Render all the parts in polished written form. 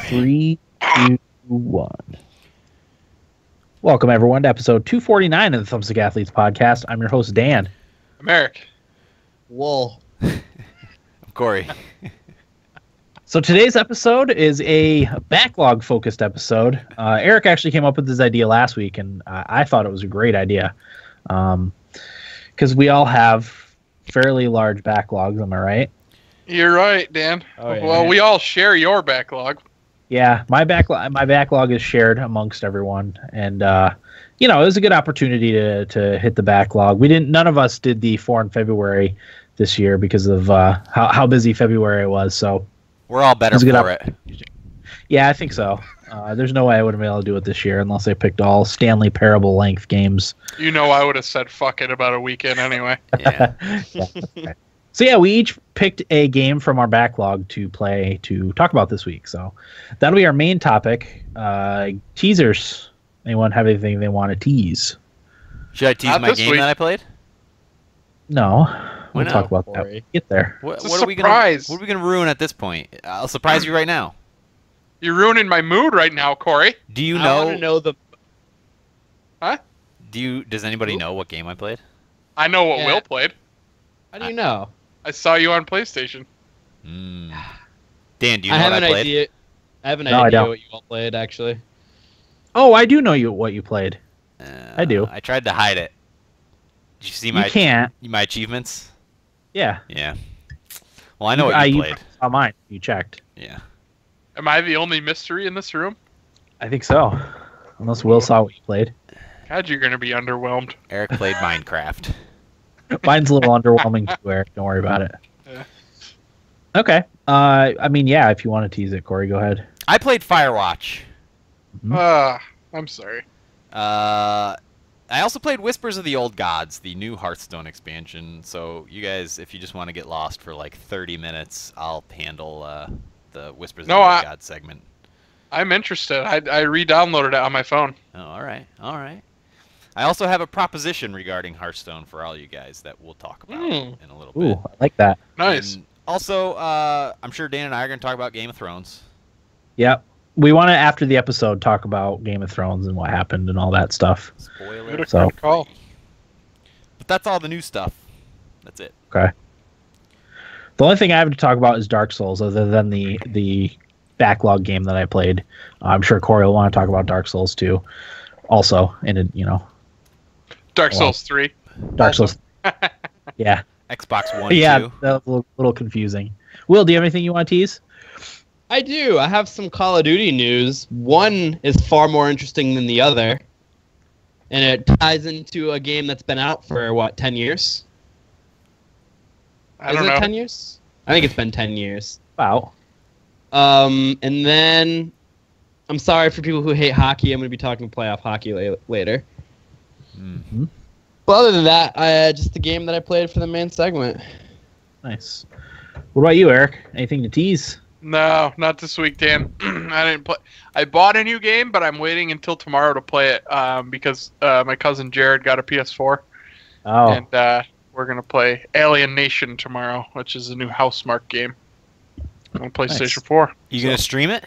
3, 2, 1. Welcome, everyone, to episode 249 of the Thumbstick Athletes podcast. I'm your host, Dan. I'm Eric. Wool. I'm Corey. So today's episode is a backlog-focused episode. Eric actually came up with this idea last week, and I thought it was a great idea. Because we all have fairly large backlogs, am I right? You're right, Dan. Oh, yeah. Well, we all share your backlog. Yeah, my backlog is shared amongst everyone, and it was a good opportunity to hit the backlog. None of us did the 4 in February this year because of how busy February was. So we're all better for it. Yeah, I think so. There's no way I would have been able to do it this year unless I picked all Stanley Parable length games. You know, I would have said fuck it about a weekend anyway. Yeah. Okay. So yeah, we each picked a game from our backlog to play to talk about this week. So that'll be our main topic. Teasers. Anyone have anything they want to tease? Should I tease Not my this game week. that I played? No. We'll not? talk about that when we get there. What It's a are we surprise. What are we gonna ruin at this point? I'll surprise you right now. You're ruining my mood right now, Corey. Do you I want know? to know the. Huh? Does anybody know what game I played? I know what Yeah. Will played. How do you know? I saw you on PlayStation. Dan, do you know I have what an I played? idea. I have an No, I idea don't. what you all played, actually. Oh, I do know what you played. I do. I tried to hide it. Did you see You can't. my achievements? Yeah. Yeah. Well, I know what you played. saw mine. You checked. Yeah. Am I the only mystery in this room? I think so. Unless Will saw what you played. God, you're going to be underwhelmed. Eric played Minecraft. Mine's a little underwhelming too, Eric. Don't worry about it. Yeah. Okay. If you want to tease it, Corey, go ahead. I played Firewatch. I'm sorry. I also played Whispers of the Old Gods, the new Hearthstone expansion. So you guys, if you just want to get lost for like 30 minutes, I'll handle the Whispers of the Old Gods segment. I'm interested. I re-downloaded it on my phone. Oh, all right. I also have a proposition regarding Hearthstone for all you guys that we'll talk about in a little bit. Ooh, I like that. Nice. And also, I'm sure Dan and I are going to talk about Game of Thrones. Yep. We want to, after the episode, talk about Game of Thrones and what happened and all that stuff. Spoiler. So- Good call. But that's all the new stuff. That's it. Okay. The only thing I have to talk about is Dark Souls, other than the backlog game that I played. I'm sure Corey will want to talk about Dark Souls too. Also, Dark Souls 3. Dark Souls. Yeah. Xbox One, Yeah, 2. that was a little confusing. Will, do you have anything you want to tease? I do. I have some Call of Duty news. One is far more interesting than the other. And it ties into a game that's been out for, 10 years? I don't know. Is it 10 years? I think it's been 10 years. Wow. And then, I'm sorry for people who hate hockey. I'm going to be talking playoff hockey later. Mm-hmm. But other than that, just the game that I played for the main segment. Nice. What about you, Eric? Anything to tease? No, not this week, Dan. I didn't play. I bought a new game, but I'm waiting until tomorrow to play it because my cousin Jared got a PS4, Oh, and we're gonna play Alien Nation tomorrow, which is a new Housemarque game on PlayStation 4. You going to stream it?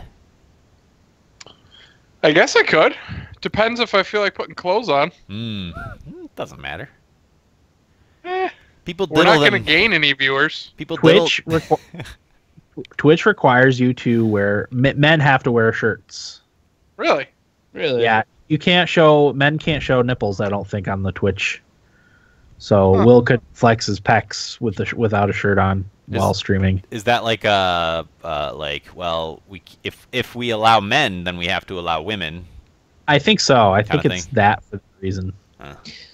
I guess I could. Depends if I feel like putting clothes on. It doesn't matter. Eh, People we're not diddle gonna them. gain any viewers. People diddle. Twitch requires you to wear. Men have to wear shirts. Really? Really? Yeah, men can't show nipples. I don't think on the Twitch. So Huh. Will could flex his pecs without a shirt on while streaming. Is that like if we allow men, then we have to allow women? I think so. I think Kinda it's thing. that for the reason.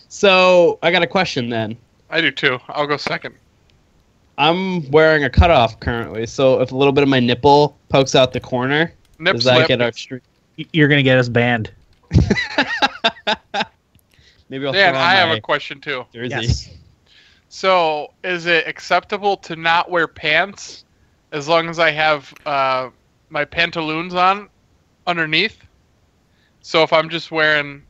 So, I got a question then. I do too. I'll go second. I'm wearing a cutoff currently, so if a little bit of my nipple pokes out the corner, Nip does that slip. get our stream? You're gonna get us banned. Maybe I'll Dan, throw on I have my a question too. jersey. Yes. So, is it acceptable to not wear pants as long as I have my pantaloons on underneath? So if I'm just wearing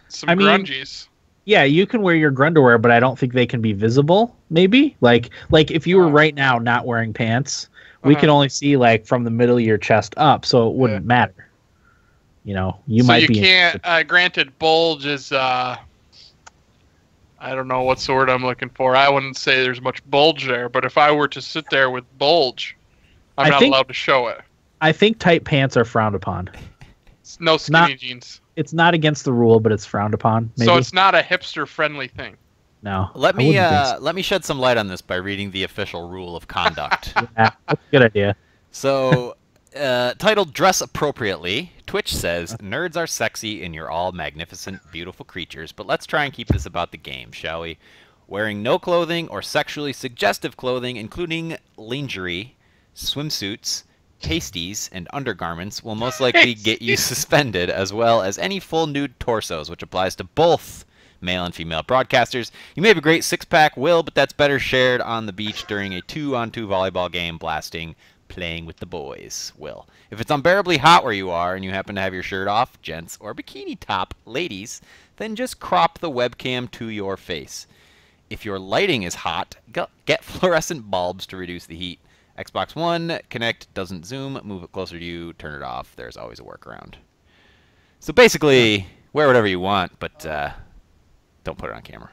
some grungies. Yeah, you can wear your grunderwear, but I don't think they can be visible. Maybe like if you were right now not wearing pants, we can only see like from the middle of your chest up, so it wouldn't matter. You know, you might be. So you can't. Granted, bulge is. I don't know what's the word I'm looking for. I wouldn't say there's much bulge there, but if I were to sit there with bulge, I'm not allowed to show it. I think tight pants are frowned upon. No skinny jeans. It's not against the rule, but it's frowned upon. Maybe. So it's not a hipster-friendly thing. No. Let me shed some light on this by reading the official rule of conduct. Yeah, that's a good idea. So, titled Dress Appropriately, Twitch says, nerds are sexy and you're all magnificent, beautiful creatures, but let's try and keep this about the game, shall we? Wearing no clothing or sexually suggestive clothing, including lingerie, swimsuits, pasties, and undergarments, will most likely get you suspended, as well as any full nude torsos, which applies to both male and female broadcasters. You may have a great six-pack, Will, but that's better shared on the beach during a 2-on-2 volleyball game, blasting playing with the boys, Will. If it's unbearably hot where you are and you happen to have your shirt off, gents, or bikini top, ladies, then just crop the webcam to your face. If your lighting is hot, get fluorescent bulbs to reduce the heat. Xbox One, Kinect doesn't zoom, move it closer to you, turn it off. There's always a workaround. So basically, wear whatever you want, but don't put it on camera.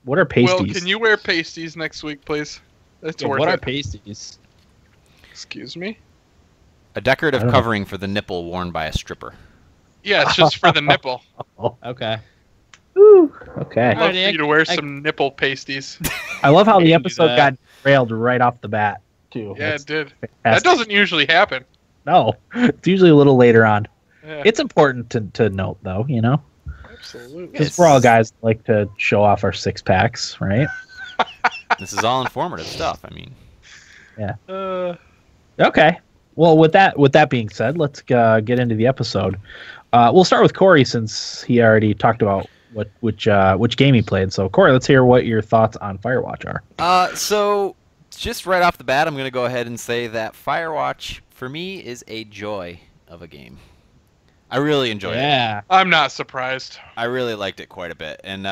What are pasties? Well, can you wear pasties next week, please? That's worth it. What are pasties? Excuse me? A decorative covering for the nipple worn by a stripper. Yeah, it's just for the nipple. Okay. Ooh, okay. I'd love for you to wear some nipple pasties. I love how the episode got railed right off the bat, too. Yeah, it did. Fantastic. That doesn't usually happen. No, it's usually a little later on. Yeah. It's important to note, though, you know? Absolutely. Because we're all guys that like to show off our six-packs, right? This is all informative stuff, I mean. Yeah. Okay. Well, with that being said, let's get into the episode. We'll start with Corey since he already talked about which game he played. So, Corey, let's hear what your thoughts on Firewatch are. So, just right off the bat, I'm going to go ahead and say that Firewatch, for me, is a joy of a game. I really enjoyed it. Yeah. I'm not surprised. I really liked it quite a bit. And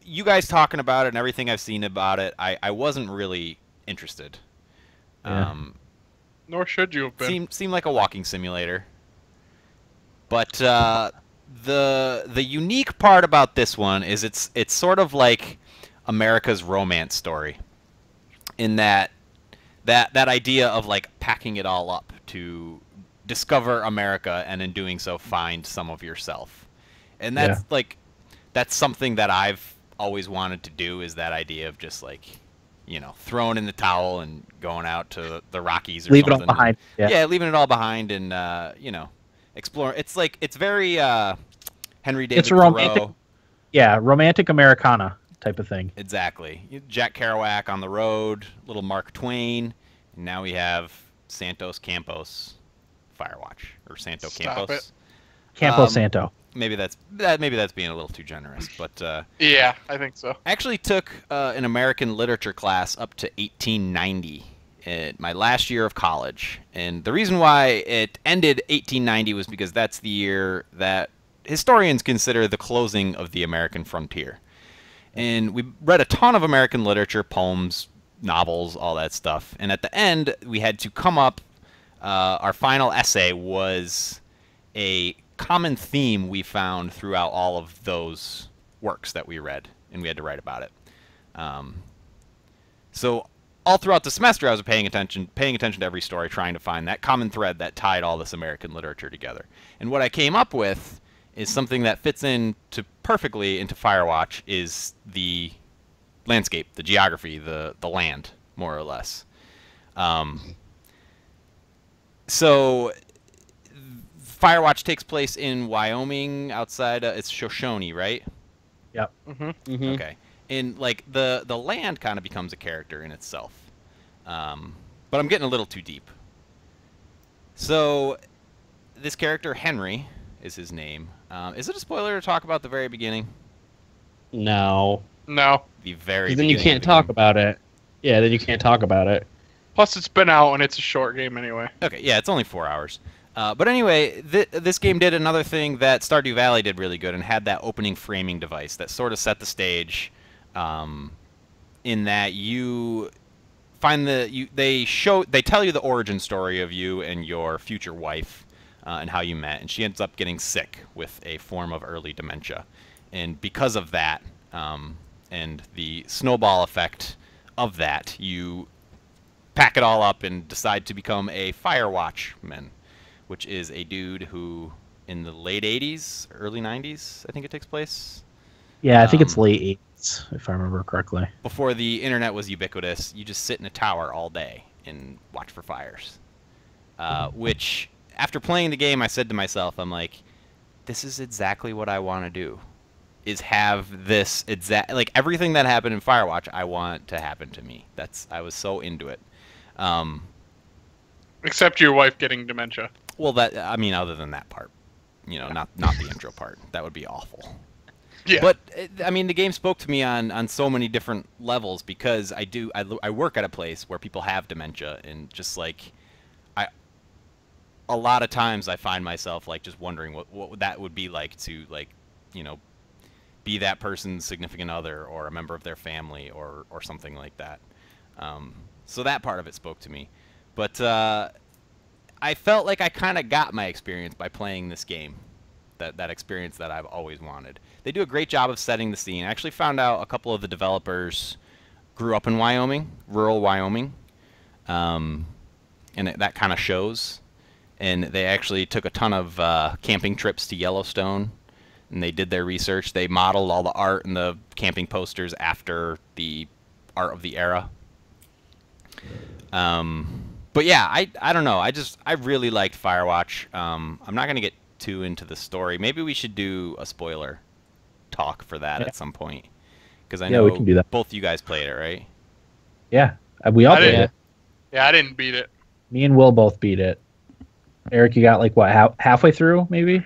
you guys talking about it and everything I've seen about it, I wasn't really interested. Yeah. Nor should you have been. Seemed like a walking simulator. But the unique part about this one is it's sort of like America's romance story, in that idea of like packing it all up to discover America and in doing so find some of yourself. And that's that's something that I've always wanted to do, is that idea of just like, you know, throwing in the towel and going out to the Rockies or Leave it something. all behind. Yeah, leaving it all behind and you know, explore. It's very Henry David It's a romantic, Thoreau. yeah, romantic Americana type of thing. Exactly. Jack Kerouac on the road, little Mark Twain, and now we have Santos Campos Firewatch, or Santo Stop Campos. it. Campo Santo. Maybe that's being a little too generous, but Yeah, I think so. I actually took an American literature class up to 1890 at my last year of college, and the reason why it ended 1890 was because that's the year that historians consider the closing of the American frontier. And we read a ton of American literature, poems, novels, all that stuff, and at the end we had to come up, our final essay was a common theme we found throughout all of those works that we read, and we had to write about it. So all throughout the semester, I was paying attention to every story, trying to find that common thread that tied all this American literature together. And what I came up with is something that fits perfectly into Firewatch, is the landscape, the geography, the land, more or less. So Firewatch takes place in Wyoming, outside. It's Shoshone, right? Yep. Mm-hmm. Okay. And like the land kind of becomes a character in itself. But I'm getting a little too deep. So this character, Henry, is his name. Is it a spoiler to talk about the very beginning? No. No. The very. Then you can't talk about it. Yeah, then you can't talk about it. Plus, it's been out and it's a short game anyway. Okay, yeah, it's only 4 hours. But anyway, this game did another thing that Stardew Valley did really good, and had that opening framing device that sort of set the stage, in that you they tell you the origin story of you and your future wife, and how you met, and she ends up getting sick with a form of early dementia, and because of that, and the snowball effect of that, you pack it all up and decide to become a Firewatchman, which is a dude who, in the late 80s, early 90s, I think it takes place. Yeah, I think it's late 80s, if I remember correctly. Before the internet was ubiquitous, you just sit in a tower all day and watch for fires. Which, after playing the game, I said to myself, I'm like, this is exactly what I want to do. Is have this exact, like, everything that happened in Firewatch, I want to happen to me. I was so into it. Except your wife getting dementia. Well, other than that part, not the intro part. That would be awful. Yeah. But the game spoke to me on so many different levels, because I work at a place where people have dementia, and just like a lot of times I find myself like just wondering what that would be like to, like, be that person's significant other or a member of their family or something like that. So that part of it spoke to me. But I felt like I kind of got my experience by playing this game. That experience that I've always wanted. They do a great job of setting the scene. I actually found out a couple of the developers grew up in Wyoming, rural Wyoming, and that kind of shows. And they actually took a ton of camping trips to Yellowstone, and they did their research. They modeled all the art and the camping posters after the art of the era. But yeah, I don't know. I really liked Firewatch. I'm not gonna get too into the story. Maybe we should do a spoiler talk for that at some point, because I know we can do that. Both you guys played it, right? Yeah, we all played it. Yeah, I didn't beat it. Me and Will both beat it. Eric, you got like what, halfway through, maybe?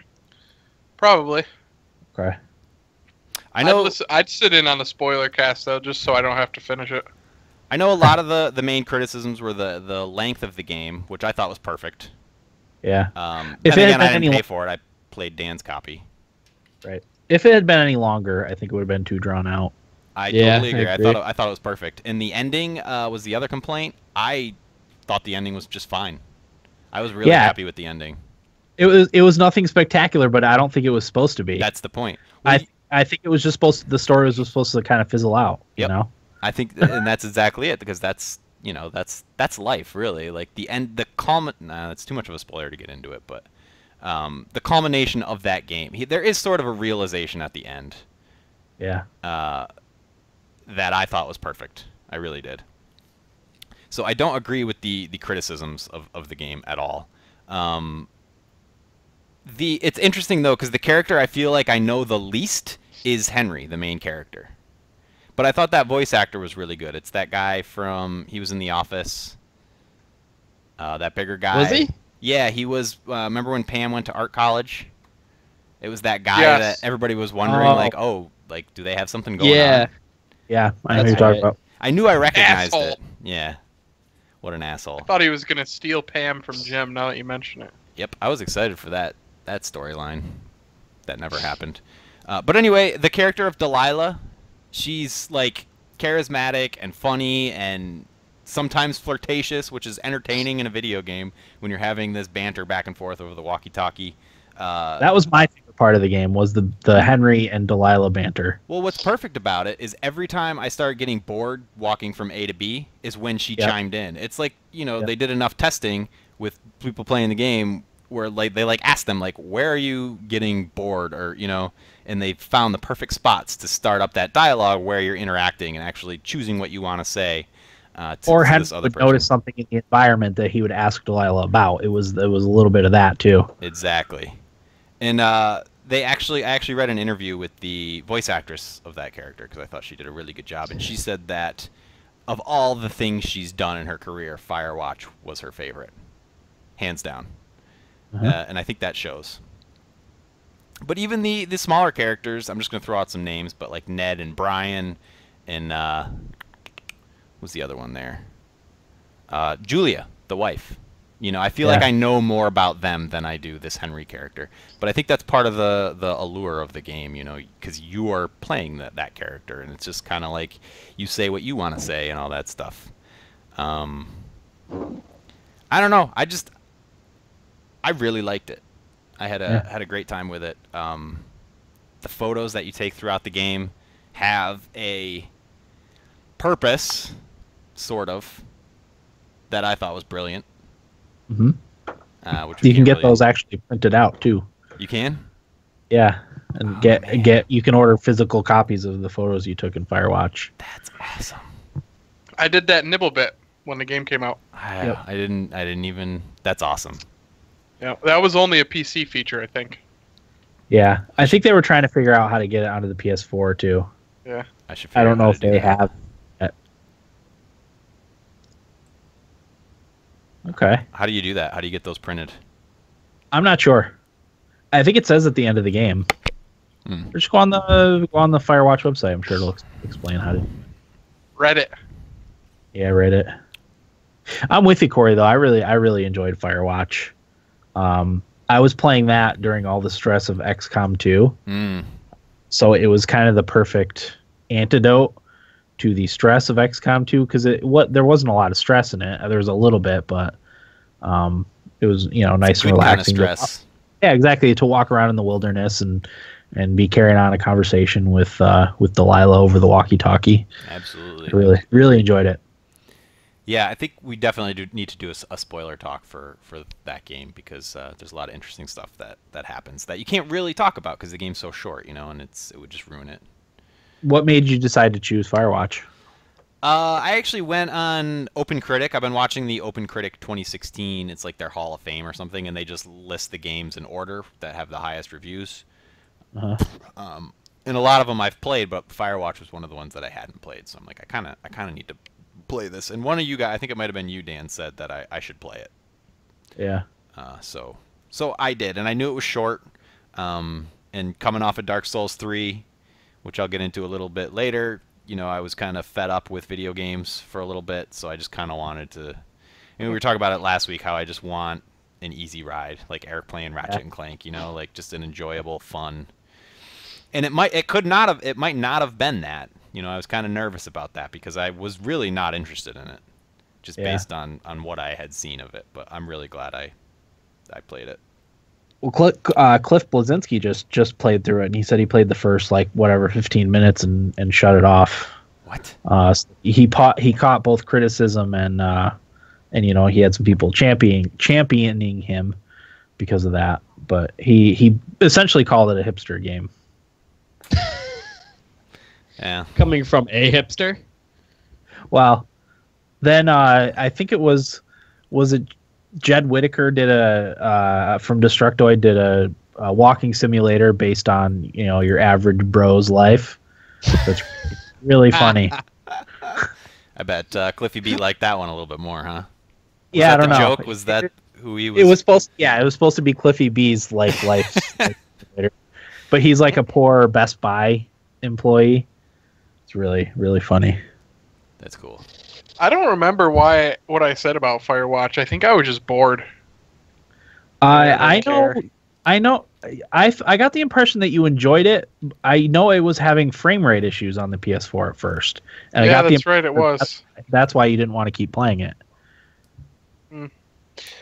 Probably. Okay. I know. I'd sit in on the spoiler cast though, just so I don't have to finish it. I know a lot of the main criticisms were the length of the game, which I thought was perfect. Yeah. If it I didn't pay for it. I played Dan's copy. Right. If it had been any longer, I think it would have been too drawn out. I totally agree. I thought it was perfect. And the ending was the other complaint. I thought the ending was just fine. I was really happy with the ending. It was nothing spectacular, but I don't think it was supposed to be. That's the point. I think it was just the story was just supposed to kind of fizzle out. Yep. You know. I think, and that's exactly it, because that's life, really. Like the end, it's too much of a spoiler to get into it, but the culmination of that game, there is sort of a realization at the end. Yeah. That I thought was perfect. I really did. So I don't agree with the criticisms of the game at all. It's interesting though, because the character I feel like I know the least is Henry, the main character. But I thought that voice actor was really good. It's that guy he was in The Office. That bigger guy. Was he? Yeah, he was. Remember when Pam went to art college? It was that guy that everybody was wondering, do they have something going on? Yeah, I know who you're talking about. I knew I recognized it. Yeah. What an asshole. I thought he was going to steal Pam from Jim, now that you mention it. Yep, I was excited for that storyline. That never happened. But anyway, the character of Delilah, she's like charismatic and funny and sometimes flirtatious, which is entertaining in a video game when you're having this banter back and forth over the walkie-talkie. That was my favorite part of the game, was the Henry and Delilah banter. Well, what's perfect about it is every time I started getting bored walking from A to B is when she chimed in. It's like, they did enough testing with people playing the game where they asked them, where are you getting bored, or and they found the perfect spots to start up that dialogue where you're interacting and actually choosing what you want to say. Or Henry would notice something in the environment that he would ask Delilah about. It was a little bit of that too. Exactly. And I actually read an interview with the voice actress of that character, because I thought she did a really good job, and she said that of all the things she's done in her career, Firewatch was her favorite, hands down. And I think that shows. But even the smaller characters, I'm just going to throw out some names, but like Ned and Brian and who's the other one there? Julia, the wife. I feel like I know more about them than I do this Henry character. But I think that's part of the allure of the game, because you are playing that character, and it's just kind of like you say what you want to say and all that stuff. I don't know. I really liked it. I had a great time with it. The photos that you take throughout the game have a purpose, sort of, that I thought was brilliant. Mm-hmm. Which you can get those actually printed out too. You can? Yeah, and you can order physical copies of the photos you took in Firewatch. That's awesome. I did that Nibblebit when the game came out. I didn't even. That's awesome. Yeah, that was only a PC feature, I think. Yeah, I think they were trying to figure out how to get it onto the PS4 too. Yeah, I don't know if they have. Okay. How do you do that? How do you get those printed? I'm not sure. I think it says at the end of the game. Just go on the Firewatch website. I'm sure it'll explain how to. Reddit. Yeah, Reddit. I'm with you, Corey. Though I really enjoyed Firewatch. I was playing that during all the stress of XCOM 2. So it was kind of the perfect antidote to the stress of XCOM 2 because there wasn't a lot of stress in it. There was a little bit, but it was nice and relaxing. Kind of stress. Yeah, exactly. To walk around in the wilderness and be carrying on a conversation with Delilah over the walkie-talkie. Absolutely. Really enjoyed it. Yeah, I think we definitely need to do a spoiler talk for that game because there's a lot of interesting stuff that happens that you can't really talk about because the game's so short, and it would just ruin it. What made you decide to choose Firewatch? I actually went on OpenCritic. I've been watching the OpenCritic 2016. It's like their Hall of Fame or something, and they just list the games in order that have the highest reviews. And a lot of them I've played, but Firewatch was one of the ones that I hadn't played. So I'm like, I kind of need to play this. And one of you guys, I think it might have been you, Dan, said that I should play it. Yeah. So I did, and I knew it was short. And coming off of Dark Souls 3, which I'll get into a little bit later, I was kind of fed up with video games for a little bit, so I just kind of wanted to. We were talking about it last week, how I just want an easy ride, like Eric playing Ratchet and Clank, like just an enjoyable, fun. And it might not have been that. I was kind of nervous about that because I was really not interested in it, just based on what I had seen of it. But I'm really glad I played it. Well, Cliff Blazinski just played through it, and he said he played the first 15 minutes and shut it off. What? He caught both criticism and he had some people championing him because of that. But he essentially called it a hipster game. Yeah, coming from a hipster. Well, then I think it was it Jed Whittaker did from Destructoid did a walking simulator based on your average bro's life. That's really funny. I bet Cliffy B liked that one a little bit more, huh? I don't know. Joke? Was that who he was? It was supposed to be Cliffy B's life simulator, but he's like a poor Best Buy employee. It's really, really funny. That's cool. I don't remember what I said about Firewatch. I think I was just bored. I know. I got the impression that you enjoyed it. I know it was having frame rate issues on the PS4 at first. And that's right. It was. That's why you didn't want to keep playing it.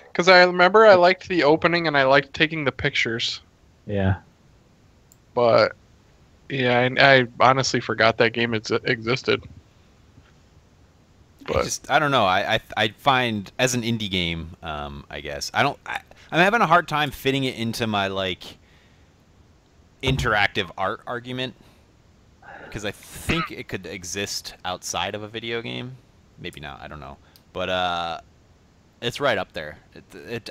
Because I remember I liked the opening and I liked taking the pictures. Yeah. But yeah, I honestly forgot that game existed. But I don't know. I find as an indie game, I guess I'm having a hard time fitting it into my interactive art argument because I think it could exist outside of a video game. Maybe not. I don't know. But it's right up there.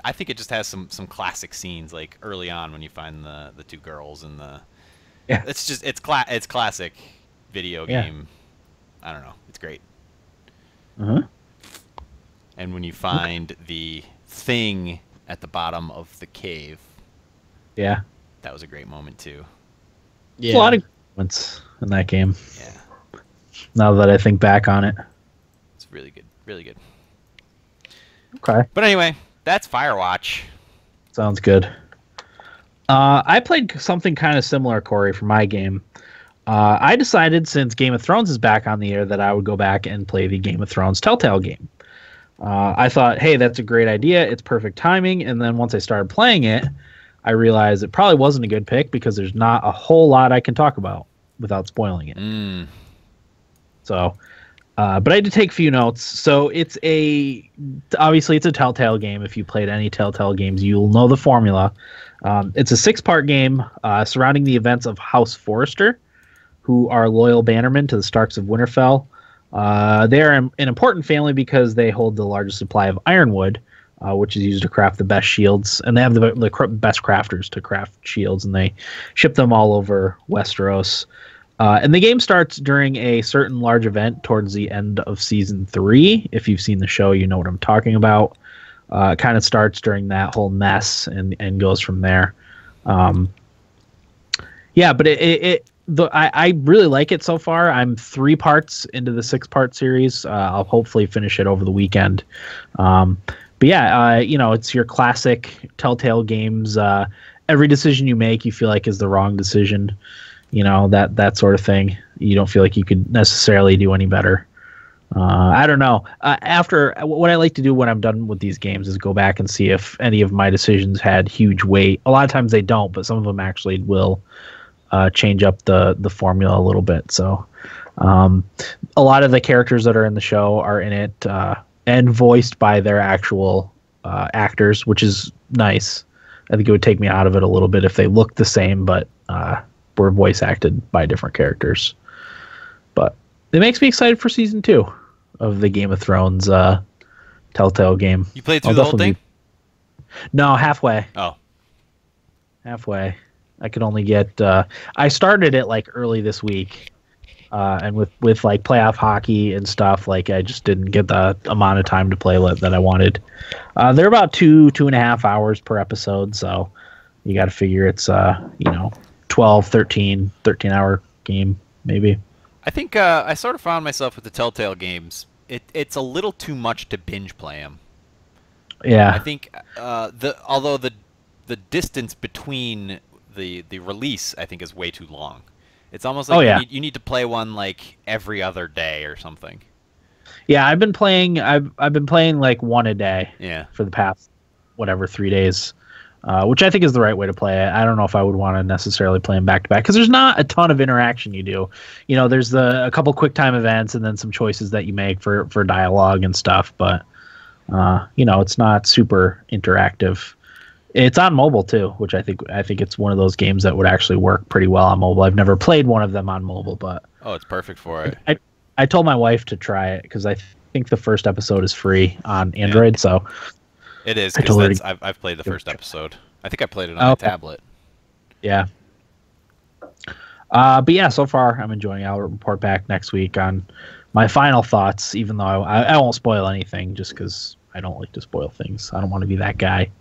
I think it just has some classic scenes like early on when you find the two girls and the. Yeah. It's classic video game. I don't know. It's great. And when you find the thing at the bottom of the cave, that was a great moment too. Yeah, a lot of moments in that game. Yeah. Now that I think back on it, it's really good, really good. Okay. But anyway, that's Firewatch. Sounds good. I played something kind of similar, Corey, for my game. I decided since Game of Thrones is back on the air that I would go back and play the Game of Thrones Telltale game. I thought, hey, that's a great idea. It's perfect timing. And then once I started playing it, I realized it probably wasn't a good pick because there's not a whole lot I can talk about without spoiling it. So, but I did take a few notes. So obviously it's a Telltale game. If you played any Telltale games, you'll know the formula. It's a 6-part game surrounding the events of House Forrester, who are loyal bannermen to the Starks of Winterfell. They are an important family because they hold the largest supply of ironwood, which is used to craft the best shields, and they have the best crafters to craft shields, and they ship them all over Westeros. And the game starts during a certain large event towards the end of season 3. If you've seen the show, you know what I'm talking about. It kind of starts during that whole mess and goes from there. Yeah, but I really like it so far. I'm 3 parts into the 6-part series. I'll hopefully finish it over the weekend. But yeah, it's your classic Telltale games. Every decision you make, you feel like is the wrong decision. That sort of thing. You don't feel like you could necessarily do any better. I don't know. What I like to do when I'm done with these games is go back and see if any of my decisions had huge weight. A lot of times they don't, but some of them actually will change up the formula a little bit. So a lot of the characters that are in the show are in it and voiced by their actual actors, which is nice. I think it would take me out of it a little bit if they looked the same, but were voice acted by different characters. But it makes me excited for season 2 of the Game of Thrones Telltale game. You played through the whole thing? No, halfway. Oh. Halfway. I could only get... I started it early this week. And with playoff hockey and stuff, I just didn't get the amount of time to play that I wanted. They're about 2.5 hours per episode, so you got to figure it's 12, 13 hour game, maybe. I think I sort of found myself with the Telltale games. It's a little too much to binge play them. Yeah. I think although the distance between the release, I think, is way too long. It's almost like you need to play one every other day or something. Yeah, I've been playing one a day. Yeah. For the past 3 days. Which I think is the right way to play it. I don't know if I would want to necessarily play them back to back because there's not a ton of interaction you do. There's a couple quick time events and then some choices that you make for dialogue and stuff. But it's not super interactive. It's on mobile too, which I think it's one of those games that would actually work pretty well on mobile. I've never played one of them on mobile, but it's perfect for it. I told my wife to try it because I think the first episode is free on Android. Yeah. So. It is, because I've played the first episode. I think I played it on my tablet. Yeah. But yeah, so far I'm enjoying it. I'll report back next week on my final thoughts, even though I won't spoil anything just because I don't like to spoil things. I don't want to be that guy.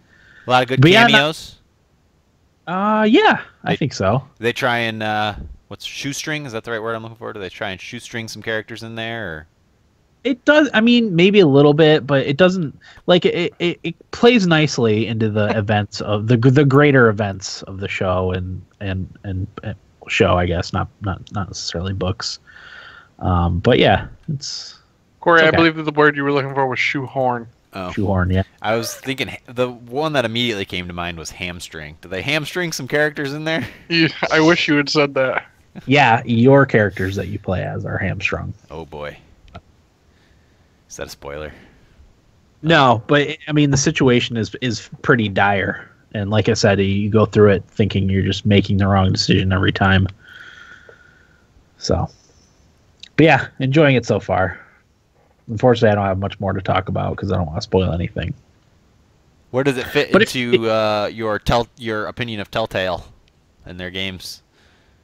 A lot of good cameos? Yeah, I think so. They try and, shoestring? Is that the right word I'm looking for? Do they try and shoestring some characters in there, or...? It does. I mean, maybe a little bit, but it doesn't it plays nicely into the events of the greater events of the show and show, I guess, not necessarily books. But yeah, it's Corey. okay. I believe that the word you were looking for was shoehorn. Oh. Shoehorn, yeah. I was thinking the one that immediately came to mind was hamstring. Do they hamstring some characters in there? I wish you had said that. Yeah, your characters that you play as are hamstrung. Oh boy. Is that a spoiler? No, but I mean the situation is pretty dire, and like I said, you go through it thinking you're just making the wrong decision every time. So, but yeah, enjoying it so far. Unfortunately, I don't have much more to talk about because I don't want to spoil anything. Where does it fit into your opinion of Telltale and their games?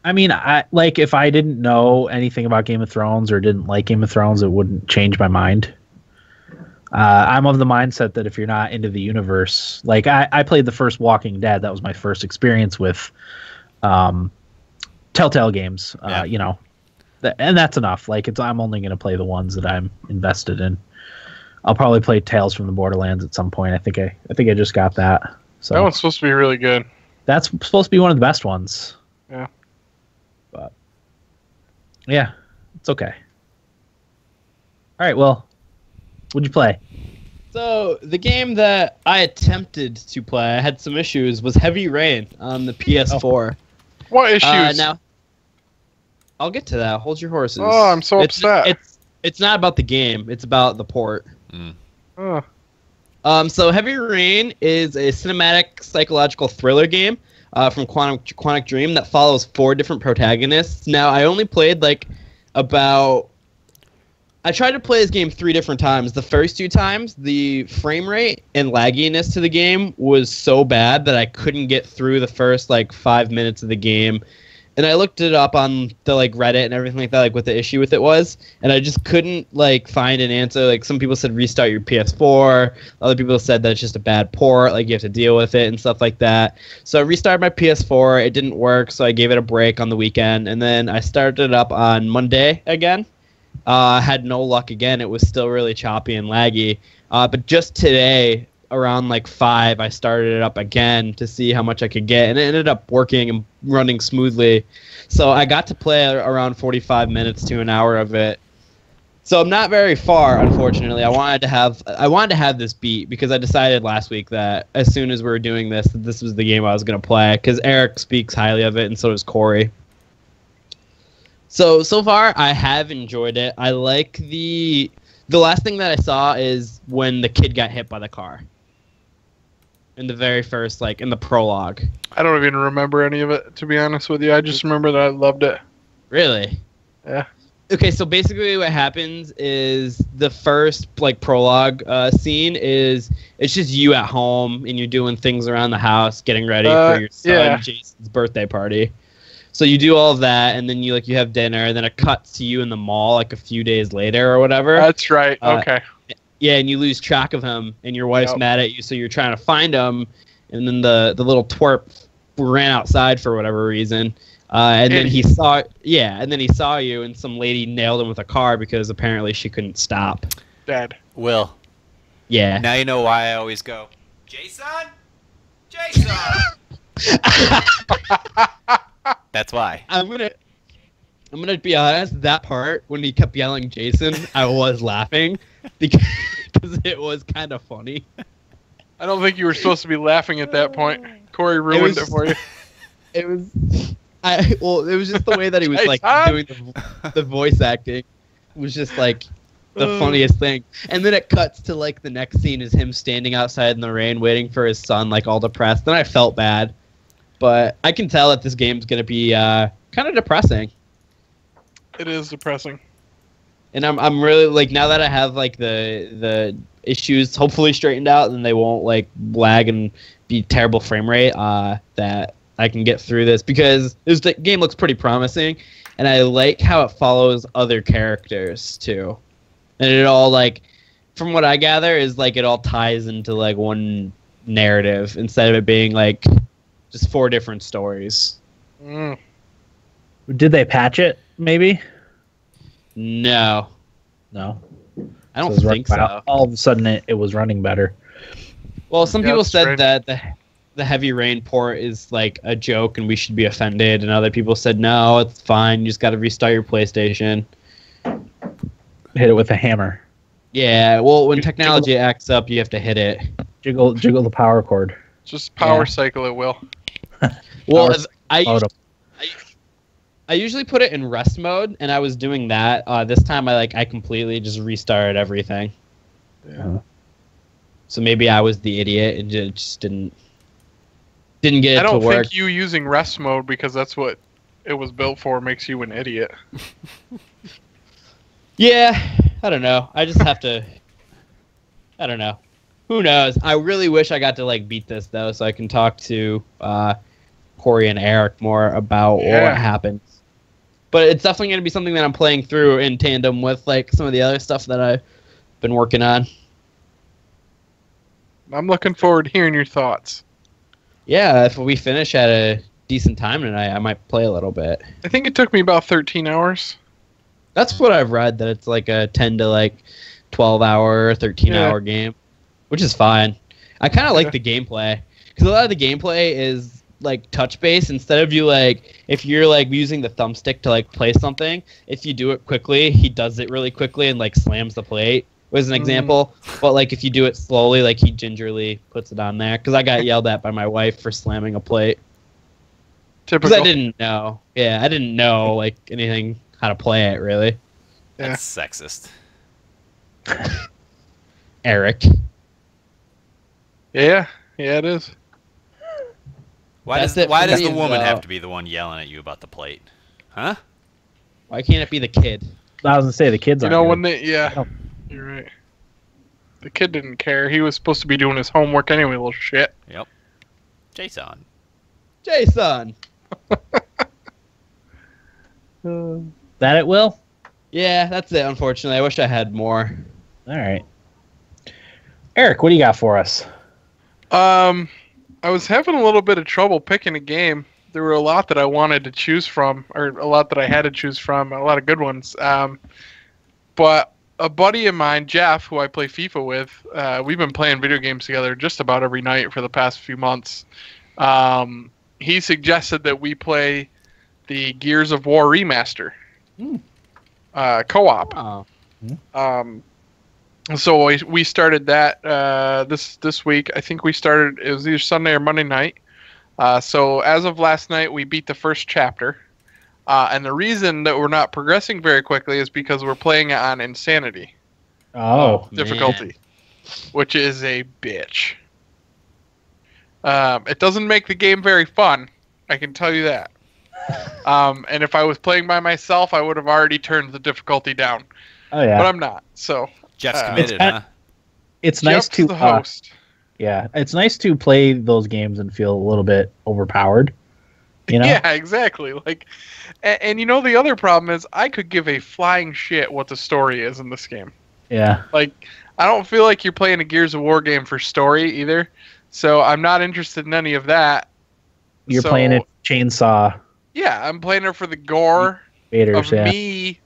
I mean, if I didn't know anything about Game of Thrones or didn't like Game of Thrones, it wouldn't change my mind. I'm of the mindset that if you're not into the universe, I played the first Walking Dead. That was my first experience with Telltale games. Yeah. And that's enough. I'm only going to play the ones that I'm invested in. I'll probably play Tales from the Borderlands at some point. I think I just got that. So that one's supposed to be really good. That's supposed to be one of the best ones. Yeah. But yeah, it's okay. All right, well, what'd you play? So the game that I attempted to play, I had some issues, was Heavy Rain on the PS4. What issues? Now, I'll get to that. Hold your horses. Oh, I'm so upset. It's not about the game. It's about the port. Oh. So Heavy Rain is a cinematic psychological thriller game from Quantic Dream that follows 4 different protagonists. Now, I only played I tried to play this game 3 different times. The first 2 times, the frame rate and lagginess to the game was so bad that I couldn't get through the first 5 minutes of the game. And I looked it up on the Reddit and everything like that, what the issue with it was, and I just couldn't find an answer. Some people said restart your PS4, other people said that it's just a bad port, you have to deal with it and stuff like that. So I restarted my PS4, it didn't work, so I gave it a break on the weekend, and then I started it up on Monday again. Had no luck again. It was still really choppy and laggy. But just today, around 5, I started it up again to see how much I could get, and it ended up working and running smoothly. So I got to play around 45 minutes to an hour of it. So I'm not very far, unfortunately. I wanted to have this beat because I decided last week that as soon as we were doing this, that this was the game I was going to play because Eric speaks highly of it, and so does Corey. So far, I have enjoyed it. I like the last thing that I saw is when the kid got hit by the car. In the very first, in the prologue. I don't even remember any of it, to be honest with you. I just remember that I loved it. Really? Yeah. Okay, so basically what happens is the first, prologue scene is it's just you at home, and you're doing things around the house, getting ready for your son Jason's birthday party. So you do all of that, and then you have dinner, and then it cuts to you in the mall a few days later or whatever. That's right. Okay. Yeah, and you lose track of him, and your wife's mad at you, so you're trying to find him, and then the little twerp ran outside for whatever reason, and then he saw you, and some lady nailed him with a car because apparently she couldn't stop. Dad. Will. Yeah. Now you know why I always go, Jason? Jason! That's why. I'm gonna be honest. That part when he kept yelling Jason, I was laughing because it was kind of funny. I don't think you were supposed to be laughing at that point. Corey ruined it for you. It was. It was just the way that he was doing the voice acting. It was just the funniest thing. And then it cuts to the next scene is him standing outside in the rain waiting for his son, all depressed. Then I felt bad. But I can tell that this game's going to be kind of depressing. It is depressing. And I'm really, now that I have, the issues hopefully straightened out, and they won't, lag and be terrible frame rate, that I can get through this. Because the game looks pretty promising, and I like how it follows other characters, too. And it all, from what I gather, is, it all ties into, one narrative, instead of it being, just 4 different stories. Did they patch it, maybe? No. I don't think so. All of a sudden, it was running better. Well, some people said that the Heavy Rain port is a joke and we should be offended, and other people said, no, it's fine. You just got to restart your PlayStation. Hit it with a hammer. Yeah, well, when technology acts up, you have to hit it. Jiggle the power cord. Just power cycle it, Will. Well, I usually put it in rest mode, and I was doing that. This time, I completely just restarted everything. Yeah. So maybe I was the idiot and just didn't get it to work. I don't think you using rest mode because that's what it was built for makes you an idiot. Yeah, I don't know. I just have to. I don't know. Who knows? I really wish I got to beat this though, so I can talk to Corey and Eric more about what happens. But it's definitely going to be something that I'm playing through in tandem with some of the other stuff that I've been working on. I'm looking forward to hearing your thoughts. Yeah, if we finish at a decent time tonight, I might play a little bit. I think it took me about 13 hours. That's what I've read, that it's a 10 to 12 hour, 13 hour game. Which is fine. I kind of like the gameplay because a lot of the gameplay is touch based. Instead of you if you're using the thumbstick to play something, if you do it quickly, he does it really quickly and slams the plate. was an example. But like if you do it slowly, like he gingerly puts it on there. Because I got yelled at by my wife for slamming a plate. Typical. Because I didn't know. Yeah, I didn't know like anything how to play it really. Yeah. That's sexist. Eric. Yeah, it is. Why does the woman have to be the one yelling at you about the plate? Huh? Why can't it be the kid? I was gonna say the kids. You aren't know good. when they you're right. The kid didn't care. He was supposed to be doing his homework anyway, little shit. Yep. Jason. That it will. Yeah, that's it. Unfortunately, I wish I had more. All right. Eric, what do you got for us? I was having a little bit of trouble picking a game. There were a lot that I wanted to choose from, or a lot that I had to choose from, a lot of good ones. But a buddy of mine, Jeff, who I play FIFA with, we've been playing video games together just about every night for the past few months. He suggested that we play the Gears of War remaster co-op. Oh. So we started that this week. I think we started. It was either Sunday or Monday night. So as of last night, we beat the first chapter. And the reason that we're not progressing very quickly is because we're playing it on Insanity difficulty, which is a bitch. It doesn't make the game very fun. I can tell you that. And if I was playing by myself, I would have already turned the difficulty down. Oh yeah. But I'm not. So Jeff's committed, huh? It's nice Jeff's to the host. yeah, it's nice to play those games and feel a little bit overpowered. You know? Yeah, exactly. Like, and you know the other problem is I could give a flying shit what the story is in this game. Yeah. Like, I don't feel like you're playing a Gears of War game for story either. So I'm not interested in any of that. You're playing it chainsaw. Yeah, I'm playing it for the gore Invaders, of me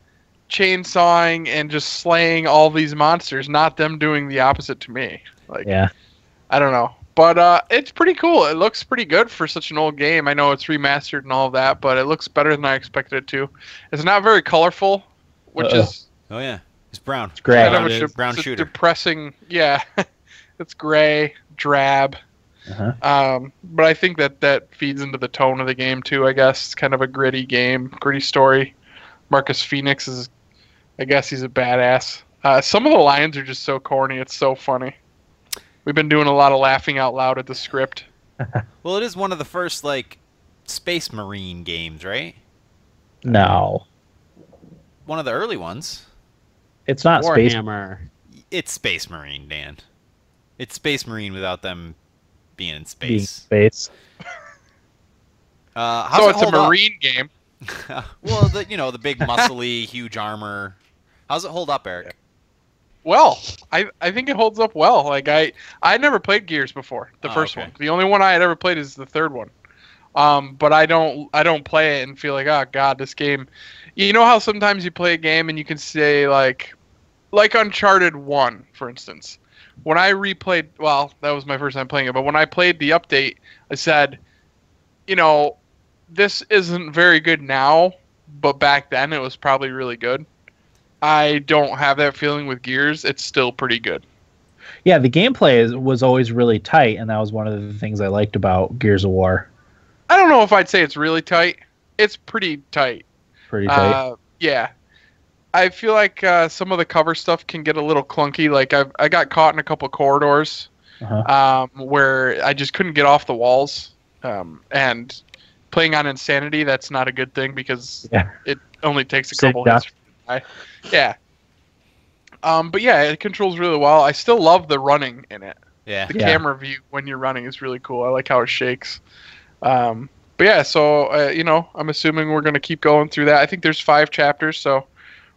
chainsawing and just slaying all these monsters, not them doing the opposite to me. Like, yeah. I don't know. But it's pretty cool. It looks pretty good for such an old game. I know it's remastered and all of that, but it looks better than I expected it to. It's not very colorful, which is Oh yeah, it's brown. It's gray. kind of Brown it's a shooter. depressing. Yeah, it's gray, drab. Uh-huh. But I think that feeds into the tone of the game too. I guess it's kind of a gritty game, gritty story. Marcus Phoenix is, I guess he's a badass. Some of the lines are just so corny. It's so funny. We've been doing a lot of laughing out loud at the script. Well, it is one of the first like Space Marine games, right? No. One of the early ones. It's not Space. Warhammer. It's Space Marine, Dan. It's Space Marine without them being in Being space. space. How's So it it's a hold up? marine game. Well, the big muscly, huge armor. How's it hold up, Eric? Well, I think it holds up well. Like I never played Gears before, the first okay. one. The only one I had ever played is the third one. But I don't play it and feel like, oh god, this game. You know how sometimes you play a game and you can say like Uncharted 1, for instance. When I replayed, well, that was my first time playing it, but when I played the update, I said, this isn't very good now, but back then it was probably really good. I don't have that feeling with Gears. It's still pretty good. Yeah, the gameplay was always really tight, and that was one of the things I liked about Gears of War. I don't know if I'd say it's really tight. It's pretty tight. Pretty tight. Yeah. I feel like some of the cover stuff can get a little clunky. Like I got caught in a couple corridors where I just couldn't get off the walls. And playing on Insanity, that's not a good thing because it only takes a couple hits. Yeah. But yeah, it controls really well. I still love the running in it. Yeah. The camera view when you're running is really cool. I like how it shakes. But yeah, so I'm assuming we're going to keep going through that. I think there's 5 chapters, so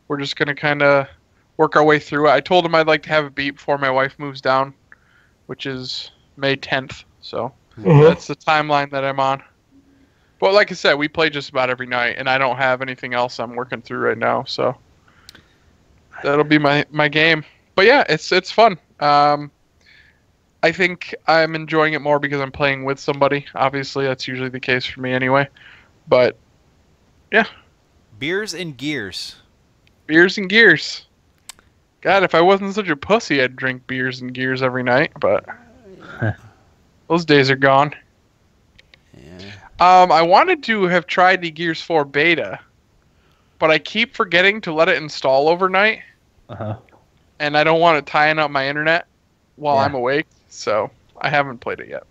we're just going to kind of work our way through it. I told him I'd like to have it beat before my wife moves down, which is May 10th. So that's the timeline that I'm on. But like I said, we play just about every night, and I don't have anything else I'm working through right now, so that'll be my game. But yeah, it's fun. I think I'm enjoying it more because I'm playing with somebody. Obviously, that's usually the case for me anyway. But yeah. Beers and gears. Beers and gears. God, if I wasn't such a pussy, I'd drink beers and Gears every night, but those days are gone. Yeah. I wanted to have tried the Gears 4 beta, but I keep forgetting to let it install overnight, and I don't want it tying up my internet while I'm awake, so I haven't played it yet.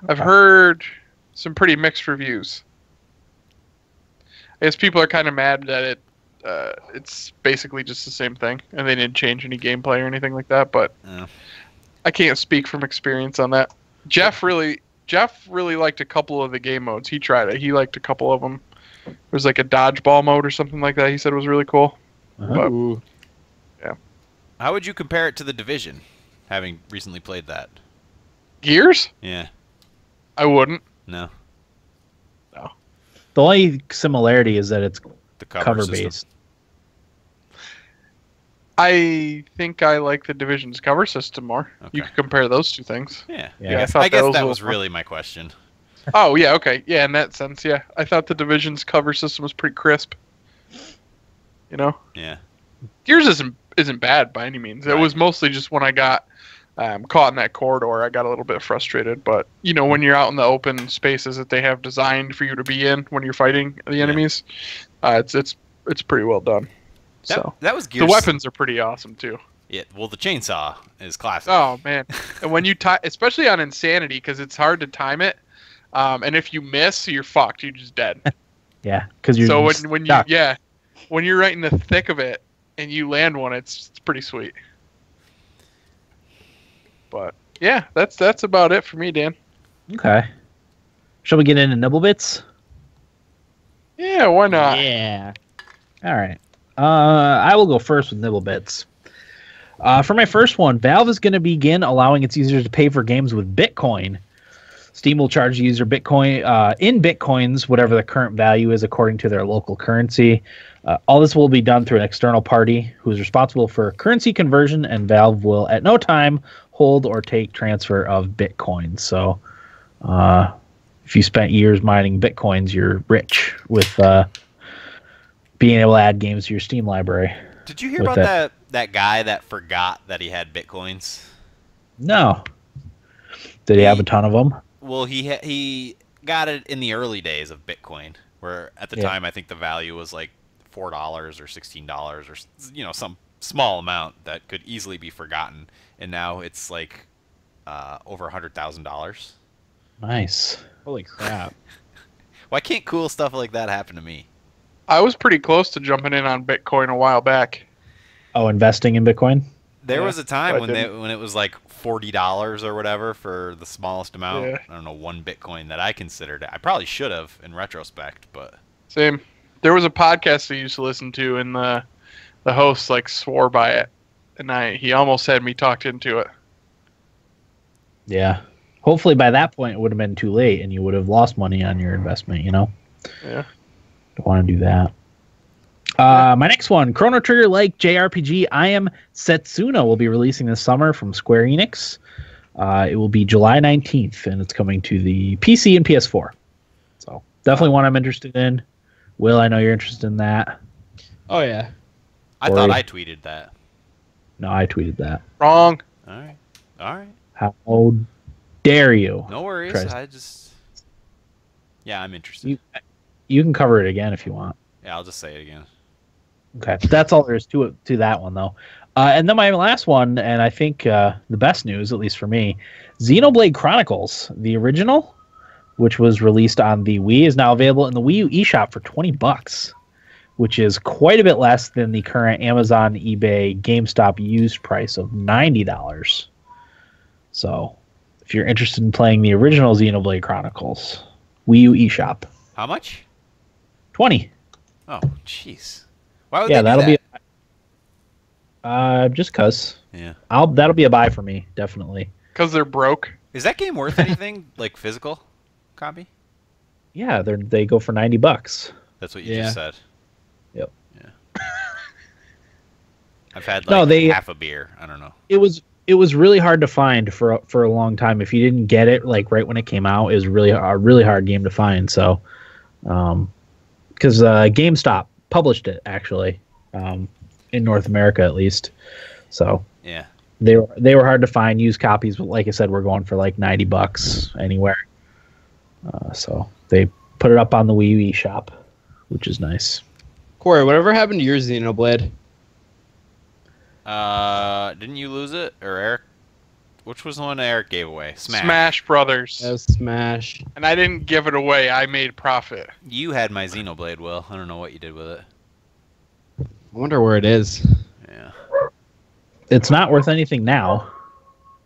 I've heard some pretty mixed reviews. I guess people are kind of mad that it's basically just the same thing, and they didn't change any gameplay or anything like that, but I can't speak from experience on that. Jeff really liked a couple of the game modes. He tried it. He liked a couple of them. There was like a dodgeball mode or something like that. He said it was really cool. But, yeah. How would you compare it to The Division, having recently played that? Gears? Yeah. I wouldn't. No. The only similarity is that it's The cover based. I think I like the Division's cover system more. Okay. You could compare those two things. Yeah. I guess guess that was really my question. Oh, yeah, okay. Yeah, in that sense, yeah. I thought the Division's cover system was pretty crisp. You know? Yeah. Gears isn't bad by any means. It was mostly just when I got caught in that corridor, I got a little bit frustrated. But, you know, when you're out in the open spaces that they have designed for you to be in when you're fighting the enemies, it's pretty well done. That was Gears. The weapons are pretty awesome, too. Yeah, well, the chainsaw is classic. Oh, man. And when you especially on Insanity, because it's hard to time it, and if you miss, you're fucked. You're just dead. Yeah, because you're when you're right in the thick of it and you land one, it's pretty sweet. But yeah, that's about it for me, Dan. Okay. Shall we get into nibble bits? Yeah, why not? Yeah. All right. I will go first with nibble bits. For my first one, Valve is going to begin allowing its users to pay for games with Bitcoin. Steam will charge the user Bitcoin in Bitcoins, whatever the current value is according to their local currency. All this will be done through an external party who is responsible for currency conversion, and Valve will at no time hold or take transfer of Bitcoin. So if you spent years mining Bitcoins, you're rich with being able to add games to your Steam library. Did you hear about that guy that forgot that he had Bitcoins? No. Did he have a ton of them? Well, he got it in the early days of Bitcoin, where at the time I think the value was like $4 or $16 or some small amount that could easily be forgotten, and now it's like over $100,000. Nice. Holy crap. Why can't cool stuff like that happen to me? I was pretty close to jumping in on Bitcoin a while back. Oh, investing in Bitcoin? There was a time when it was like $40 or whatever for the smallest amount. Yeah. I don't know, 1 Bitcoin that I considered. I probably should have in retrospect, but Same. There was a podcast I used to listen to, and the host like swore by it, and he almost had me talked into it. Yeah. Hopefully by that point it would have been too late and you would have lost money on your investment, you know? Yeah. Don't want to do that. My next one, Chrono Trigger-like JRPG I Am Setsuna will be releasing this summer from Square Enix. It will be July 19th, and it's coming to the PC and PS4. So definitely one I'm interested in. Will, I know you're interested in that. Oh, yeah. I thought I tweeted that. No, I tweeted that. Wrong. All right. How dare you? No worries. I'm interested. You can cover it again if you want. Yeah, I'll just say it again. Okay, that's all there is to that one, though. And then my last one, and I think the best news, at least for me, Xenoblade Chronicles, the original, which was released on the Wii, is now available in the Wii U eShop for $20, which is quite a bit less than the current Amazon, eBay, GameStop used price of $90. So, if you're interested in playing the original Xenoblade Chronicles, Wii U eShop. How much? 20. Oh, jeez. Why would they do that'll that? Be just cause. Yeah. That'll be a buy for me, definitely. Because they're broke. Is that game worth anything? Like physical copy? Yeah, they go for $90. That's what you just said. Yep. Yeah. I've had like half a beer. I don't know. It was really hard to find for a long time. If you didn't get it like right when it came out, it was really a really hard game to find. So, because GameStop published it actually, in North America at least. So Yeah. they were hard to find. Used copies, but like I said, we're going for like $90 anywhere. So they put it up on the Wii shop, which is nice. Corey, whatever happened to your Xenoblade? Didn't you lose it, or Eric? Which was the one Eric gave away? Smash Brothers. That was Smash. And I didn't give it away. I made profit. You had my Xenoblade, Will. I don't know what you did with it. I wonder where it is. Yeah. It's not worth anything now.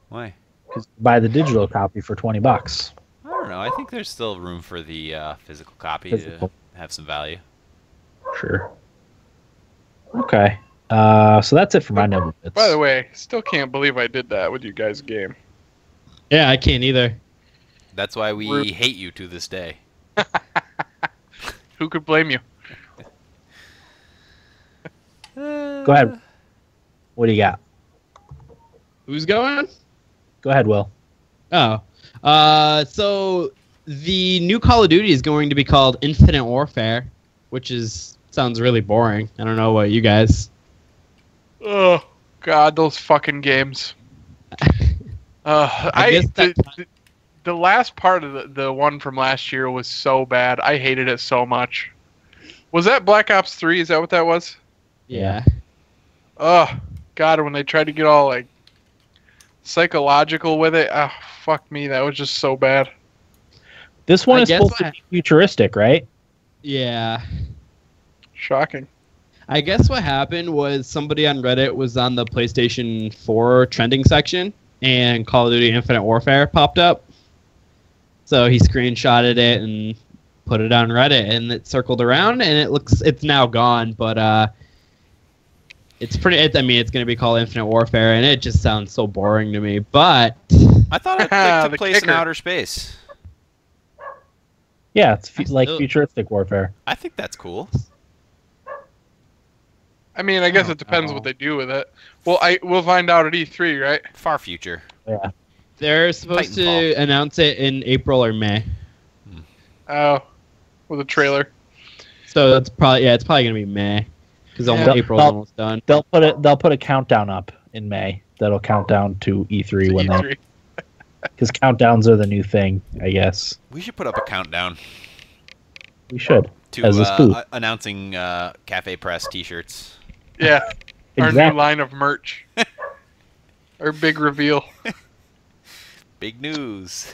Why? Because you buy the digital copy for $20. I don't know. I think there's still room for the physical copy Physical. to have some value. Sure. Okay. So that's it for my Nibble Bits. By the way, still can't believe I did that with you guys' game. Yeah, I can't either. That's why we Rude. hate you to this day. Who could blame you? Go ahead. What do you got? Who's going? Go ahead, Will. Oh. So the new Call of Duty is going to be called Infinite Warfare, which sounds really boring. I don't know about you guys. Oh, God, those fucking games. The last part of the one from last year was so bad. I hated it so much. Was that Black Ops 3? Is that what that was? Yeah. Oh, God, when they tried to get all, like, psychological with it. Oh, fuck me. That was just so bad. This one I is guess supposed to be futuristic, right? Yeah. Shocking. I guess what happened was somebody on Reddit was on the PlayStation 4 trending section, and Call of Duty Infinite Warfare popped up. So he screenshotted it and put it on Reddit, and it circled around, and it's now gone, but it's going to be called Infinite Warfare, and it just sounds so boring to me, but I thought it The took place in kicker. outer space. Yeah, it's like still- futuristic warfare. I think that's cool. I mean, I guess it depends what they do with it. Well, we'll find out at E3, right? Far future. Yeah. they're supposed to Titanfall. announce it in April or May. Oh, with a trailer. So it's probably going to be May, because Yeah. April's almost done. They'll put a countdown up in May that'll count down to E3 when E3. because countdowns are the new thing, I guess. We should put up a countdown We should. to As a spoof. announcing Cafe Press T-shirts. Yeah, our new Exactly. line of merch. Our big reveal. Big news.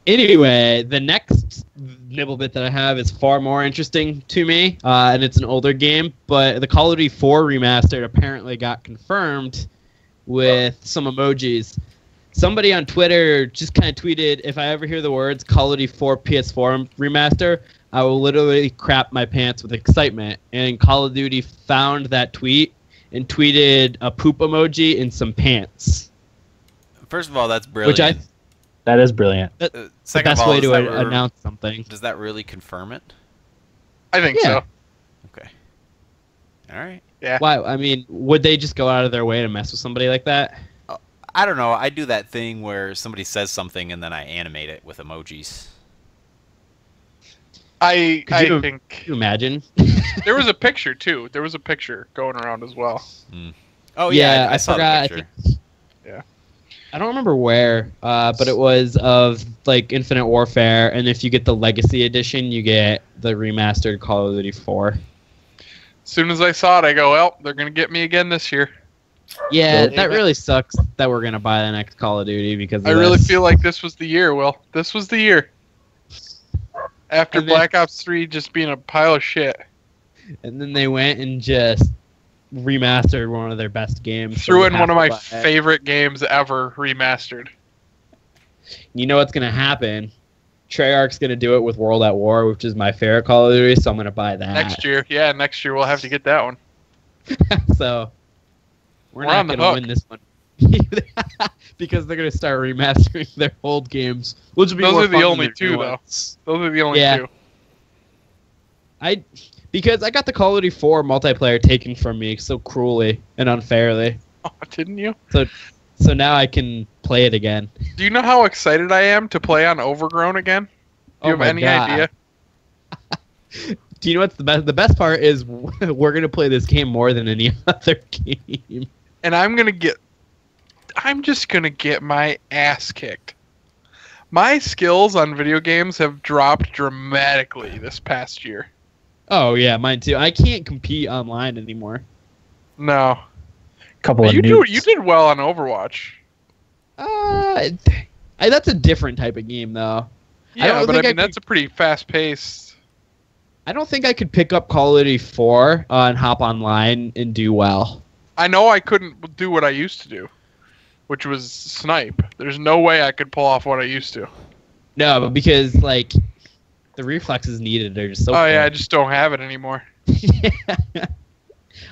Anyway, the next nibble bit that I have is far more interesting to me, and it's an older game, but the Call of Duty 4 remastered apparently got confirmed with some emojis. Somebody on Twitter just kind of tweeted, if I ever hear the words Call of Duty 4 PS4 remaster, I will literally crap my pants with excitement. And Call of Duty found that tweet and tweeted a poop emoji and some pants. First of all, that's brilliant. Which That is brilliant. the Second best of all, way does to that announce something. does that really confirm it? I think Yeah. so. Okay. All right. Yeah. Why? I mean, would they just go out of their way to mess with somebody like that? I don't know. I do that thing where somebody says something and then I animate it with emojis. I Could you- think Can you imagine? there was a picture too. There was a picture going around as well. Oh yeah, I saw forgot. the picture. Yeah. I don't remember where, but it was of like Infinite Warfare, and if you get the Legacy Edition, you get the remastered Call of Duty 4. As soon as I saw it, I go, well, they're gonna get me again this year. Yeah, So- that really sucks that we're gonna buy the next Call of Duty because of I really this. feel like this was the year, Will. This was the year. After And then- Black Ops 3 just being a pile of shit. And then they went and just remastered one of their best games. Threw so we in have one of to my buy it. favorite games ever remastered. You know what's gonna happen? Treyarch's gonna do it with World at War, which is my favorite Call of Duty, so I'm gonna buy that. Next year. Yeah, next year we'll have to get that one. So we're We're not on the gonna hook. win this one. Because they're gonna start remastering their old games. Which will be Those more are the fun than only their two, new though. ones. Those are the only Yeah. two. Because I got the Call of Duty 4 multiplayer taken from me so cruelly and unfairly. Oh, didn't you? So now I can play it again. Do you know how excited I am to play on Overgrown again? Do you Oh have my any God. idea? Do you know what's the best? The best part is we're gonna play this game more than any other game. And I'm just gonna get my ass kicked. My skills on video games have dropped dramatically this past year. Oh yeah, mine too. I can't compete online anymore. No. Couple of You nukes. did well on Overwatch. That's a different type of game though. Yeah, but I mean that's a pretty fast paced. I don't think I could pick up Call of Duty 4 and hop online and do well. I know I couldn't do what I used to do, which was snipe. There's no way I could pull off what I used to. No, but because like the reflexes needed are just so. Oh yeah, I just don't have it anymore.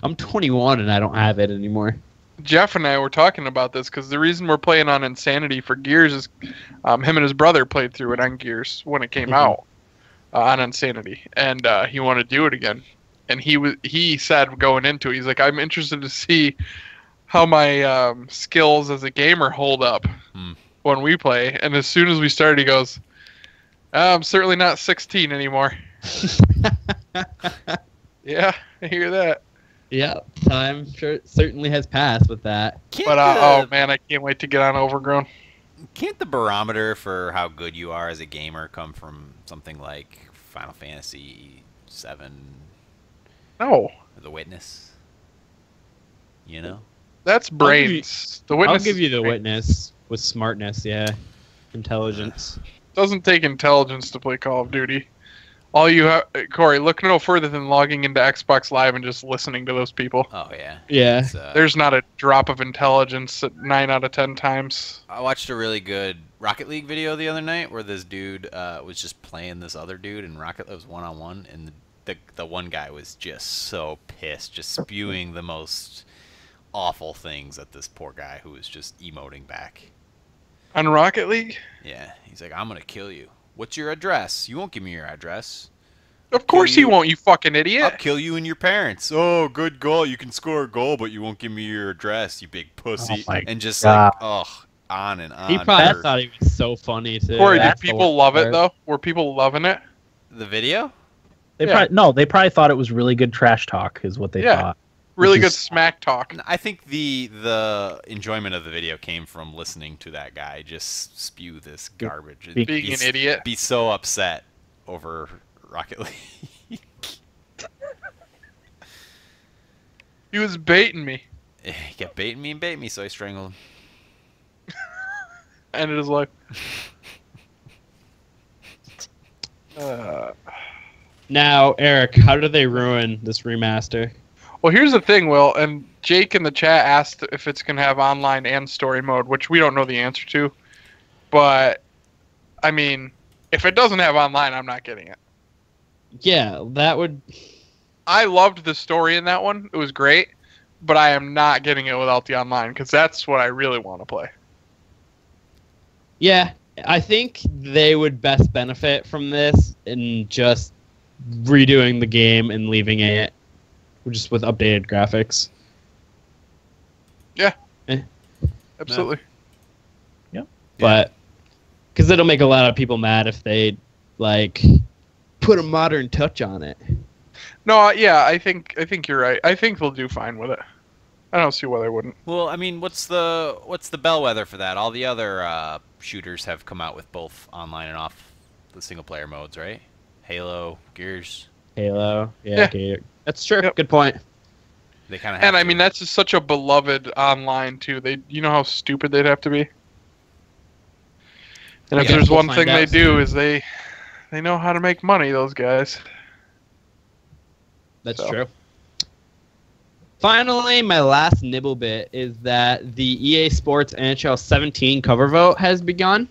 I'm 21 and I don't have it anymore. Jeff and I were talking about this because the reason we're playing on Insanity for Gears is him and his brother played through it on Gears when it came out on Insanity, and he wanted to do it again. And he said going into it, he's like, I'm interested to see how my skills as a gamer hold up when we play. And as soon as we started, he goes, I'm certainly not 16 anymore. Yeah, I hear that. Yeah, time certainly has passed with that. Oh man, I can't wait to get on Overgrown. Can't the barometer for how good you are as a gamer come from something like Final Fantasy VII? No. The Witness? You know? That's brains. The Witness. I'll give you the Witness with smartness, yeah. Intelligence. Doesn't take intelligence to play Call of Duty. All you have, Corey, look no further than logging into Xbox Live and just listening to those people. Oh, yeah. Yeah. There's not a drop of intelligence at 9 out of 10 times. I watched a really good Rocket League video the other night where this dude was just playing this other dude in Rocket League. It was one-on-one, and the one guy was just so pissed, just spewing the most awful things at this poor guy who was just emoting back. On Rocket League? Yeah. He's like, I'm going to kill you. What's your address? You won't give me your address. Of course he won't, you fucking idiot. I'll kill you and your parents. Oh, good goal. You can score a goal, but you won't give me your address, you big pussy. Oh and just God. like, on and on. He probably thought he was so funny, too. Corey, did people love it, though? Were people loving it? The video? They probably thought it was really good trash talk, is what they thought. Really good smack talk. I think the enjoyment of the video came from listening to that guy just spew this garbage. Being an idiot. Be so upset over Rocket League. He was baiting me. He kept baiting me and baiting me, so I strangled him. Ended his life. Now, Eric, how did they ruin this remaster? Well, here's the thing, Will, and Jake in the chat asked if it's going to have online and story mode, which we don't know the answer to. But, I mean, if it doesn't have online, I'm not getting it. Yeah, that would... I loved the story in that one. It was great. But I am not getting it without the online, because that's what I really want to play. Yeah, I think they would best benefit from this in just redoing the game and leaving it just with updated graphics. Yeah. Absolutely. No. Yep. But because it'll make a lot of people mad if they like put a modern touch on it. No, yeah, I think you're right. I think they'll do fine with it. I don't see why they wouldn't. Well, I mean, what's the bellwether for that? All the other shooters have come out with both online and off the single player modes, right? Halo, Gears. Halo, yeah. Okay. That's true. Yep. Good point. They kind of. And I mean, that's just such a beloved online too. You know how stupid they'd have to be. And if there's one thing they do is they know how to make money. Those guys. That's true. Finally, my last nibble bit is that the EA Sports NHL 17 cover vote has begun.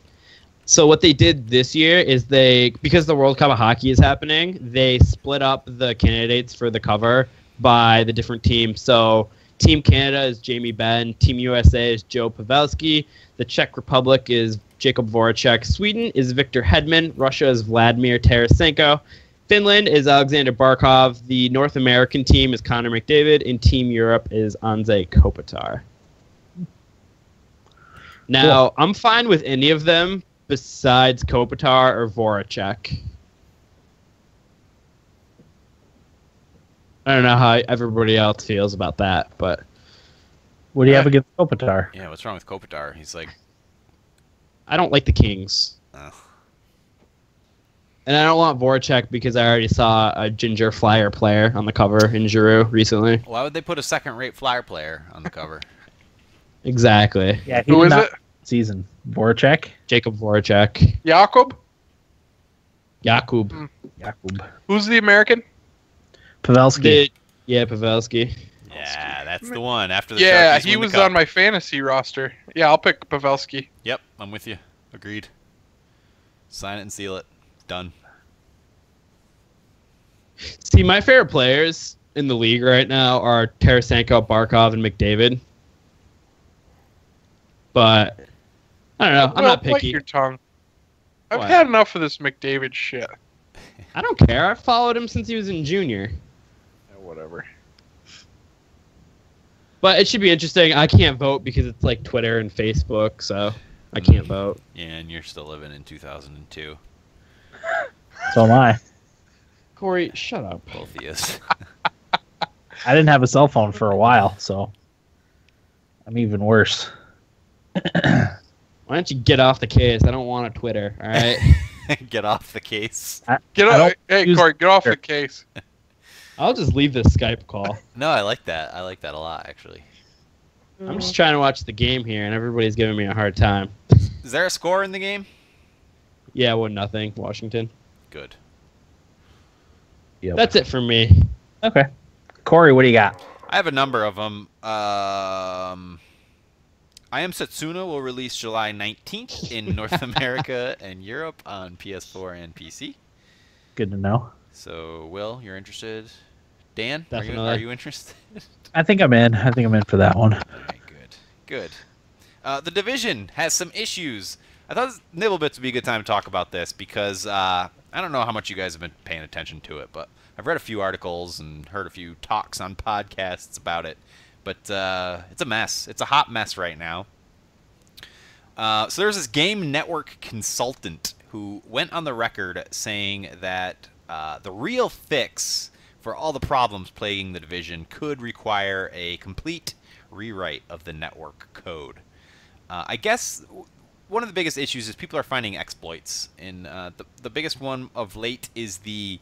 So what they did this year is because the World Cup of Hockey is happening, they split up the candidates for the cover by the different teams. So Team Canada is Jamie Benn, Team USA is Joe Pavelski, the Czech Republic is Jacob Voracek, Sweden is Victor Hedman, Russia is Vladimir Tarasenko, Finland is Alexander Barkov, the North American team is Connor McDavid, and Team Europe is Anze Kopitar. Now, cool. I'm fine with any of them besides Kopitar or Voracek. I don't know how everybody else feels about that, but What do you have against Kopitar? Yeah, what's wrong with Kopitar? He's like, I don't like the Kings. oh. And I don't want Voracek because I already saw a ginger flyer player on the cover in Giroux recently. Why would they put a second-rate flyer player on the cover? Exactly. Yeah, Who is it? Season Voracek. Jacob Voracek. Jakub? Jakub. Jakub. Who's the American? Pavelski. Yeah, Pavelski. Yeah, that's the one. After the Yeah, Sharkies he win the was cup. on my fantasy roster. Yeah, I'll pick Pavelski. Yep, I'm with you. Agreed. Sign it and seal it. Done. See, my favorite players in the league right now are Tarasenko, Barkov, and McDavid. But I don't know. I'm not Bite picky. your tongue. I've What? had enough of this McDavid shit. I don't care. I've followed him since he was in junior. Yeah, whatever. But it should be interesting. I can't vote because it's like Twitter and Facebook, so I can't vote. Yeah, and you're still living in 2002. So am I. Corey, shut up. Both of yous. I didn't have a cell phone for a while, so I'm even worse. Why don't you get off the case? I don't want a Twitter, all right? Get off the case. Get I off. don't Hey, use Corey, get off Twitter. the case. I'll just leave this Skype call. No, I like that. I like that a lot, actually. I'm just trying to watch the game here, and everybody's giving me a hard time. Is there a score in the game? Yeah, 1-0, Washington. Good. Yep. That's it for me. Okay. Corey, what do you got? I have a number of them. I Am Setsuna will release July 19th in North America and Europe on PS4 and PC. Good to know. So, Will, you're interested? Dan, Definitely. are you interested? I think I'm in. I think I'm in for that one. All right, good. Good. The Division has some issues. I thought Nibblebits would be a good time to talk about this because I don't know how much you guys have been paying attention to it, but I've read a few articles and heard a few talks on podcasts about it. But it's a mess. It's a hot mess right now. So there's this game network consultant who went on the record saying that the real fix for all the problems plaguing the Division could require a complete rewrite of the network code. I guess one of the biggest issues is people are finding exploits, and the biggest one of late is the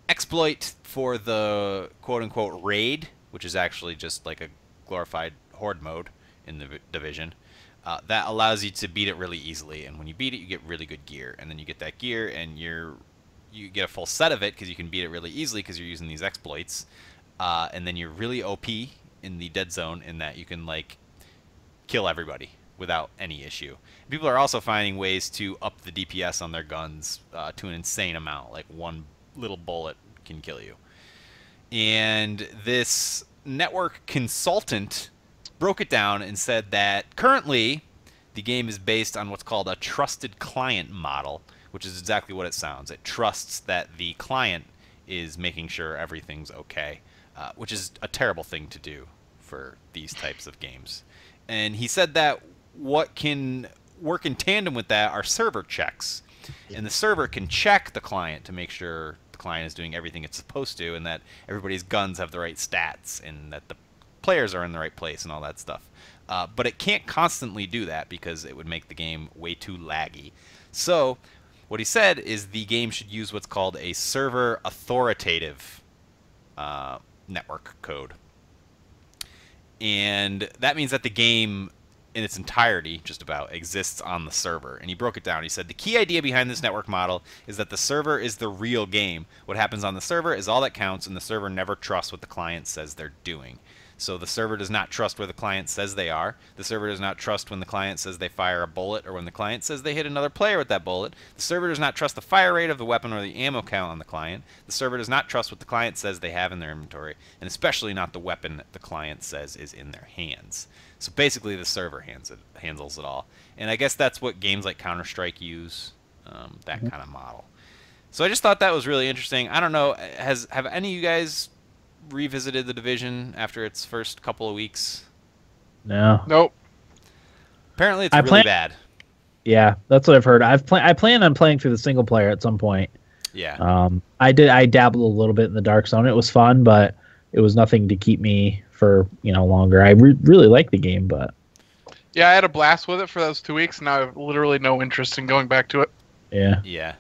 exploit for the quote-unquote raid, which is actually just like a glorified horde mode in the Division. That allows you to beat it really easily, and when you beat it, you get really good gear, and then you get that gear, and you get a full set of it because you can beat it really easily because you're using these exploits, and then you're really OP in the dead zone in that you can like kill everybody without any issue. People are also finding ways to up the DPS on their guns to an insane amount, like one little bullet can kill you. And this network consultant broke it down and said that currently the game is based on what's called a trusted client model, which is exactly what it sounds. It trusts that the client is making sure everything's okay, which is a terrible thing to do for these types of games. And he said that what can work in tandem with that are server checks. And the server can check the client to make sure the client is doing everything it's supposed to and that everybody's guns have the right stats and that the players are in the right place and all that stuff. But it can't constantly do that because it would make the game way too laggy. So what he said is the game should use what's called a server authoritative network code. And that means that the game in its entirety, just about, exists on the server. And he broke it down. He said, the key idea behind this network model is that the server is the real game. What happens on the server is all that counts, and the server never trusts what the client says they're doing. So the server does not trust where the client says they are. The server does not trust when the client says they fire a bullet or when the client says they hit another player with that bullet. The server does not trust the fire rate of the weapon or the ammo count on the client. The server does not trust what the client says they have in their inventory, and especially not the weapon that the client says is in their hands. So basically the server handles it all. And I guess that's what games like Counter-Strike use, that kind of model. So I just thought that was really interesting. I don't know, have any of you guys revisited the Division after its first couple of weeks? No. Nope. Apparently it's really bad. Yeah, that's what I've heard. I plan on playing through the single player at some point. Yeah. I dabbled a little bit in the Dark Zone. It was fun, but it was nothing to keep me for longer. I really like the game, but yeah, I had a blast with it for those 2 weeks. Now I have literally no interest in going back to it. yeah. Yeah.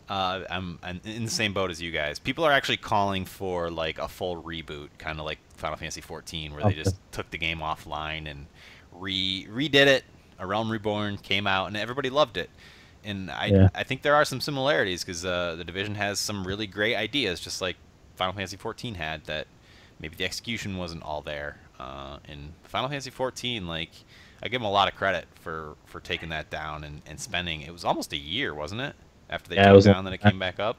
I'm in the same boat as you guys. People are actually calling for like a full reboot, kind of like Final Fantasy 14, where they just took the game offline and redid it. A Realm Reborn came out, and everybody loved it. And I think there are some similarities because the Division has some really great ideas, just like Final Fantasy 14 had. That maybe the execution wasn't all there. In Final Fantasy 14, like I give them a lot of credit for taking that down and spending. It was almost a year, wasn't it? After they took it down, then it came back up.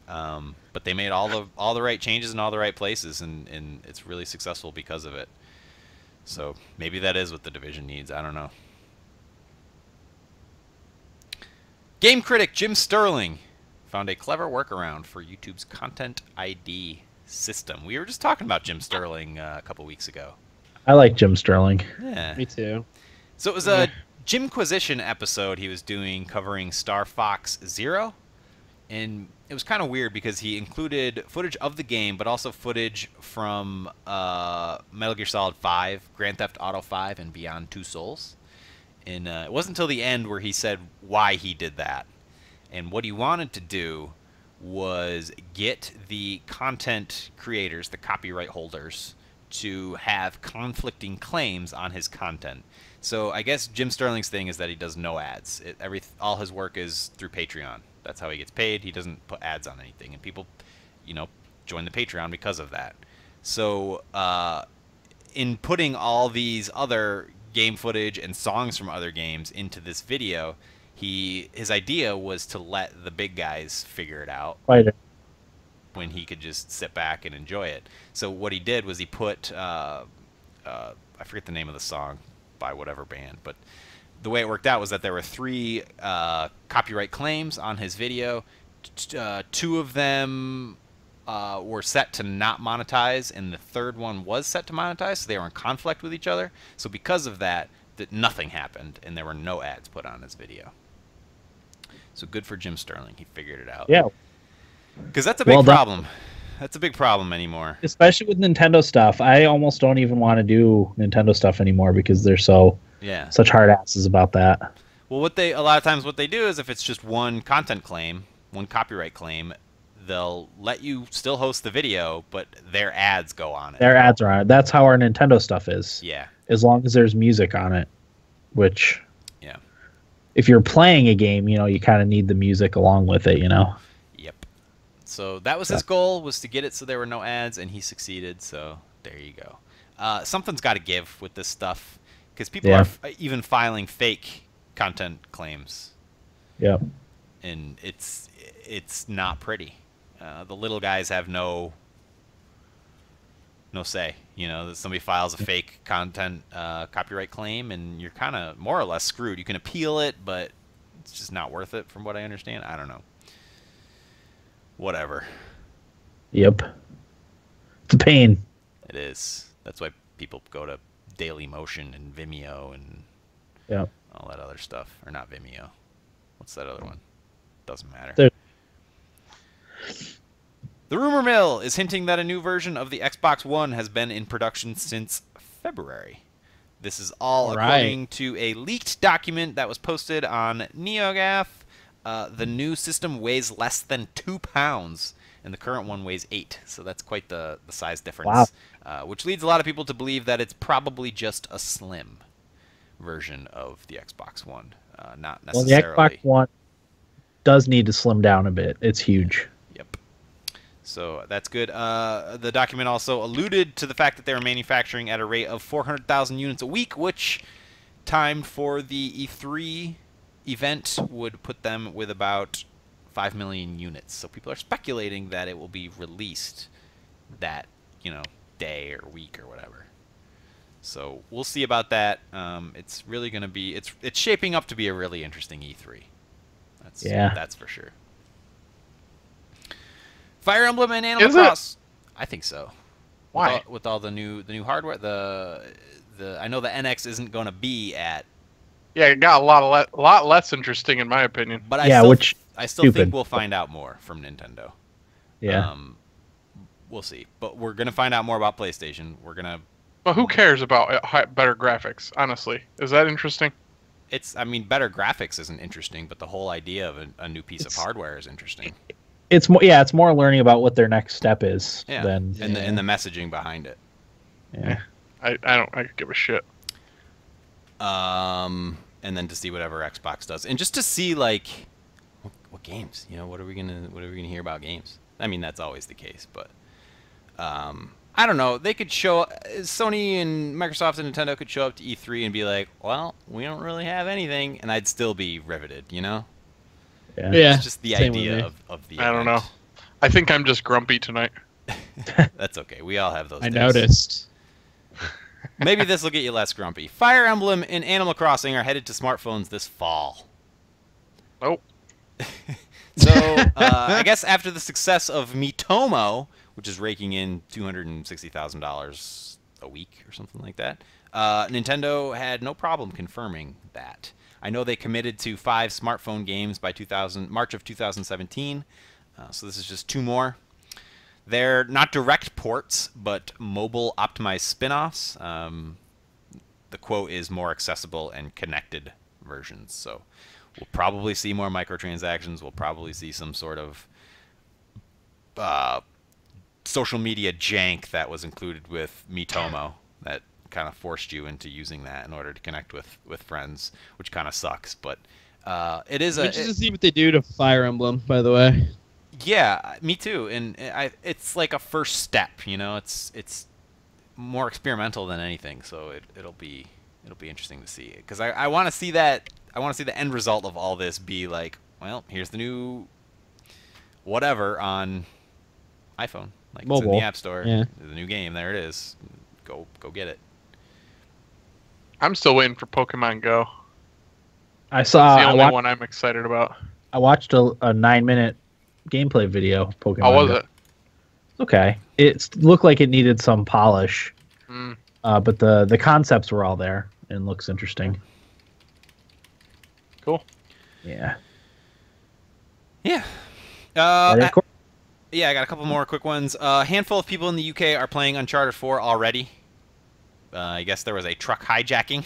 But they made all the right changes in all the right places, and it's really successful because of it. So maybe that is what the Division needs. I don't know. Game critic Jim Sterling found a clever workaround for YouTube's Content ID system. We were just talking about Jim Sterling a couple weeks ago. I like Jim Sterling. Yeah, Me too. So it was a Jimquisition episode he was doing covering Star Fox Zero, and it was kind of weird because he included footage of the game, but also footage from Metal Gear Solid 5, Grand Theft Auto 5, and Beyond Two Souls. And it wasn't until the end where he said why he did that. And what he wanted to do was get the content creators, the copyright holders, to have conflicting claims on his content. So I guess Jim Sterling's thing is that he does no ads. All his work is through Patreon. That's how he gets paid. He doesn't put ads on anything, and people, join the Patreon because of that. So in putting all these other game footage and songs from other games into this video, his idea was to let the big guys figure it out. Right. When he could just sit back and enjoy it. So what he did was he put I forget the name of the song by whatever band, but the way it worked out was that there were 3 copyright claims on his video. 2 of them were set to not monetize, and the third one was set to monetize, so they were in conflict with each other. So because of that, nothing happened, and there were no ads put on his video. So good for Jim Sterling. He figured it out. Yeah. Because that's a big problem. That's a big problem anymore. Especially with Nintendo stuff. I almost don't even want to do Nintendo stuff anymore because they're such hard asses about that. Well, a lot of times what they do is if it's just one content claim, one copyright claim, they'll let you still host the video, but their ads go on it. Their ads are on it. That's how our Nintendo stuff is. Yeah. As long as there's music on it, which, yeah, if you're playing a game, you kind of need the music along with it, Yep. So that was his goal, was to get it so there were no ads, and he succeeded. So there you go. Something's got to give with this stuff because people are even filing fake content claims. Yep. And it's not pretty. The little guys have no say. Somebody files a fake content copyright claim, and you're kind of more or less screwed. You can appeal it, but it's just not worth it, from what I understand. I don't know. Whatever. Yep. It's a pain. It is. That's why people go to Dailymotion and Vimeo and all that other stuff. Or not Vimeo. What's that other one? Doesn't matter. The rumor mill is hinting that a new version of the Xbox One has been in production since February. This is all according to a leaked document that was posted on NeoGAF. The new system weighs less than 2 pounds, and the current one weighs 8, so that's quite the size difference. Wow. Which leads a lot of people to believe that it's probably just a slim version of the Xbox One, not necessarily. Well, the Xbox One does need to slim down a bit. It's huge. Yep. So that's good. The document also alluded to the fact that they were manufacturing at a rate of 400,000 units a week, which, timed for the E3 event, would put them with about 5 million units. So people are speculating that it will be released that, day or week or whatever. So we'll see about that. It's really going to be it's shaping up to be a really interesting E3. That's for sure. Fire Emblem and Animal Crossing. I think so. Why? With all the new hardware, I know the NX isn't going to be at. Yeah, it got a lot less interesting in my opinion. But I still think we'll find out more from Nintendo. Yeah. we'll see. But we're gonna find out more about PlayStation. We're gonna. But who cares about better graphics? Honestly, is that interesting? I mean, better graphics isn't interesting, but the whole idea of a new piece of hardware is interesting. It's more, yeah, it's more learning about what their next step is. Yeah, than, and the messaging behind it. Yeah. I could give a shit. And then to see whatever Xbox does, and just to see like what games, what are we gonna hear about games? I mean, that's always the case, but I don't know. They could show Sony and Microsoft and Nintendo could show up to E3 and be like, "Well, we don't really have anything," and I'd still be riveted, Yeah. It's just the idea of the. I don't know. I think I'm just grumpy tonight. That's okay. We all have those. I days. noticed. Maybe this will get you less grumpy. Fire Emblem and Animal Crossing are headed to smartphones this fall. Nope. So, I guess after the success of Miitomo, which is raking in $260,000 a week or something like that, Nintendo had no problem confirming that. I know they committed to 5 smartphone games by March of 2017, so this is just 2 more. They're not direct ports, but mobile-optimized spin-offs. The quote is more accessible and connected versions. So we'll probably see more microtransactions. We'll probably see some sort of social media jank that was included with Miitomo that kind of forced you into using that in order to connect with friends, which kind of sucks. But it is Interested to see what they do to Fire Emblem, by the way. Yeah, me too. And it's like a first step, It's more experimental than anything, so it'll be interesting to see. Because I want to see that. I want to see the end result of all this be like, well, here's the new whatever on iPhone, like mobile. It's in the App Store. Yeah. The new game, there it is. Go get it. I'm still waiting for Pokemon Go. It's the only one I'm excited about. I watched a 9-minute gameplay video. Pokemon. How was Go. it? Okay, it looked like it needed some polish, but the concepts were all there and looks interesting. Cool. Yeah. Yeah. Yeah, I got a couple more quick ones. A handful of people in the UK are playing Uncharted 4 already. I guess there was a truck hijacking,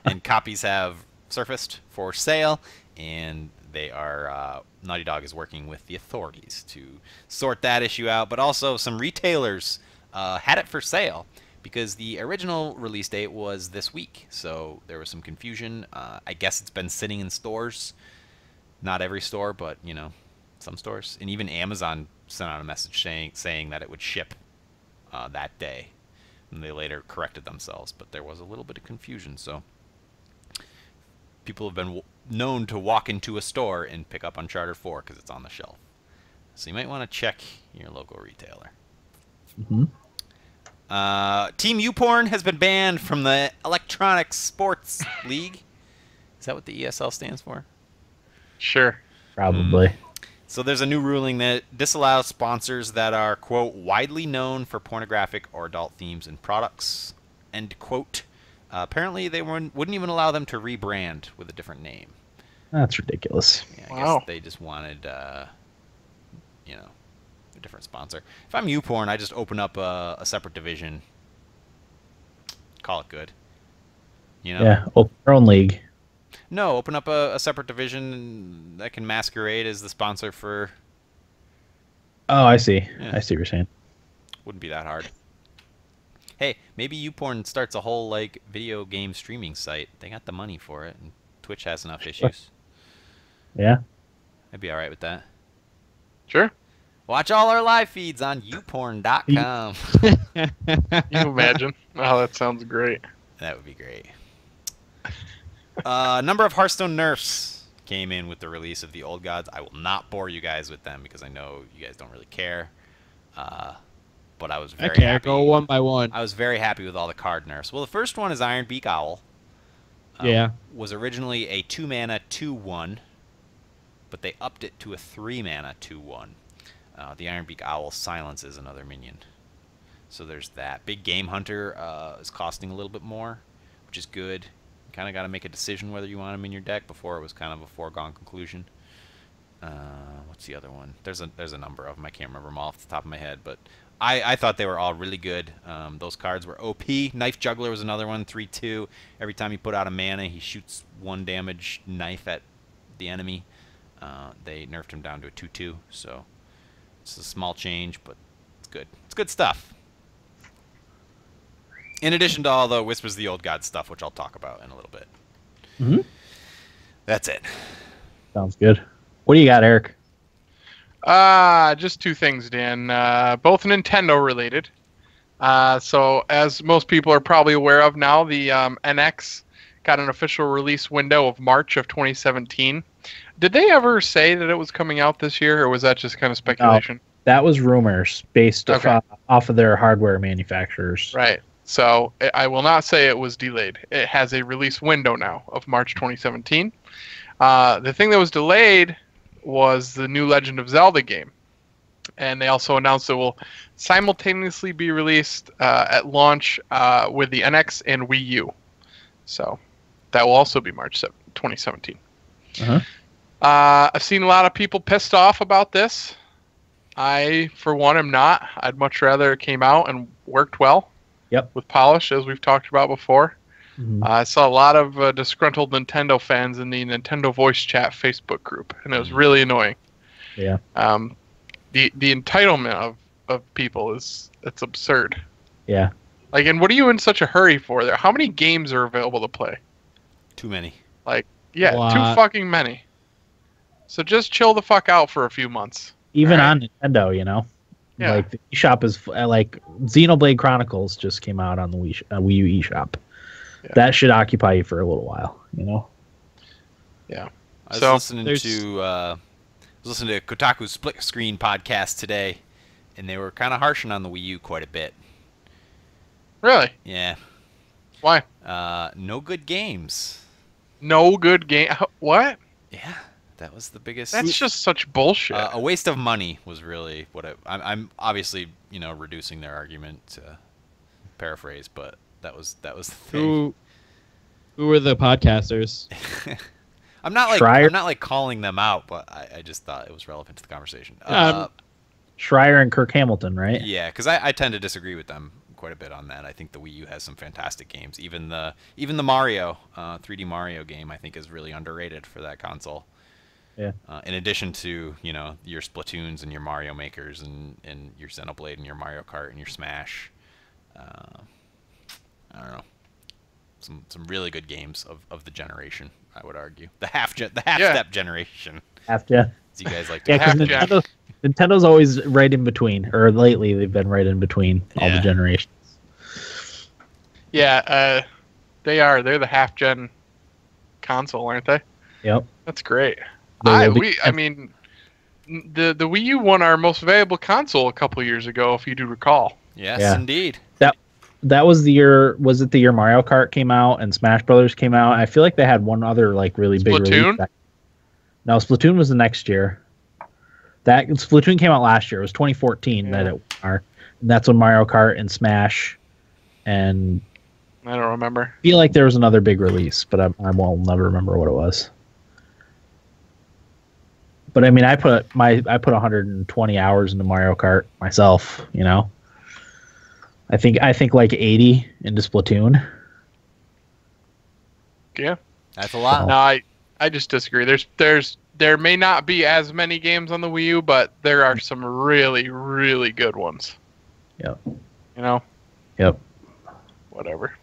and copies have surfaced for sale, and they are Naughty Dog is working with the authorities to sort that issue out. But also, some retailers had it for sale because the original release date was this week, so there was some confusion. I guess it's been sitting in stores. Not every store, but some stores, and even Amazon sent out a message saying that it would ship that day, and they later corrected themselves. But there was a little bit of confusion, so people have been known to walk into a store and pick up Uncharted 4 because it's on the shelf. So you might want to check your local retailer. Mm-hmm. Team YouPorn has been banned from the Electronic Sports League. Is that what the ESL stands for? Sure. Probably. So there's a new ruling that disallows sponsors that are, quote, widely known for pornographic or adult themes and products, end quote. Apparently they wouldn't even allow them to rebrand with a different name. That's ridiculous. Yeah, I guess they just wanted, a different sponsor. If I'm YouPorn, I just open up a separate division. Call it good. Yeah, open your own league. No, open up a separate division that can masquerade as the sponsor for... Oh, I see. Yeah. I see what you're saying. Wouldn't be that hard. Hey, maybe YouPorn starts a whole, video game streaming site. They got the money for it, and Twitch has enough issues. Yeah. I'd be alright with that. Sure. Watch all our live feeds on youporn.com. You imagine? Oh, that sounds great. That would be great. Number of Hearthstone nerfs came in with the release of the Old Gods. I will not bore you guys with them because I know you guys don't really care. But I was very happy. Go one by one. I was very happy with all the card nerfs. Well, the first one is Ironbeak Owl. Yeah. Was originally a 2-mana 2/1, but they upped it to a 3-mana 2/1. The Ironbeak Owl silences another minion. So there's that. Big Game Hunter is costing a little bit more, which is good. You kind of got to make a decision whether you want him in your deck. Before it was kind of a foregone conclusion. Let's what's the other one? There's a number of them. I can't remember them all off the top of my head, but I thought they were all really good. Those cards were OP. Knife Juggler was another one, 3/2. Every time he put out a mana, he shoots 1 damage knife at the enemy. They nerfed him down to a 2/2, so it's a small change, but it's good. It's good stuff. In addition to all the Whispers of the Old Gods stuff, which I'll talk about in a little bit. Mm-hmm. That's it. Sounds good. What do you got, Eric? Just 2 things, Dan. Both Nintendo related. So as most people are probably aware of now, the NX got an official release window of March of 2017. Did they ever say that it was coming out this year, or was that just kind of speculation? No, that was rumors based off of their hardware manufacturers. Right. So I will not say it was delayed. It has a release window now of March 2017. The thing that was delayed was the new Legend of Zelda game. And they also announced it will simultaneously be released at launch with the NX and Wii U. So that will also be March 2017. Uh-huh. I've seen a lot of people pissed off about this. I, for one, am not. I'd much rather it came out and worked well. Yep. With polish, as we've talked about before. Mm-hmm. I saw a lot of disgruntled Nintendo fans in the Nintendo Voice Chat Facebook group, and it was really annoying. Yeah. The entitlement of people it's absurd. Yeah. Like, and what are you in such a hurry for there? How many games are available to play? Too many. Like, yeah, too fucking many. So just chill the fuck out for a few months. Even on Nintendo, you know? Yeah. Like, the eShop is, like, Xenoblade Chronicles just came out on the Wii U eShop. Yeah. That should occupy you for a little while, you know? Yeah. I was listening to Kotaku's Split Screen podcast today, and they were kind of harshing on the Wii U quite a bit. Really? Yeah. Why? No good games. No good game? What? Yeah. That was the biggest. That's just such bullshit. A waste of money was really what I'm obviously, you know, reducing their argument to paraphrase, but that was the thing. Who were the podcasters? I'm not like calling them out, but I just thought it was relevant to the conversation. Schreier and Kirk Hamilton, right? Yeah, because I tend to disagree with them quite a bit on that. I think the Wii U has some fantastic games. Even the Mario 3D Mario game, I think, is really underrated for that console. Yeah. In addition to, you know, your Splatoons and your Mario Makers and your Xenoblade and your Mario Kart and your Smash. I don't know. Some really good games of the generation, I would argue. The half-step generation. Half-gen. As you guys like to call it. Nintendo's always right in between, or lately they've been right in between all the generations. Yeah, they are. They're the half-gen console, aren't they? Yep. That's great. I mean, the Wii U won our most valuable console a couple years ago, if you do recall. Yes, indeed. That was the year. Was it the year Mario Kart came out and Smash Brothers came out? I feel like they had one other like really big release. No, Splatoon was the next year. That Splatoon came out last year. It was 2014 that it are. And that's when Mario Kart and Smash and I don't remember. I feel like there was another big release, but I won't never remember what it was. But I mean, I put 120 hours into Mario Kart myself. You know, I think like 80 into Splatoon. Yeah, that's a lot. No, I just disagree. There may not be as many games on the Wii U, but there are some really, really good ones. Yep. You know? Yep. Whatever.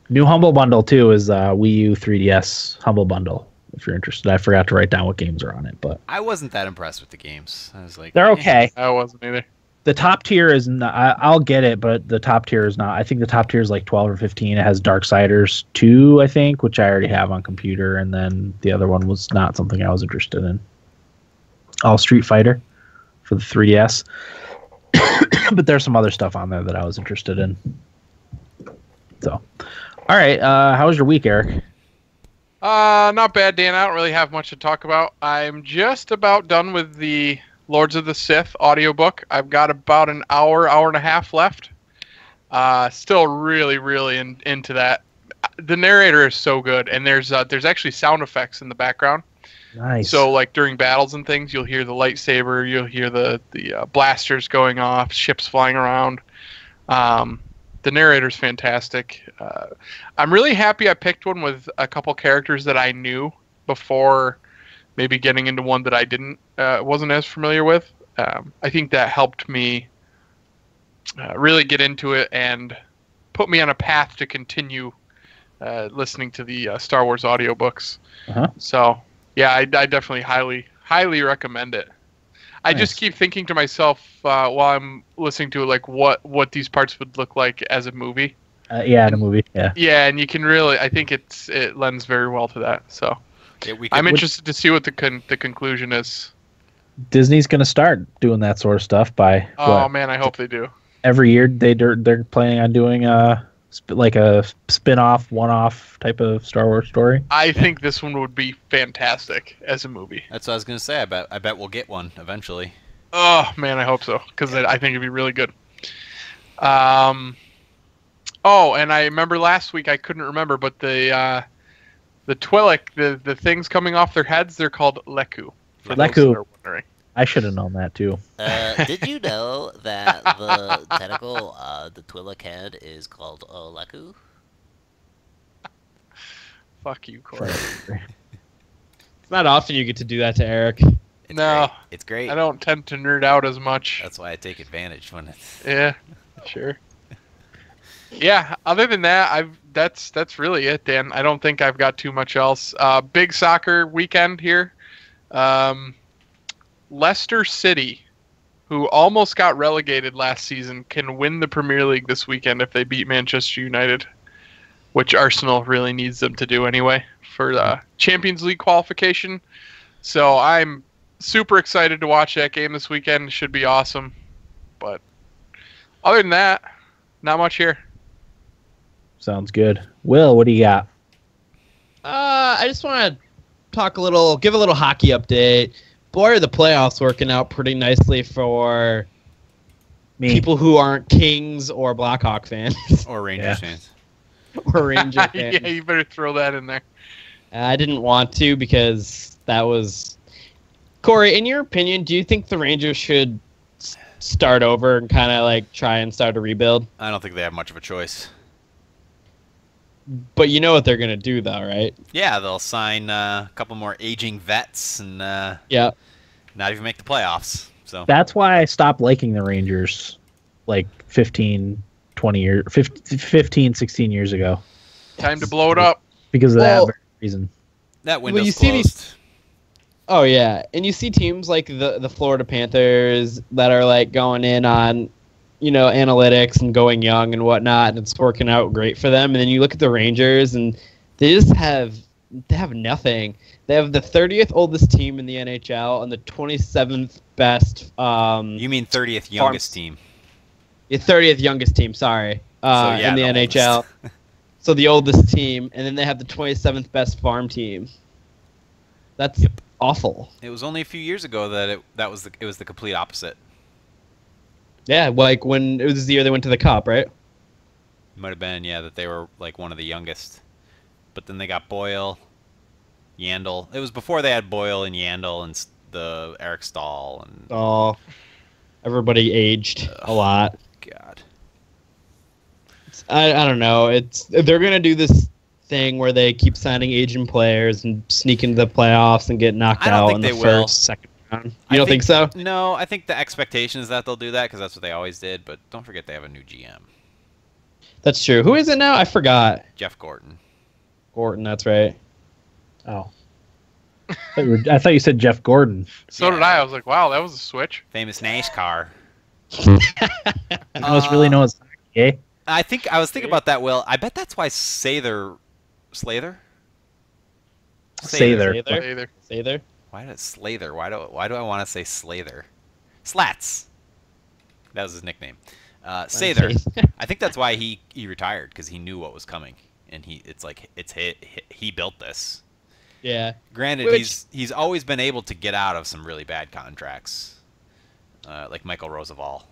New Humble Bundle, too, is Wii U 3DS Humble Bundle, if you're interested. I forgot to write down what games are on it, but... I wasn't that impressed with the games. I was like... They're okay. I wasn't either. The top tier is not... I'll get it, but the top tier is not... I think the top tier is like 12 or 15. It has Darksiders 2, I think, which I already have on computer, and then the other one was not something I was interested in. All Street Fighter for the 3DS. But there's some other stuff on there that I was interested in. So... All right, how was your week, Eric? Not bad, Dan. I don't really have much to talk about. I'm just about done with the Lords of the Sith audiobook. I've got about an hour and a half left. Still really, really into that. The narrator is so good, and there's actually sound effects in the background. Nice. So like during battles and things, you'll hear the lightsaber, you'll hear the blasters going off, ships flying around. The narrator's fantastic. I'm really happy I picked one with a couple characters that I knew before maybe getting into one that I wasn't as familiar with. I think that helped me really get into it and put me on a path to continue listening to the Star Wars audiobooks. Uh-huh. So, yeah, I definitely highly recommend it. I Nice. just keep thinking to myself while I'm listening to it, like what these parts would look like as a movie. Yeah, in a movie. Yeah. Yeah, and you can really, I think it lends very well to that. So Yeah, I'm interested to see what the conclusion is. Disney's going to start doing that sort of stuff by Oh man, I hope they do. every year they're planning on doing like a spin-off, one-off type of Star Wars story. I think this one would be fantastic as a movie. That's what I was gonna say. I bet we'll get one eventually. Oh man, I hope so because I think it'd be really good. Oh, and I remember last week I couldn't remember, but the Twi'lek, the things coming off their heads, they're called Leku. for those Leku. that are wondering. I should have known that too. Did you know that the tentacle, the Twi'lek head, is called Leku? Fuck you, Corey. It's not often you get to do that to Eric. It's No. great. It's great. I don't tend to nerd out as much. That's why I take advantage when it's. Yeah, sure. Yeah. Other than that, that's really it, Dan. I don't think I've got too much else. Big soccer weekend here. Leicester City, who almost got relegated last season, can win the Premier League this weekend if they beat Manchester United, which Arsenal really needs them to do anyway for the Champions League qualification. So I'm super excited to watch that game this weekend. It should be awesome. But other than that, not much here. Sounds good. Will, what do you got? I just want to give a little hockey update. Boy, are the playoffs working out pretty nicely for Me. people who aren't Kings or Blackhawk fans Or Rangers Yeah. fans. or Ranger fans. Yeah, you better throw that in there. I didn't want to because that was... Corey, in your opinion, do you think the Rangers should start over and kind of like try and start a rebuild? I don't think they have much of a choice. But you know what they're going to do, though, right? Yeah, they'll sign a couple more aging vets and Yeah. not even make the playoffs. So That's why I stopped liking the Rangers like 15, 16 years ago. Time to blow it up. Because of Well- that very reason. that window's you see these- closed. Oh, yeah. And you see teams like the Florida Panthers that are like going in on, analytics and going young and whatnot, and it's working out great for them. And then you look at the Rangers, and they have nothing. They have the 30th oldest team in the NHL and the 27th best. You mean 30th youngest team? The 30th youngest team. Sorry, yeah, in the NHL. oldest. So the oldest team, and then they have the 27th best farm team. That's awful. It was only a few years ago that it was the complete opposite. Yeah, like when it was the year they went to the Cup, right? It might have been, yeah, that they were like one of the youngest. But then they got Boyle, Yandel. It was before they had Boyle and Yandel and the Eric Stahl and Oh, everybody aged a lot. God. I don't know. They're gonna do this thing where they keep signing Asian players and sneak into the playoffs and get knocked I don't out think in the they will. first, second round. You don't think so? No, I think the expectation is that they'll do that because that's what they always did. But don't forget they have a new GM, That's true. Who is it now? I forgot. Jeff Gordon. Gorton. That's right. Oh. I thought you said Jeff Gordon. So did I. I was like, wow, that was a switch. Famous NASCAR. You must really know his hockey, eh? I was thinking about that, Will. I bet that's why Sather. Sather. Either. Sather. Why did Slather? Why do I want to say Slather? Slats. That was his nickname. Sather. I think that's why he retired because he knew what was coming, and he built this. Yeah. Granted, Which- he's always been able to get out of some really bad contracts, like Michael Roosevelt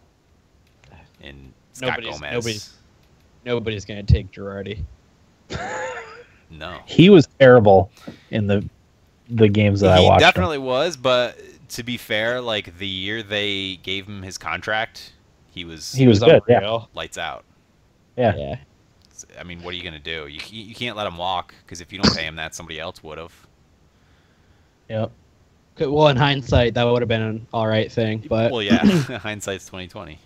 and Scott Gomez. Nobody's gonna take Girardi. No. He was terrible in the the games that I He watched. definitely was, but to be fair, like the year they gave him his contract, he was good. Yeah. unreal. lights out. Yeah. Yeah. I mean, what are you gonna do? You can't let him walk because if you don't pay him that, somebody else would have. Yep. Well, in hindsight, that would have been an all right thing, but Well, yeah, hindsight's 2020.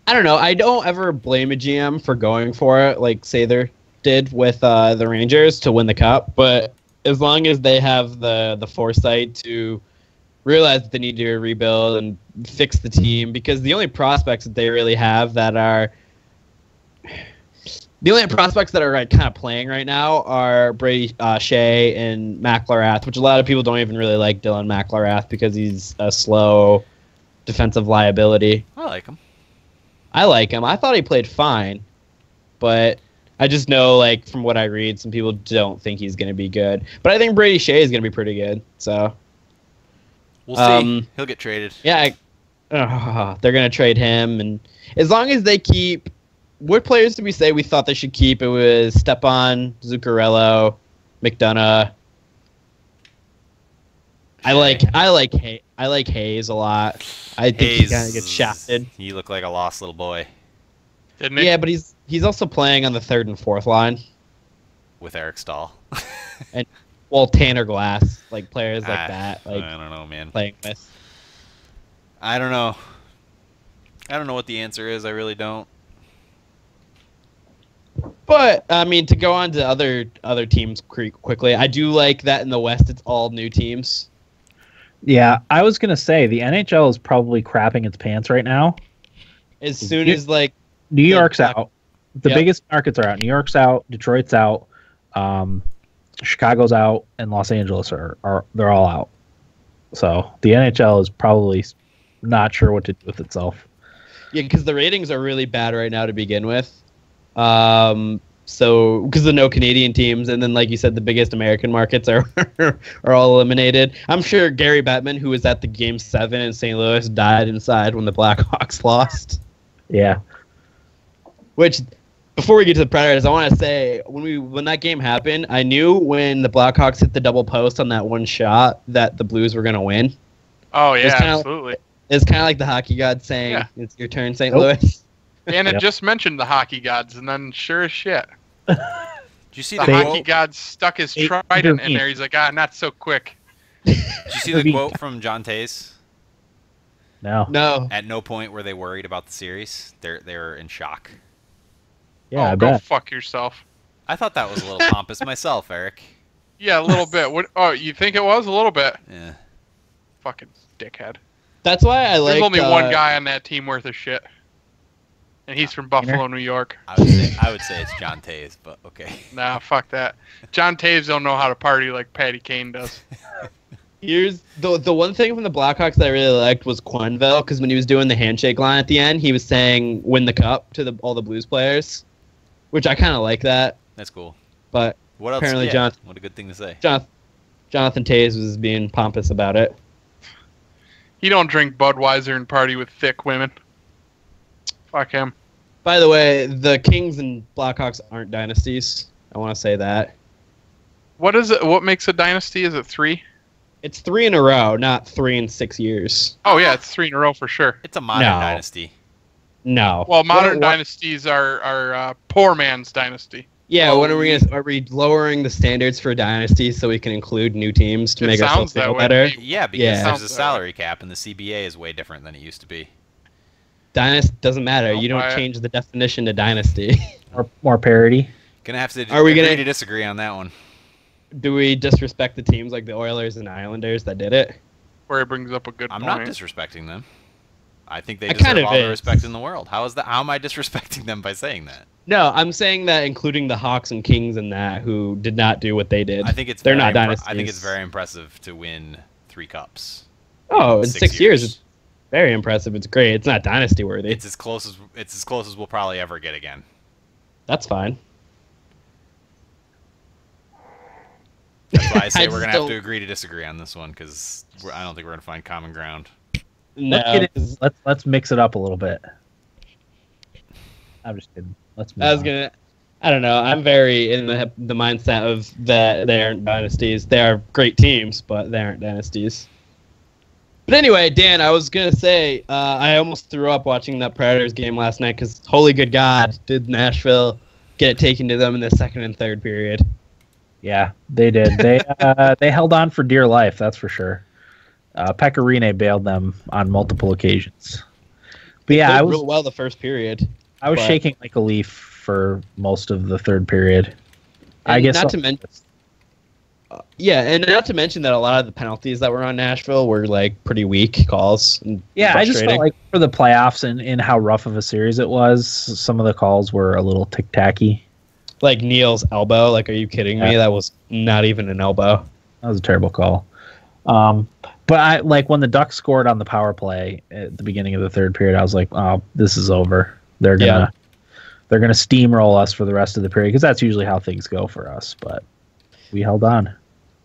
I don't know. I don't ever blame a GM for going for it, like Sather did with the Rangers to win the cup. But as long as they have the foresight to realize that they need to rebuild and fix the team, because the only prospects that they really have that are like kind of playing right now are Brady Shea and McElrath, which a lot of people don't even really like Dylan McElrath because he's a slow defensive liability. I like him. I like him. I thought he played fine, but I just know, like, from what I read, some people don't think he's going to be good. But I think Brady Shea is going to be pretty good. So We'll see. He'll get traded. yeah, they're going to trade him, and as long as they keep. What players did we say we thought they should keep? It was Stepan, Zuccarello, McDonough. I like Hayes a lot. I think he kind of gets shafted. He looked like a lost little boy Didn't he? Yeah, but he's also playing on the third and fourth line. with Eric Stahl. Well, Tanner Glass, like players like that, like I don't know, man. playing with. I don't know. I don't know what the answer is. I really don't. But I mean, to go on to other teams quickly, I do like that in the West it's all new teams. Yeah, I was gonna say the NHL is probably crapping its pants right now. As soon as like New York's out, the Yep. biggest markets are out. New York's out, Detroit's out, Chicago's out, and Los Angeles are they're all out. So the NHL is probably not sure what to do with itself. yeah, because the ratings are really bad right now to begin with. So because of no Canadian teams, and then like you said, the biggest American markets are are all eliminated. I'm sure Gary Bettman, who was at the Game 7 in St. Louis, died inside when the Blackhawks lost. Yeah. Which, before we get to the Predators, I want to say when that game happened, I knew when the Blackhawks hit the double post on that one shot that the Blues were going to win. Oh It's yeah, kinda- absolutely. It's kind of like the hockey god saying, Yeah. "It's your turn, St. Nope. Louis." And it Yep. just mentioned the hockey gods, and then sure as shit, Did you see the the hockey quote? god stuck his Eight trident in intervene. there. He's like, not so quick. Did you see the quote from John Tays? No. No, At no point were they worried about the series. They're in shock. Yeah, I go bet. fuck yourself. I thought that was a little pompous myself, Eric. Yeah, a little bit. What? Oh, you think it was a little bit? Yeah. Fucking dickhead. that's why I like. There's only one guy on that team worth of shit, and he's from Buffalo, New York. I would say it's John Tays, but okay. Nah, fuck that. John Taves don't know how to party like Patty Kane does. Here's the one thing from the Blackhawks that I really liked was Quenneville, because when he was doing the handshake line at the end, he was saying "win the cup" to all the Blues players, which I kind of like that. That's cool. But What else? Apparently Yeah, John- what a good thing to say. Jonathan Tays was being pompous about it. He don't drink Budweiser and party with thick women. Fuck him. By the way, the Kings and Blackhawks aren't dynasties. I want to say that. What is it? What makes a dynasty? Is it 3? It's 3 in a row, not 3 in 6 years. Oh yeah, it's 3 in a row for sure. It's a modern No. dynasty. No. Well, modern What- dynasties are poor man's dynasty. Yeah, Well, when are we lowering the standards for dynasties so we can include new teams to It make ourselves sounds that feel way. better? Yeah, because Yeah. there's Sounds a that salary cap, and the CBA is way different than it used to be. Dynasty doesn't matter. Don't You don't buy it. change the definition to dynasty. More parity. Gonna have to Are we agree gonna- to disagree on that one. Do we disrespect the teams like the Oilers and Islanders that did it? Where he brings up a good I'm point. not disrespecting them. I think they I deserve kind of all the is. respect in the world. How am I disrespecting them by saying that? No, I'm saying that including the Hawks and Kings and that who did not do what they did. I think it's they're very not dynasties. I think it's very impressive to win 3 cups. Oh, in 6 years, years. it's very impressive. It's great. It's not dynasty worthy. It's as close as we'll probably ever get again. That's fine. That's why I say I we're just gonna have don't- to agree to disagree on this one because I don't think we're gonna find common ground. No, Let's mix it up a little bit. I'm just kidding. I was I don't know. I'm very in the mindset of that they aren't dynasties. They are great teams, but they aren't dynasties. But anyway, Dan, I was going to say, I almost threw up watching that Predators game last night because, holy good God, did Nashville get it taken to them in the second and third period. Yeah, they did. They held on for dear life, that's for sure. Pecorine bailed them on multiple occasions. But yeah, I was real well the first period. I was shaking like a leaf for most of the third period. I guess not to mention. Yeah, and not to mention that a lot of the penalties that were on Nashville were like pretty weak calls. Yeah, I just felt like for the playoffs and how rough of a series it was, some of the calls were a little tic-tacky. Like Neil's elbow, like, are you kidding me? That was not even an elbow. That was a terrible call. But I like when the Ducks scored on the power play at the beginning of the third period, I was like, oh, this is over. They're gonna steamroll us for the rest of the period because that's usually how things go for us. But we held on.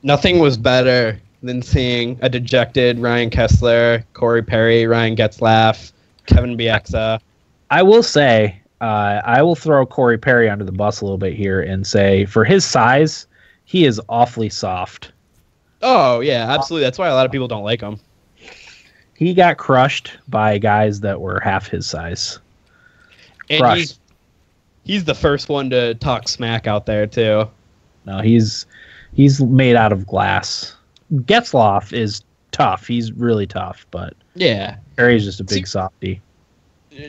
Nothing was better than seeing a dejected Ryan Kessler, Corey Perry, Ryan Getzlaff, Kevin Bieksa. I will say, I will throw Corey Perry under the bus a little bit here and say, for his size, he is awfully soft. Oh, yeah, absolutely. That's why a lot of people don't like him. He got crushed by guys that were half his size. And he's the first one to talk smack out there, too. No, he's made out of glass. Getzlaff is tough. He's really tough, but yeah, Perry's just a big softy.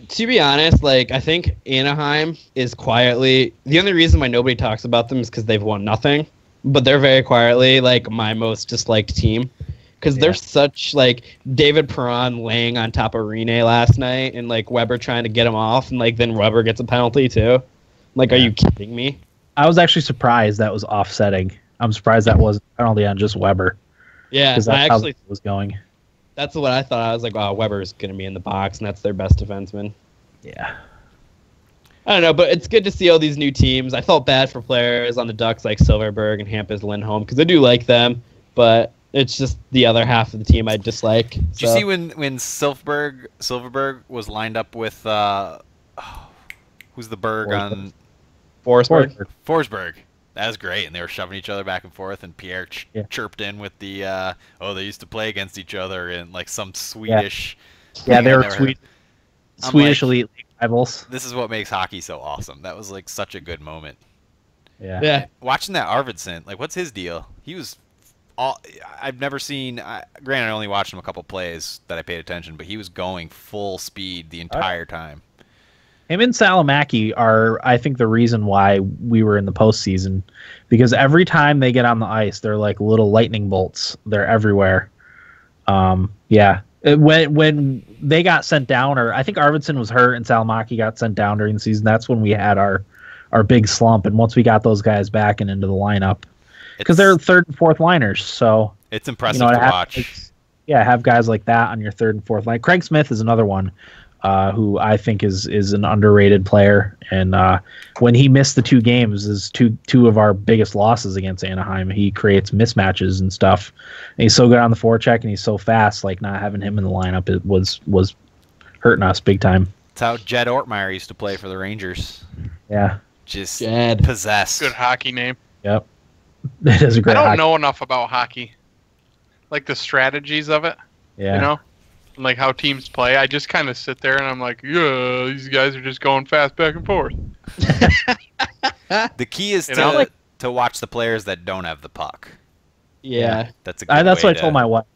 To be honest, like, I think Anaheim is quietly the only reason why nobody talks about them is because they've won nothing. But they're very quietly like my most disliked team because they're such like David Perron laying on top of Rene last night and like Weber trying to get him off and like then Weber gets a penalty too. Like, are you kidding me? I was actually surprised that was offsetting. I'm surprised that wasn't a penalty on just Weber. Yeah, because that's how it was going. That's what I thought. I was like, oh, Weber's going to be in the box, and that's their best defenseman. Yeah. I don't know, but it's good to see all these new teams. I felt bad for players on the Ducks like Silverberg and Hampus Lindholm because I do like them, but it's just the other half of the team I dislike. Did you see when Silverberg was lined up with who's the Berg on Forsberg? That was great, and they were shoving each other back and forth, and Pierre chirped in with the they used to play against each other in like some Swedish. Yeah, they were Swedish elite rivals. This is what makes hockey so awesome. That was like such a good moment. Yeah. Watching that Arvidsson, like, what's his deal? He was I've never seen. Granted, I only watched him a couple plays that I paid attention, but he was going full speed the entire time. Him and Salamaki are, I think, the reason why we were in the postseason, because every time they get on the ice, they're like little lightning bolts. They're everywhere. Yeah. When they got sent down, or I think Arvidsson was hurt and Salamaki got sent down during the season, that's when we had our big slump. And once we got those guys back and into the lineup, because they're third and fourth liners, so it's impressive to watch. Have guys like that on your third and fourth line. Craig Smith is another one who I think is an underrated player. And when he missed the 2 games, is two of our biggest losses against Anaheim. He creates mismatches and stuff. And he's so good on the forecheck, and he's so fast. Like, not having him in the lineup, it was hurting us big time. That's how Jed Ortmeyer used to play for the Rangers. Yeah, just Jed. Possessed. Good hockey name. Yep. That is a great. I don't know enough about hockey, like the strategies of it. Yeah. You know, and like how teams play. I just kind of sit there and I'm like, yeah, these guys are just going fast back and forth. The key is to watch the players that don't have the puck. Yeah, that's a good that's way what I told my wife,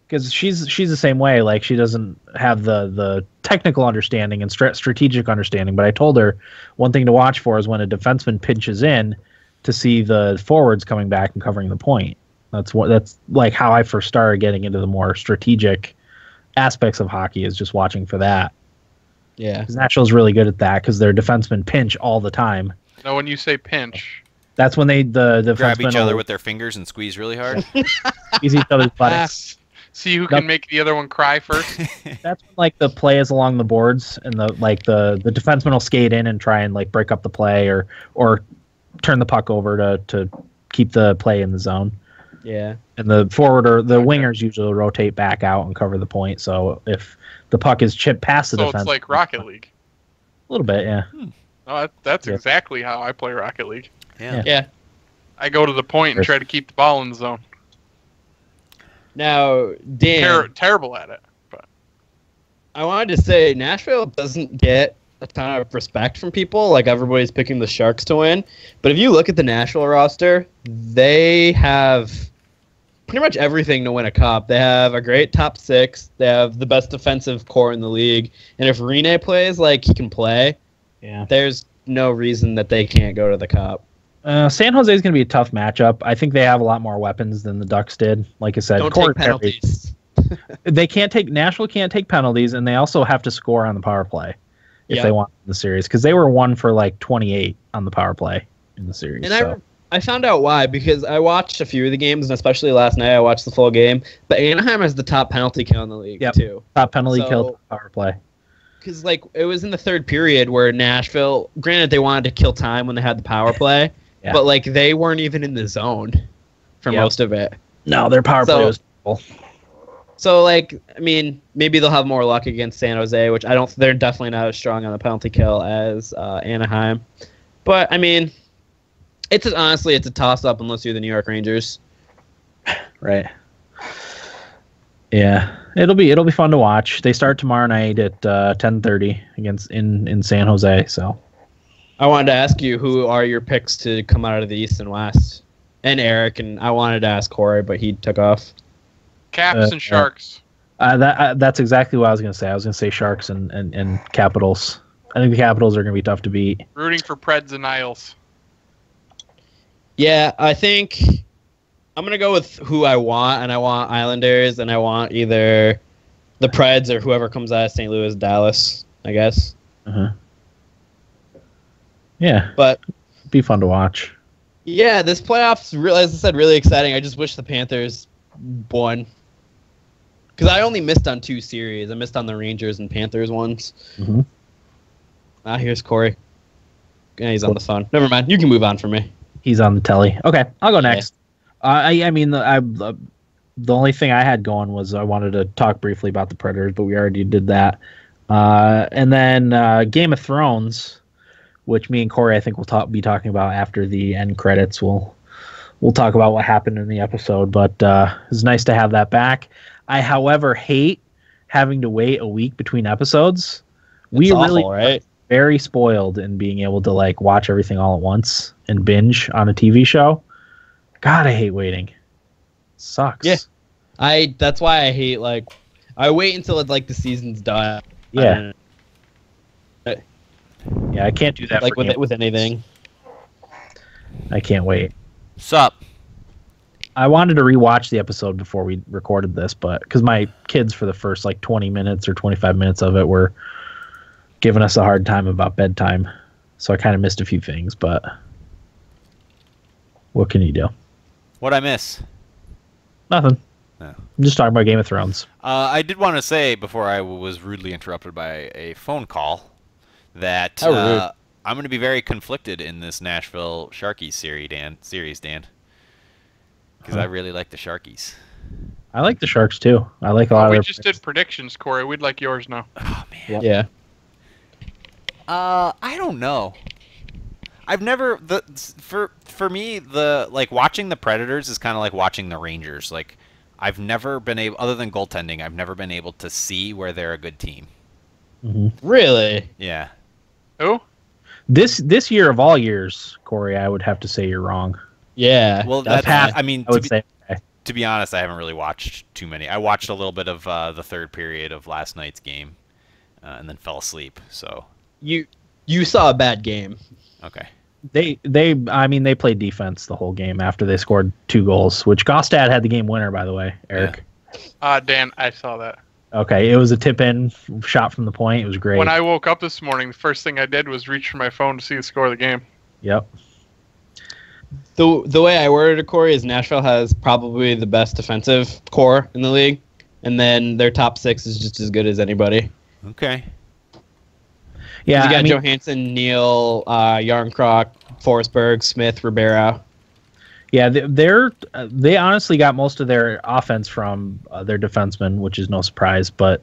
because she's the same way. Like, she doesn't have the technical understanding and strategic understanding. But I told her one thing to watch for is when a defenseman pinches in, to see the forwards coming back and covering the point. That's like how I first started getting into the more strategic aspects of hockey, is just watching for that. Yeah, because Nashville's really good at that because their defensemen pinch all the time. Now, when you say pinch, that's when the grab defensemen each other with their fingers and squeeze really hard. Squeeze each other's buttocks. See who can make the other one cry first. That's when, like, the play is along the boards, and the defenseman will skate in and try and like break up the play or turn the puck over to keep the play in the zone. Yeah. And the forward or the wingers usually rotate back out and cover the point. So if the puck is chipped past the defense, it's like Rocket League. A little bit, yeah. No, that's Yep. exactly how I play Rocket League. Yeah. I go to the point and try to keep the ball in the zone. Now, Dan, Terrible at it. But I wanted to say Nashville doesn't get a ton of respect from people. Like, everybody's picking the Sharks to win. But if you look at the Nashville roster, they have pretty much everything to win a cup. They have a great top six. They have the best defensive core in the league. And if Rene plays like he can play, there's no reason that they can't go to the cup. San Jose is going to be a tough matchup. I think they have a lot more weapons than the Ducks did. Like I said, Don't take penalties. Nashville can't take penalties, and they also have to score on the power play if Yep. they want the series, because they were 1 for like 28 on the power play in the series. And I found out why, because I watched a few of the games, and especially last night I watched the full game. But Anaheim has the top penalty kill in the league, too. Top penalty kill power play. Because, like, it was in the third period where Nashville, granted they wanted to kill time when they had the power play, but, like, they weren't even in the zone for most of it. No, their power play was terrible. So, like, I mean, maybe they'll have more luck against San Jose, which they're definitely not as strong on the penalty kill as Anaheim. But, I mean, honestly, it's a toss-up unless you're the New York Rangers. Right. Yeah, it'll be fun to watch. They start tomorrow night at 10:30 against in San Jose. So, I wanted to ask you, who are your picks to come out of the East and West? And Eric, and I wanted to ask Corey, but he took off. Caps and Sharks. That's exactly what I was going to say. I was going to say Sharks and Capitals. I think the Capitals are going to be tough to beat. Rooting for Preds and Isles. Yeah, I think I'm going to go with who I want, and I want Islanders, and I want either the Preds or whoever comes out of St. Louis, Dallas, I guess. Uh-huh. Yeah, but it'd be fun to watch. Yeah, this playoff's, as I said, really exciting. I just wish the Panthers won. Because I only missed on 2 series. I missed on the Rangers and Panthers ones. Mm-hmm. Here's Corey. Yeah, he's on the phone. Never mind. You can move on for me. He's on the telly. Okay, I'll go next. I mean, the only thing I had going was I wanted to talk briefly about the Predators, but we already did that. And then Game of Thrones, which me and Corey I think will be talking about after the end credits. We'll talk about what happened in the episode, but it's nice to have that back. I, however, hate having to wait a week between episodes. We really right? Very spoiled in being able to like watch everything all at once and binge on a TV show. God, I hate waiting. It sucks. Yeah, that's why I hate I wait until the season's done. Yeah. Yeah, I can't do that with anything. I can't wait. Sup? I wanted to rewatch the episode before we recorded this, but because my kids for the first 20 minutes or 25 minutes of it were giving us a hard time about bedtime, so I kind of missed a few things. But what can you do? What'd I miss? Nothing. No. I'm just talking about Game of Thrones. I did want to say before I was rudely interrupted by a phone call that I'm going to be very conflicted in this Nashville Sharkies series, Dan. Because I really like the Sharkies. I like the Sharks too. I like a lot of We their just did predictions, Corey. We'd like yours now. Oh man. Yeah. I don't know. I've never for me watching the Predators is kind of like watching the Rangers. Like I've never been able, other than goaltending, I've never been able to see where they're a good team. Mm-hmm. Really? Yeah. Who? This year of all years, Corey, I would have to say you're wrong. Yeah. Well, to be honest, I haven't really watched too many. I watched a little bit of the third period of last night's game, and then fell asleep. So you saw a bad game. Okay. They played defense the whole game after they scored 2 goals, which Gostad had the game winner, by the way, Eric. Yeah. Dan, I saw that. Okay, it was a tip-in shot from the point. It was great. When I woke up this morning, the first thing I did was reach for my phone to see the score of the game. Yep. The way I worded it, Corey, is Nashville has probably the best defensive core in the league, and then their top 6 is just as good as anybody. Okay. Yeah, you got Johansson, Neal, Yarncroc, Forsberg, Smith, Ribeiro. Yeah, they honestly got most of their offense from their defensemen, which is no surprise. But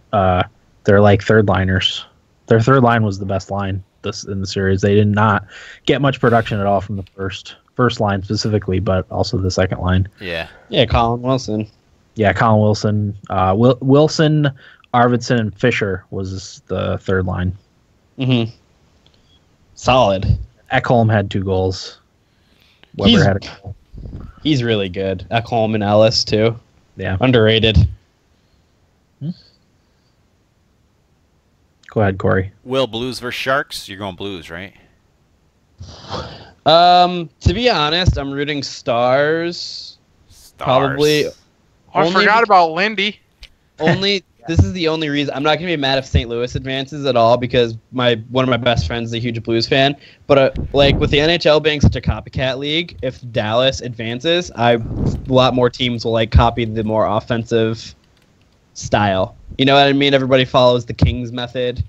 they're like third liners. Their third line was the best line. this in the series. They did not get much production at all from the first line specifically, but also the second line. Yeah. Yeah, Colin Wilson. Yeah, Colin Wilson, Wilson, Arvidsson, and Fisher was the third line. Mm-hmm. Solid. Ekholm had 2 goals. Weber had a goal. He's really good. Ekholm and Ellis too. Yeah. Underrated. Go ahead, Corey. Will, Blues versus Sharks? You're going Blues, right? To be honest, I'm rooting Stars. Probably. Oh, I Only forgot about Lindy. This is the only reason. I'm not gonna be mad if St. Louis advances at all because one of my best friends is a huge Blues fan. But like with the NHL being such a copycat league, if Dallas advances, a lot more teams will like copy the more offensive style. You know what I mean? Everybody follows the Kings method.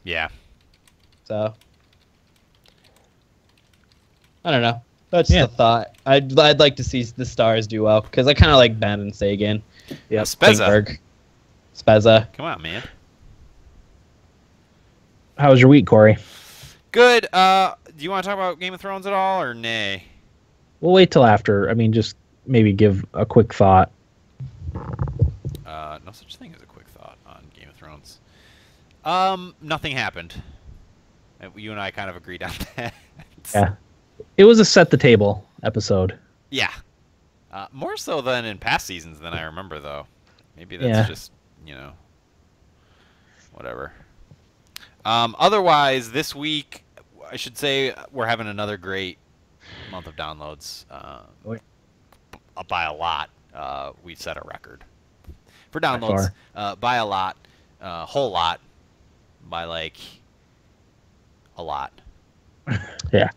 Yeah. So I don't know. That's just a thought. I'd like to see the Stars do well because I kind of like Ben and Sagan. Yeah, Spezza. Spezza. Come on, man. How was your week, Corey? Good. Do you want to talk about Game of Thrones at all, or nay? We'll wait till after. I mean, just maybe give a quick thought. No such thing as a quick thought on Game of Thrones. Nothing happened. You and I kind of agreed on that. Yeah. It was a set the table episode. Yeah. More so than in past seasons than I remember, though. Maybe that's just, whatever. Otherwise, this week, I should say we're having another great month of downloads. By a lot. We set a record. For downloads, by a lot. Whole lot. By, like, a lot. Yeah.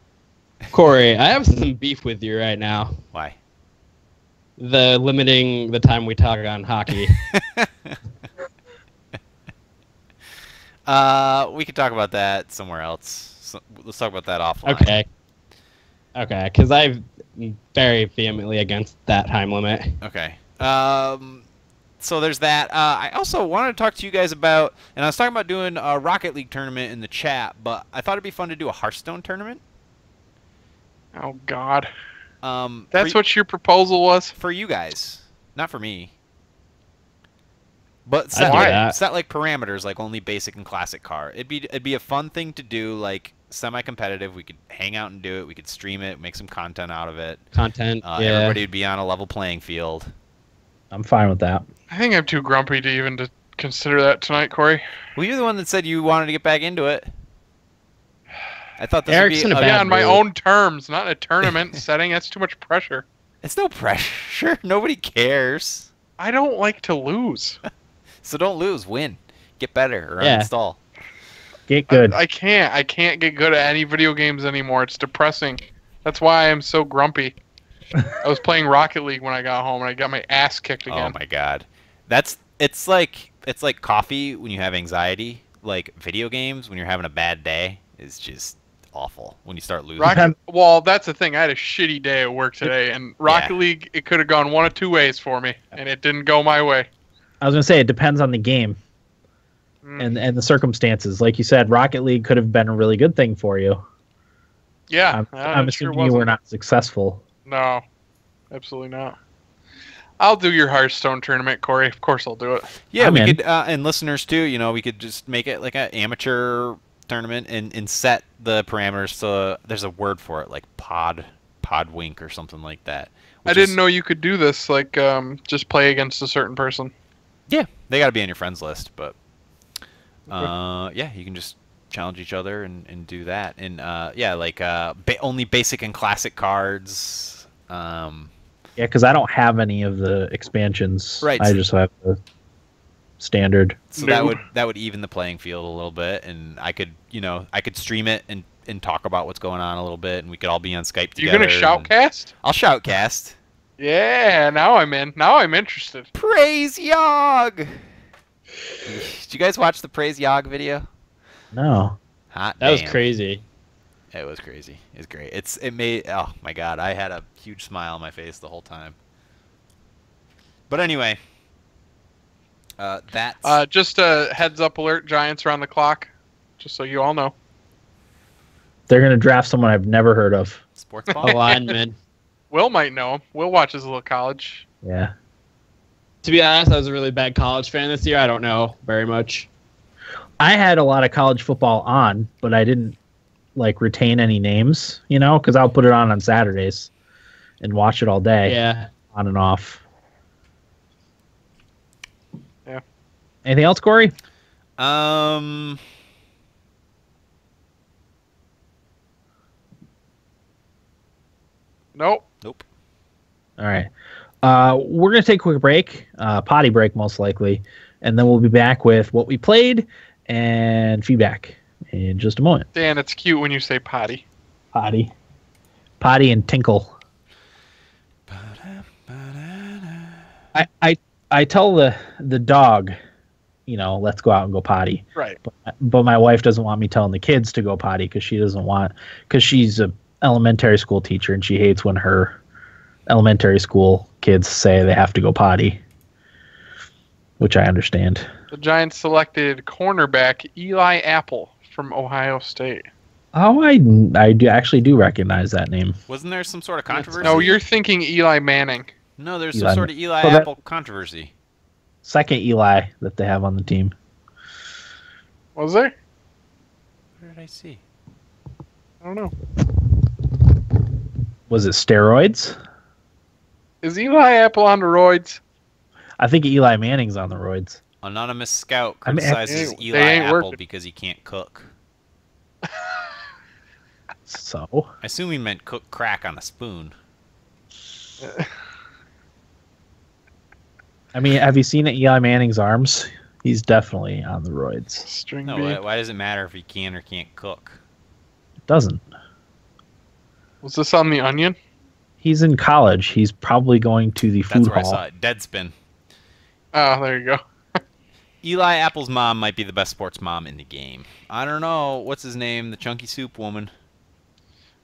Corey, I have some beef with you right now. Why? The limiting the time we talk on hockey. We could talk about that somewhere else. So, let's talk about that offline. Okay, because I'm very vehemently against that time limit. Okay. So there's that. I also wanted to talk to you guys about, and I was talking about doing a Rocket League tournament in the chat, but I thought it'd be fun to do a Hearthstone tournament. Oh, God. That's what your proposal was? For you guys, not for me. But I'd do that. set like parameters, like only basic and classic car. It'd be a fun thing to do, like semi-competitive. We could hang out and do it. We could stream it, make some content out of it. Everybody would be on a level playing field. I'm fine with that. I think I'm too grumpy to even to consider that tonight, Corey. Well, you're the one that said you wanted to get back into it. I thought this Eric's would be on my own terms, not in a tournament setting. That's too much pressure. It's no pressure. Nobody cares. I don't like to lose. So don't lose. Win. Get better or uninstall. Get good. I can't. I can't get good at any video games anymore. It's depressing. That's why I'm so grumpy. I was playing Rocket League when I got home, and I got my ass kicked again. Oh my god. It's like coffee when you have anxiety. Like video games when you're having a bad day is just awful when you start losing. Well, that's the thing. I had a shitty day at work today, and Rocket League, it could have gone one of two ways for me, and it didn't go my way. I was going to say, it depends on the game and the circumstances. Like you said, Rocket League could have been a really good thing for you. Yeah. I'm assuming you were not successful. No, absolutely not. I'll do your Hearthstone tournament, Corey. Of course I'll do it. Yeah, we could, and listeners too, we could just make it like an amateur tournament and set the parameters so there's a word for it, like pod wink or something like that. I didn't know you could do this, like just play against a certain person. Yeah, they got to be on your friends list, but yeah, you can just challenge each other and do that. And yeah, like only basic and classic cards. Yeah, because I don't have any of the expansions. Right. I just have the standard. So that would even the playing field a little bit, and I could stream it and talk about what's going on a little bit, and we could all be on Skype together. You're gonna shoutcast? I'll shoutcast. Yeah, now I'm in. Now I'm interested. Praise Yogg! Did you guys watch the Praise Yogg video? No. That was crazy. It was crazy. It's great. It made, oh my god, I had a huge smile on my face the whole time. But anyway, that's just a heads up alert, Giants are on the clock. Just so you all know. They're going to draft someone I've never heard of. Sports A ball. lineman. Will might know him. Will watches a little college. Yeah. To be honest, I was a really bad college fan this year. I don't know very much. I had a lot of college football on, but I didn't retain any names, because I'll put it on Saturdays and watch it all day. Yeah. On and off. Yeah. Anything else, Corey? Nope. Nope. All right. We're going to take a quick break, potty break most likely, and then we'll be back with what we played and feedback in just a moment. Dan, it's cute when you say potty. Potty and tinkle. I tell the dog, let's go out and go potty. Right. But my wife doesn't want me telling the kids to go potty because she's a elementary school teacher and she hates when her elementary school kids say they have to go potty, which I understand. The Giants selected cornerback Eli Apple from Ohio State. Oh, I actually do recognize that name. Wasn't there some sort of controversy? No, you're thinking Eli Manning. No, there's Eli. some sort of Eli So that- Apple controversy. Second Eli that they have on the team. Was there? Where did I see? I don't know. Was it steroids? Is Eli Apple on the roids? I think Eli Manning's on the roids. Anonymous scout I mean, criticizes they Eli ain't Apple working. because he can't cook. So I assume he meant cook crack on a spoon. I mean, have you seen Eli Manning's arms? He's definitely on the roids. String No, bean. why does it matter if he can or can't cook? It doesn't. Was this on the Onion? He's in college. He's probably going to the food That's where I hall. saw it. Deadspin. Oh, there you go. Eli Apple's mom might be the best sports mom in the game. I don't know. What's his name? The chunky soup woman.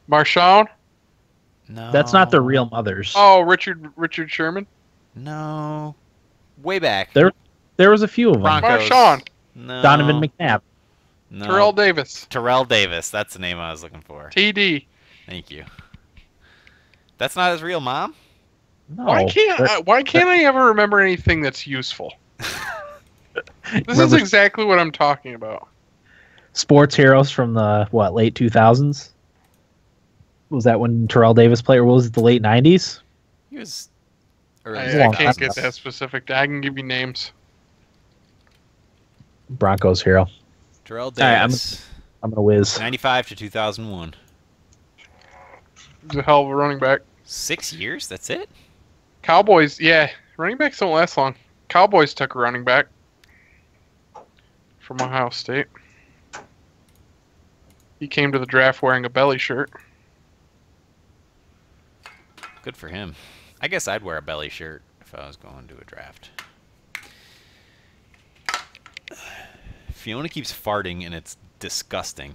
Marshawn? No. That's not the real mothers. Oh, Richard Sherman? No. Way back. There was a few of them. Broncos. Marshawn. No. Donovan McNabb. No. Terrell Davis. Terrell Davis. That's the name I was looking for. TD. Thank you. That's not his real mom? No. Why can't I ever remember anything that's useful? This is Remember exactly what I'm talking about. sports heroes from the late 2000s? Was that when Terrell Davis played, or was it the late 90s? He was I, early. I long can't time get ago. that specific. I can give you names. Broncos hero. Terrell right, I'm- Davis. I'm gonna whiz. 95 to 2001. He's a hell of a running back. 6 years? That's it? Cowboys, yeah. Running backs don't last long. Cowboys took a running back from Ohio State. He came to the draft wearing a belly shirt. Good for him. I guess I'd wear a belly shirt if I was going to a draft. Fiona keeps farting and it's disgusting.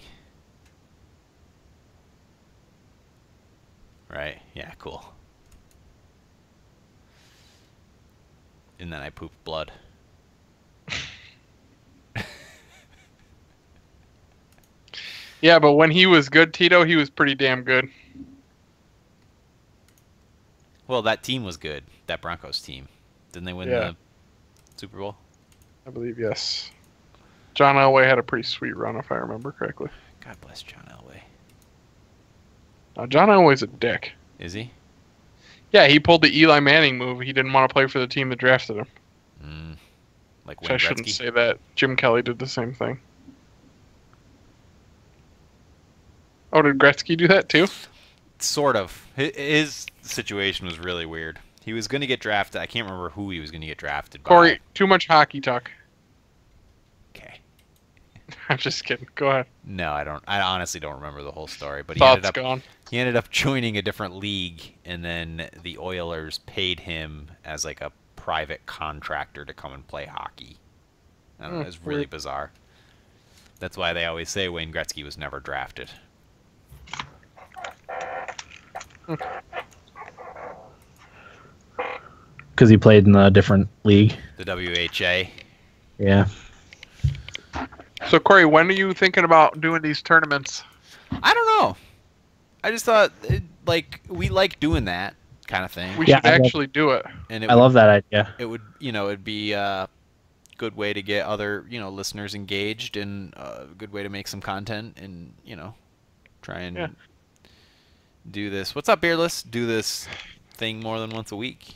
Right? Yeah, cool. And then I poop blood. Yeah, but when he was good, Tito, he was pretty damn good. Well, that team was good. That Broncos team. Didn't they win Yeah. the Super Bowl? I believe, yes. John Elway had a pretty sweet run, if I remember correctly. God bless John Elway. Now, John Elway's a dick. Is he? Yeah, he pulled the Eli Manning move. He didn't want to play for the team that drafted him. Like Which Wayne I shouldn't Gretzky? say that. Jim Kelly did the same thing. Oh, did Gretzky do that too? Sort of. His situation was really weird. He was going to get drafted. I can't remember who he was going to get drafted by. Corey, too much hockey talk. Okay. I'm just kidding. Go ahead. No, I don't. I honestly don't remember the whole story. But Thoughts gone. he ended up joining a different league, and then the Oilers paid him as like a private contractor to come and play hockey. I don't know, it's really weird. bizarre. That's why they always say Wayne Gretzky was never drafted. Because he played in a different league. The WHA. Yeah. So Corey, when are you thinking about doing these tournaments? I don't know. I just thought we like doing that kind of thing. We should actually do it. And I love that idea. It would, it'd be a good way to get other, listeners engaged, and a good way to make some content, and try and do this. What's up, Beerless? Do this thing more than once a week.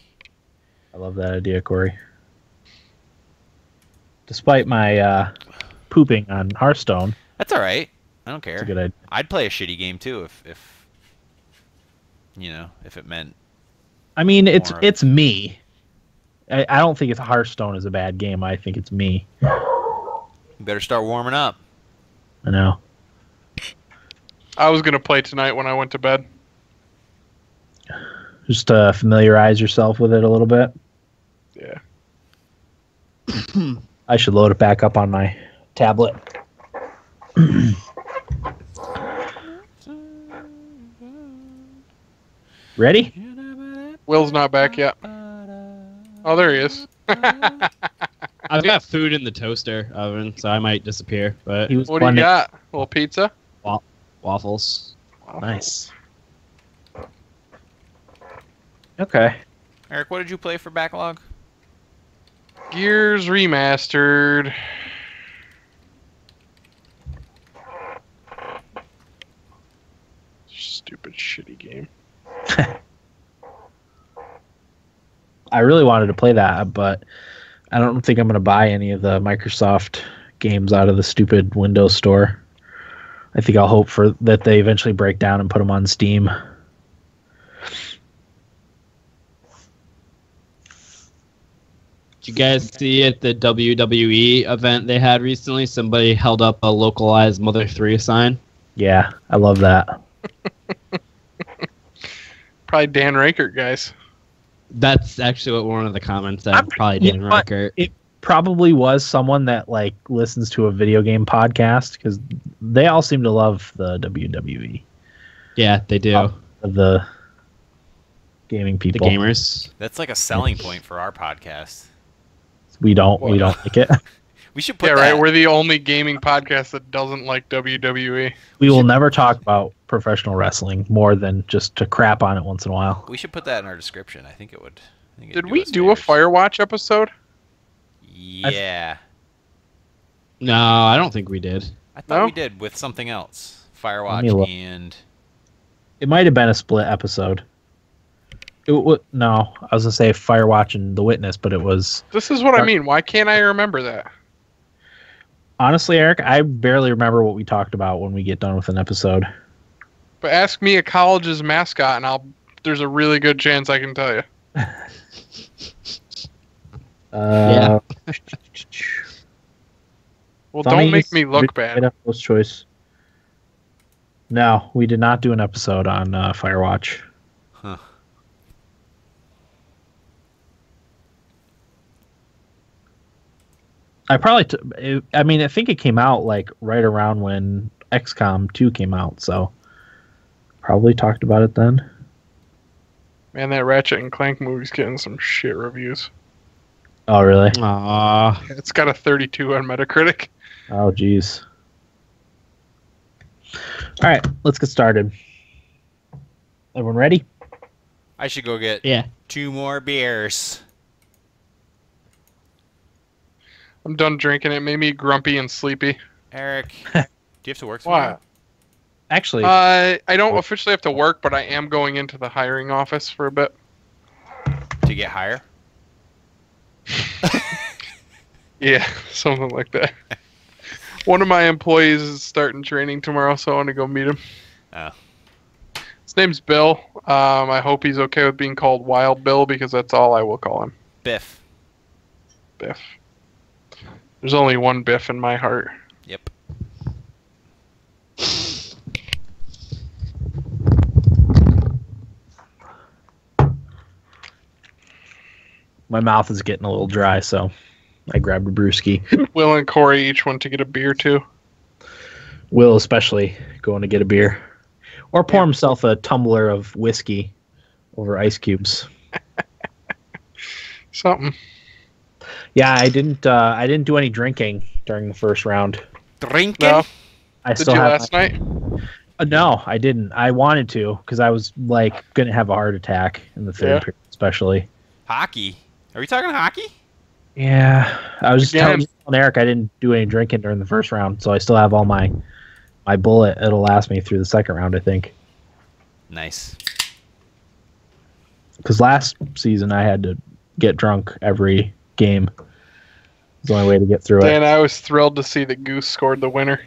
I love that idea, Corey. Despite my pooping on Hearthstone. That's all right. I don't care. It's a good idea. I'd play a shitty game too if it meant. I mean, it's me. I don't think Hearthstone is a bad game. I think it's me. You better start warming up. I know. I was gonna play tonight when I went to bed. Just to familiarize yourself with it a little bit. Yeah. I should load it back up on my tablet. Ready? Will's not back yet. Oh, there he is. I've got food in the toaster oven, so I might disappear. But What do you got? A little pizza? Waffles. Nice. Okay. Eric, what did you play for Backlog? Gears Remastered. Stupid, shitty game. I really wanted to play that, but I don't think I'm going to buy any of the Microsoft games out of the stupid Windows Store. I think I'll hope for that they eventually break down and put them on Steam. Did you guys see at the WWE event they had recently? Somebody held up a localized Mother 3 sign. Yeah, I love that. Probably Dan Reichert, guys. That's actually what one of the comments said. Probably Dan Reichert. It probably was someone that listens to a video game podcast, because they all seem to love the WWE. Yeah, they do. The gaming people. The gamers. That's like a selling point for our podcast. We don't like it. We should put Yeah, that. right. We're the only gaming podcast that doesn't like WWE. We will never talk about professional wrestling more than just to crap on it once in a while. We should put that in our description. I think it would. Did we do a Firewatch episode? Yeah. No, I don't think we did. I thought No? we did with something else. Firewatch and... It might have been a split episode. No, I was going to say Firewatch and The Witness, but it was... This is what I mean. Why can't I remember that? Honestly, Eric, I barely remember what we talked about when we get done with an episode. But ask me a college's mascot, and there's a really good chance I can tell you. Yeah. Well, don't make me look bad. Post choice. No, we did not do an episode on Firewatch. Huh. I think it came out right around when XCOM 2 came out, so probably talked about it then. Man, that Ratchet and Clank movie's getting some shit reviews. Oh, really? Aww. It's got a 32 on Metacritic. Oh, geez. All right, let's get started. Everyone ready? I should go get 2 more beers. I'm done drinking. It made me grumpy and sleepy. Eric, do you have to work tomorrow? What? Actually, I don't officially have to work, but I am going into the hiring office for a bit. To get higher? Yeah, something like that. One of my employees is starting training tomorrow, so I want to go meet him. Oh. His name's Bill. I hope he's okay with being called Wild Bill, because that's all I will call him. Biff. Biff. There's only one Biff in my heart. Yep. my mouth is getting a little dry, so I grabbed a brewski. Will and Corey each want to get a beer, too. Will especially going to get a beer. Or pour himself a tumbler of whiskey over ice cubes. Something. Yeah, I didn't do any drinking during the first round. Drinking? No. I Did still you have last night? No, I didn't. I wanted to because I was like gonna have a heart attack in the third period, especially. Hockey? Are we talking hockey? Yeah, I was just Again. telling Eric I didn't do any drinking during the first round, so I still have all my bullet. It'll last me through the second round, I think. Nice. Because last season I had to get drunk every game. It's the only way to get through Dan, it. I was thrilled to see that Goose scored the winner.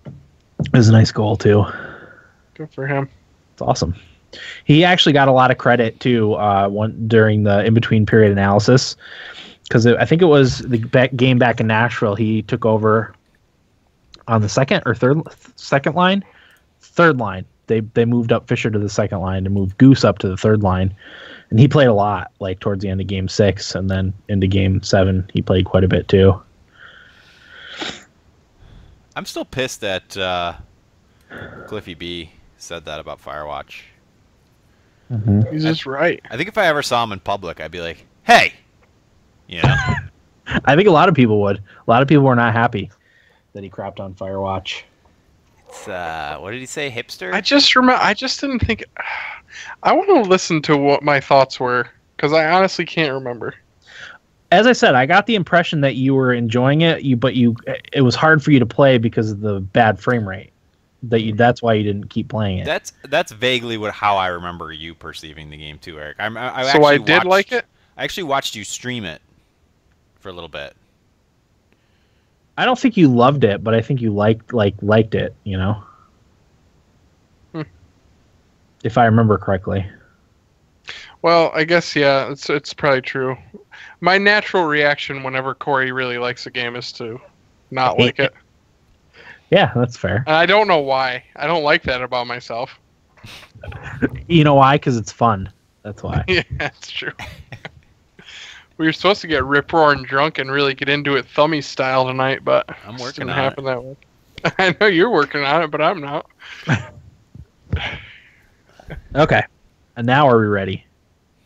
It was a nice goal too. Good for him. It's awesome. He actually got a lot of credit too during the in-between period analysis because I think it was the game back in Nashville. He took over on the second line. They moved up Fisher to the second line and moved Goose up to the third line, and he played a lot. Like towards the end of Game 6 and then into Game 7, he played quite a bit too. I'm still pissed that Cliffy B said that about Firewatch. Mm-hmm. He's just right. I think if I ever saw him in public, I'd be like, "Hey," you know. I think a lot of people would. A lot of people were not happy that he crapped on Firewatch. It's what did he say? Hipster? I just didn't think. I want to listen to what my thoughts were because I honestly can't remember. As I said, I got the impression that you were enjoying it, but it was hard for you to play because of the bad frame rate. That's why you didn't keep playing it. That's vaguely how I remember you perceiving the game too, Eric. I did like it. I actually watched you stream it for a little bit. I don't think you loved it, but I think you liked it. You know, if I remember correctly. Well, I guess yeah, it's probably true. My natural reaction whenever Corey really likes a game is to not like it. Yeah, that's fair. And I don't know why. I don't like that about myself. You know why? Because it's fun. That's why. Yeah, that's true. We were supposed to get rip-roaring drunk and really get into it Thummy style tonight, but I'm it working didn't on happen that way. I know you're working on it, but I'm not. Okay. And now are we ready?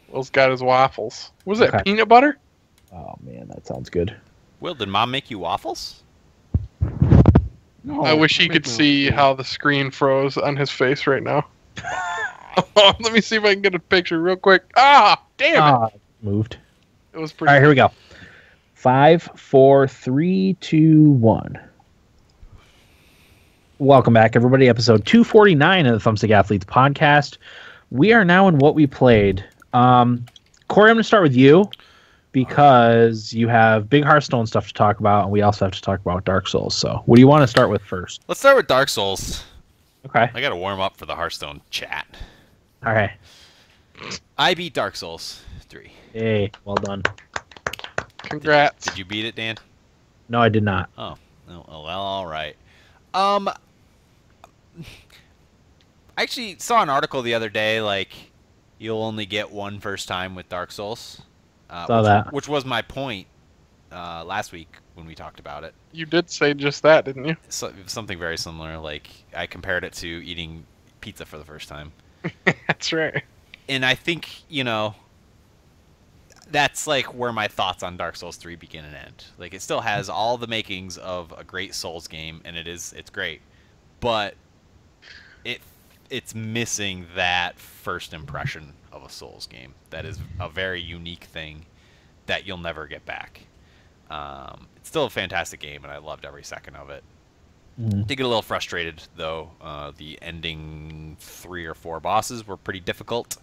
Will's got his waffles. Was it Okay. peanut butter? Oh man, that sounds good. Will, did Mom make you waffles? No, I wish he could see how the screen froze on his face right now. Let me see if I can get a picture real quick. Ah, damn it! Moved. It was All pretty. right, here we go. 5, 4, 3, 2, 1. Welcome back, everybody. Episode 249 of the Thumbstick Athletes podcast. We are now in what we played. Corey, I'm going to start with you because you have big Hearthstone stuff to talk about, and we also have to talk about Dark Souls. So, what do you want to start with first? Let's start with Dark Souls. Okay. I got to warm up for the Hearthstone chat. All right. I beat Dark Souls 3. Hey, well done. Congrats. Did you beat it, Dan? No, I did not. Oh, well, all right. I actually saw an article the other day, like, you'll only get one first time with Dark Souls. Which was my point last week when we talked about it. You did say just that, didn't you? So, something very similar. Like, I compared it to eating pizza for the first time. That's right. And I think, that's like where my thoughts on Dark Souls 3 begin and end. Like, it still has all the makings of a great Souls game, and it's great. But it's missing that first impression of a Souls game. That is a very unique thing that you'll never get back. It's still a fantastic game, and I loved every second of it. Did get a little frustrated, though. The ending 3 or 4 bosses were pretty difficult.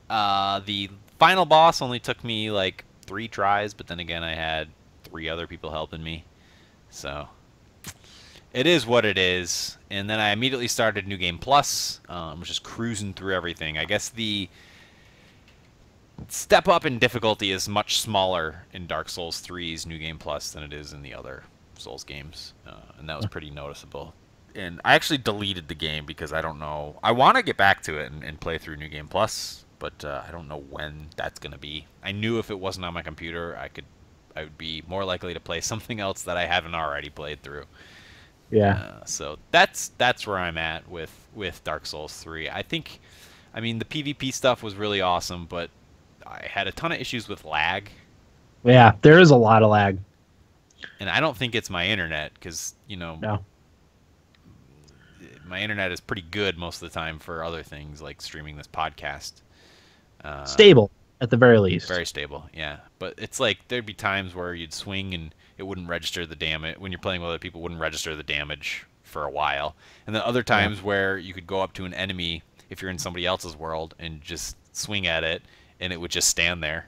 The final boss only took me like 3 tries, but then again, I had 3 other people helping me. So it is what it is. And then I immediately started New Game Plus. Was just cruising through everything. I guess the step up in difficulty is much smaller in Dark Souls 3's New Game Plus than it is in the other Souls games, and that was pretty noticeable. And I actually deleted the game because I don't know. I want to get back to it and play through New Game Plus, but I don't know when that's going to be. I knew if it wasn't on my computer, I would be more likely to play something else that I haven't already played through. Yeah. So that's where I'm at with Dark Souls 3. I mean, the PvP stuff was really awesome, but I had a ton of issues with lag. Yeah, there is a lot of lag. And I don't think it's my internet because, No. my internet is pretty good most of the time for other things like streaming this podcast. Stable, at the very least. Very stable, yeah. But it's like there'd be times where you'd swing and it wouldn't register the damage. When you're playing with other people, it wouldn't register the damage for a while. And then other times where you could go up to an enemy if you're in somebody else's world and just swing at it and it would just stand there.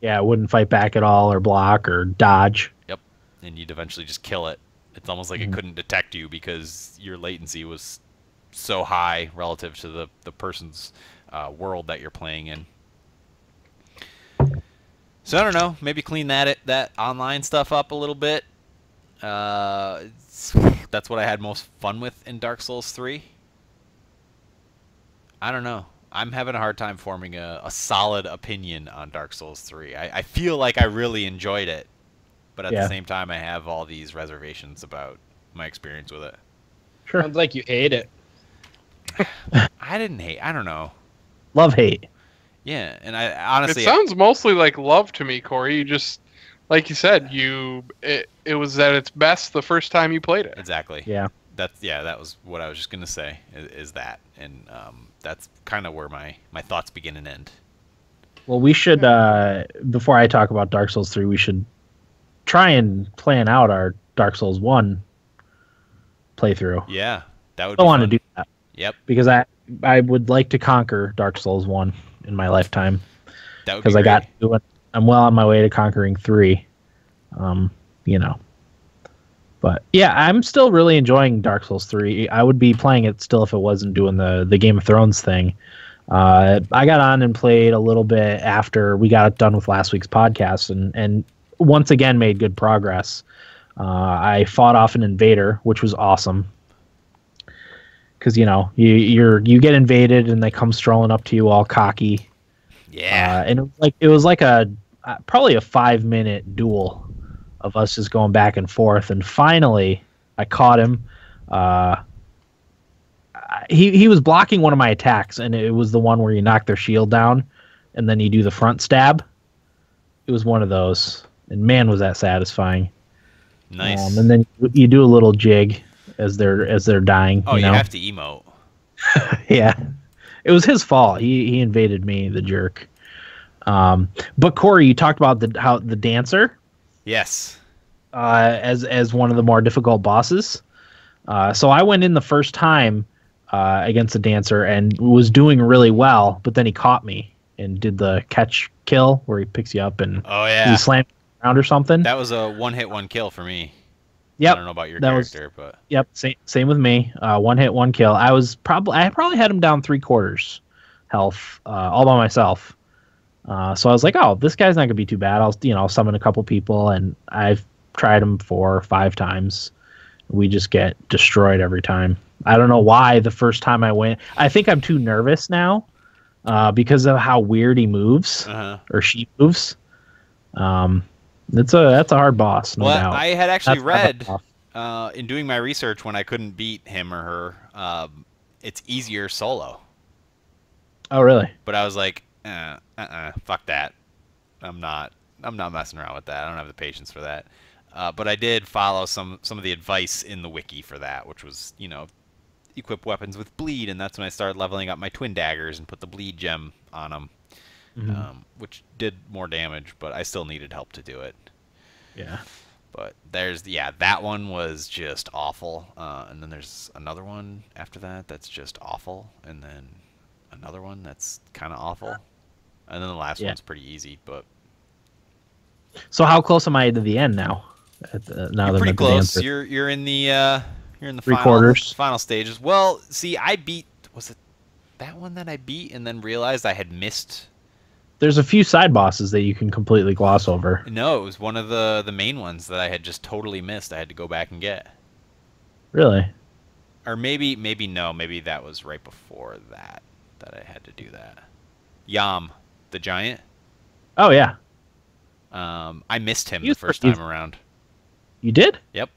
Yeah, it wouldn't fight back at all or block or dodge. Yep. And you'd eventually just kill it. It's almost like it couldn't detect you because your latency was so high relative to the person's world that you're playing in. So I don't know. Maybe clean that online stuff up a little bit. That's what I had most fun with in Dark Souls 3. I don't know. I'm having a hard time forming a solid opinion on Dark Souls 3. I feel like I really enjoyed it, but at the same time I have all these reservations about my experience with it. Sure. Sounds like you hate it. I didn't hate. I don't know. Love hate. Yeah, and I honestly... It sounds mostly like love to me, Corey. You just, like you said, it was at its best the first time you played it. Exactly. Yeah. That was what I was just going to say, is that. And that's kind of where my thoughts begin and end. Well, we should, before I talk about Dark Souls 3, we should try and plan out our Dark Souls 1 playthrough. Yeah, that would be I want to fun. do that. Yep. Because I would like to conquer Dark Souls 1 in my lifetime. That would be Because I got great. to it. I'm well on my way to conquering 3. But yeah, I'm still really enjoying Dark Souls 3. I would be playing it still if it wasn't doing the Game of Thrones thing. I got on and played a little bit after we got done with last week's podcast, and once again made good progress. I fought off an invader, which was awesome. Because you get invaded and they come strolling up to you all cocky. Yeah. And it was like probably a 5-minute duel of us just going back and forth, and finally I caught him. He was blocking one of my attacks, and it was the one where you knock their shield down and then you do the front stab. It was one of those, and man, was that satisfying. Nice. And then you do a little jig as they're dying. Oh, you have to emote. Yeah, it was his fault. He invaded me, the jerk. But Corey, you talked about the dancer. Yes. As one of the more difficult bosses. So I went in the first time against the dancer and was doing really well, but then he caught me and did the catch kill where he picks you up and he slammed around or something. That was a one-hit, one-kill for me. Yep. I don't know about your character, but yep, same with me. One hit, one kill. I probably had him down 3/4 health all by myself. So I was like, oh, this guy's not gonna be too bad. I'll summon a couple people, and I've tried him 4 or 5 times. We just get destroyed every time. I don't know why the first time I went. I think I'm too nervous now because of how weird he moves or she moves. That's a hard boss, no doubt. I had actually That's read in doing my research when I couldn't beat him or her, it's easier solo. Oh, really? But I was like, fuck that. I'm not messing around with that. I don't have the patience for that. But I did follow some of the advice in the wiki for that, which was, equip weapons with bleed, and that's when I started leveling up my twin daggers and put the bleed gem on them, which did more damage, but I still needed help to do it. Yeah. But that one was just awful, and then there's another one after that that's just awful, and then another one that's kind of awful, and then the last one's pretty easy. But so how close am I to the end now? You're pretty close. You're in the 3/4 final stages. Well, see, was it that one that I beat and then realized I had missed? There's a few side bosses that you can completely gloss over. No, it was one of the main ones that I had just totally missed. I had to go back and get. Really? Or maybe no. Maybe that was right before that I had to do that. Yam, the giant. Oh, yeah. I missed him the first time around. You did? Yep.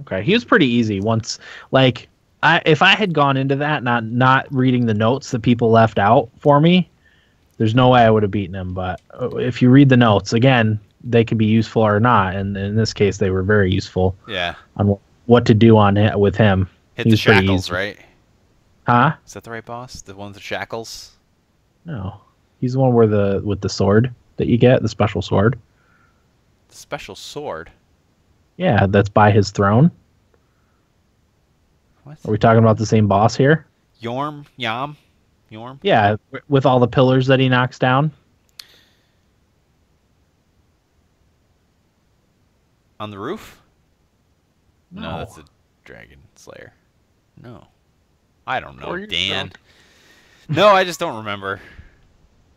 Okay, he was pretty easy once. Like, if I had gone into that not reading the notes that people left out for me, there's no way I would have beaten him. But if you read the notes, again, they can be useful or not, and in this case, they were very useful. Yeah. On what to do with him. Hit the shackles, right? Huh? Is that the right boss? The one with the shackles? No, he's the one with the sword that you get, the special sword. The special sword. Yeah, that's by his throne. What? Are we talking about the same boss here? Yorm? Yorm? Yeah, with all the pillars that he knocks down. On the roof? No, No. that's a dragon slayer. No. I don't know, Or you're Dan. drunk. No, I just don't remember.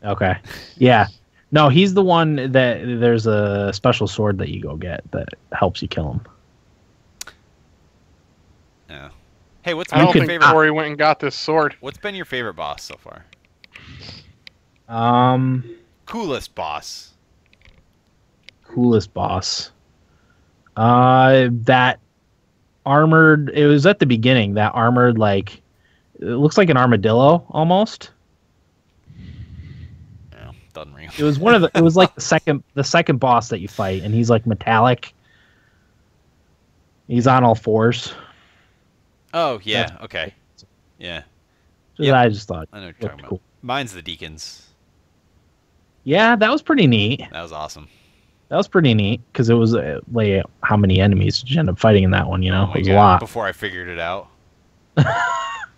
Okay. Yeah. No, he's the one that there's a special sword that you go get that helps you kill him. Yeah. Hey, what's I been don't your think favorite? Corey went and got this sword. What's been your favorite boss so far? Coolest boss. Coolest boss. That armored. It was at the beginning. That armored, like, it looks like an armadillo almost. Yeah, doesn't ring. It was one of the. It was like the second boss that you fight, and he's like metallic. He's on all fours. Oh yeah, okay. Yeah, Just, I just thought I know what it you're looked talking cool. about. Mine's the deacons. Yeah, that was pretty neat. That was awesome. That was pretty neat because it was like how many enemies did you end up fighting in that one? You know, Oh my it was God, a lot. Before I figured it out.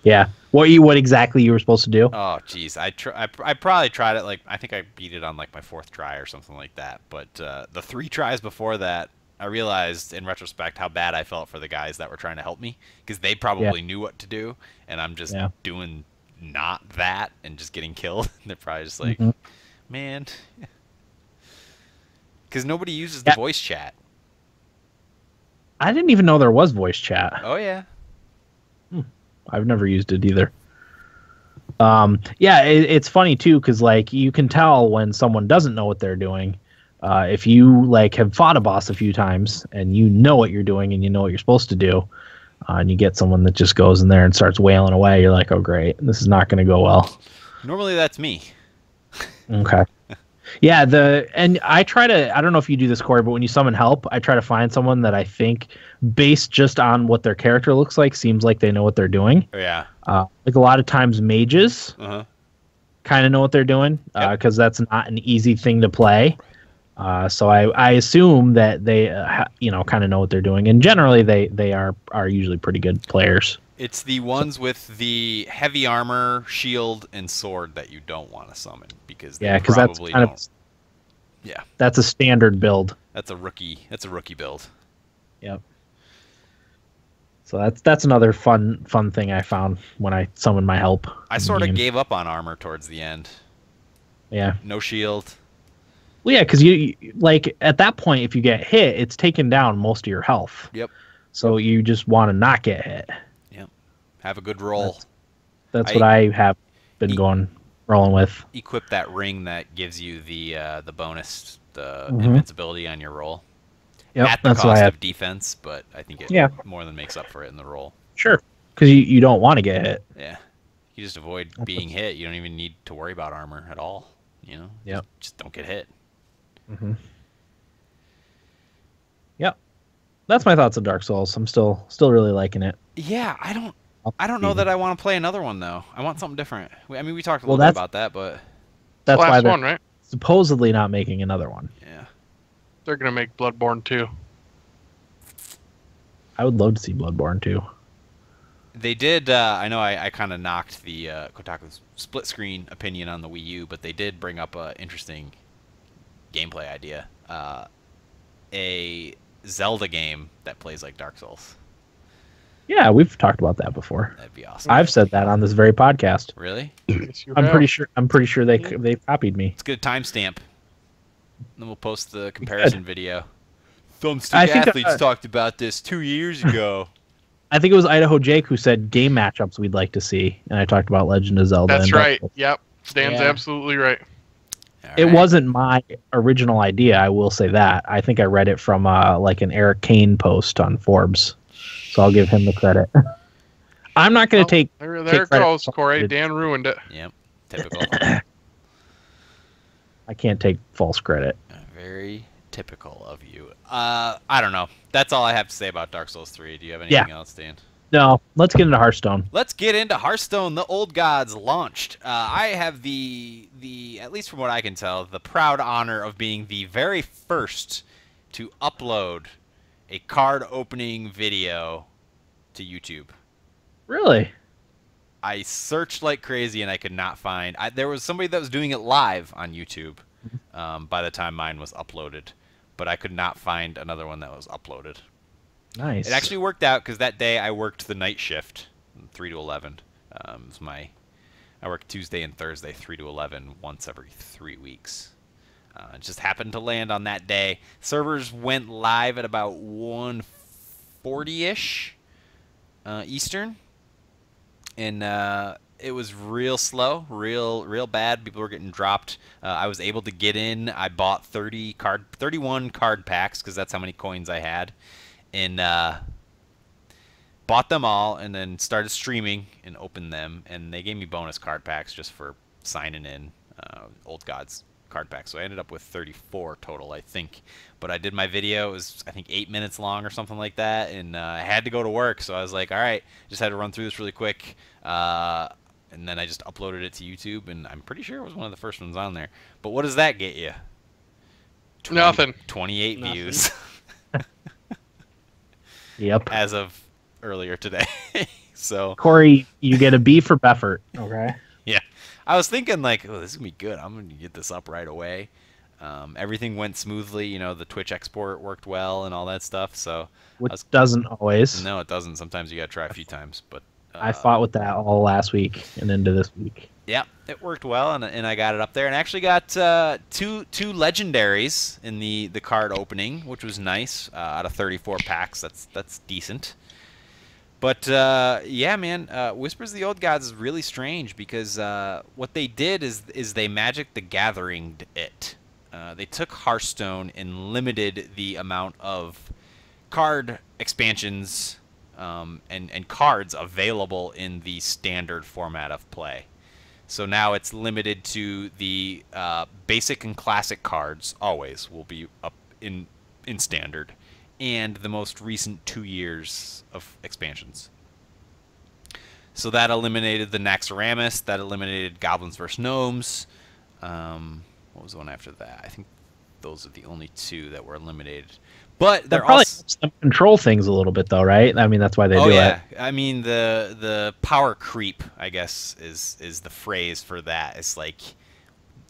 Yeah, what exactly you were supposed to do? Oh jeez, I probably tried it like I think I beat it on like my 4th try or something like that. But the 3 tries before that, I realized in retrospect how bad I felt for the guys that were trying to help me because they probably knew what to do, and I'm just doing not that and just getting killed. They're probably just like, man, because nobody uses the voice chat. I didn't even know there was voice chat. Oh yeah. I've never used it either. Yeah, it's funny too because like you can tell when someone doesn't know what they're doing. If you like have fought a boss a few times and you know what you're doing and you know what you're supposed to do, and you get someone that just goes in there and starts wailing away, you're like, oh great, this is not going to go well. Normally that's me. Okay. Yeah, and I try to, I don't know if you do this, Corey, but when you summon help, I try to find someone that I think, based just on what their character looks like, seems like they know what they're doing. Oh, yeah. Like a lot of times mages kind of know what they're doing because that's not an easy thing to play. So I assume that they, kind of know what they're doing. And generally they are usually pretty good players. It's the ones with the heavy armor, shield, and sword that you don't want to summon because they probably don't. Yeah, that's a standard build. That's a rookie build. Yep. So that's another fun thing I found when I summoned my help. I sort of gave up on armor towards the end. Yeah. No shield. Well, yeah, because you like at that point, if you get hit, it's taken down most of your health. Yep. So you just want to not get hit. Have a good roll. That's what I have been rolling with. Equip that ring that gives you the bonus, the invincibility on your roll. Yep, at the cost of defense, but I think it more than makes up for it in the roll. Sure, because you don't want to get hit. Yeah, you just avoid being hit. You don't even need to worry about armor at all. You know. Yep. Just don't get hit. Yep. That's my thoughts of Dark Souls. I'm still really liking it. Yeah, I don't know that I want to play another one though. I want something different. I mean, we talked a little bit about that, but that's the last why they're one, right? supposedly not making another one. Yeah, they're gonna make Bloodborne 2. I would love to see Bloodborne 2. They did. I know I kind of knocked the Kotaku's split screen opinion on the Wii U, but they did bring up an interesting gameplay idea. A Zelda game that plays like Dark Souls. Yeah, we've talked about that before. That'd be awesome. I've said that on this very podcast. Really? Yes, I'm pretty sure they copied me. Let's get a timestamp. Then we'll post the comparison video. Thumbstick Athletes talked about this 2 years ago. I think it was Idaho Jake who said game matchups we'd like to see, and I talked about Legend of Zelda. That's right. Yep, Dan's absolutely right. It wasn't my original idea, I will say that. I think I read it from like an Eric Kane post on Forbes, so I'll give him the credit. I'm not going to take. There it goes, Corey. Dan ruined it. Yep, typical. I can't take false credit. Very Typical of you. I don't know. That's all I have to say about Dark Souls 3. Do you have anything else, Dan? No, let's get into Hearthstone. Let's get into Hearthstone. The Old Gods launched. I have the at least from what I can tell, the proud honor of being the very first to upload a card opening video to YouTube. Really? I searched like crazy and I could not find. There was somebody that was doing it live on YouTube by the time mine was uploaded, but I could not find another one that was uploaded. Nice. It actually worked out because that day I worked the night shift, 3 to 11. I worked Tuesday and Thursday, 3 to 11, once every 3 weeks. It just happened to land on that day. Servers went live at about 1:40-ish Eastern, and it was real slow, real bad. People were getting dropped. I was able to get in. I bought 31 card packs because that's how many coins I had, and bought them all, and then started streaming and opened them. And they gave me bonus card packs just for signing in Old Gods card packs. So I ended up with 34 total, I think. But I did my video. It was, I think, 8 minutes long or something like that. And I had to go to work, so I was like, all right, just had to run through this really quick. And then I just uploaded it to YouTube, and I'm pretty sure it was one of the first ones on there. But what does that get you? Nothing. 28 Nothing. views. Yep. As of earlier today. So Corey, you get a B for Beffert. Okay. yeah, I was thinking like, oh, this is gonna be good. I'm gonna get this up right away. Everything went smoothly. You know, the Twitch export worked well and all that stuff. So Which doesn't always. no, it doesn't. Sometimes you gotta try a few times. But I fought with that all last week and into this week. yeah, it worked well, and I got it up there, and actually got two legendaries in the card opening, which was nice. Out of 34 packs, that's decent. But yeah, man, Whispers of the Old Gods is really strange because what they did is they Magic the Gathering it. They took Hearthstone and limited the amount of card expansions and cards available in the standard format of play. So now it's limited to the basic and classic cards. Always will be up in standard, and the most recent 2 years of expansions. So that eliminated the Naxxramas. That eliminated Goblins vs. Gnomes. What was the one after that? I think those are the only two that were eliminated. But That they're probably also helps them control things a little bit, though, right? I mean, that's why they do it. I mean, the power creep, I guess, is the phrase for that. It's like,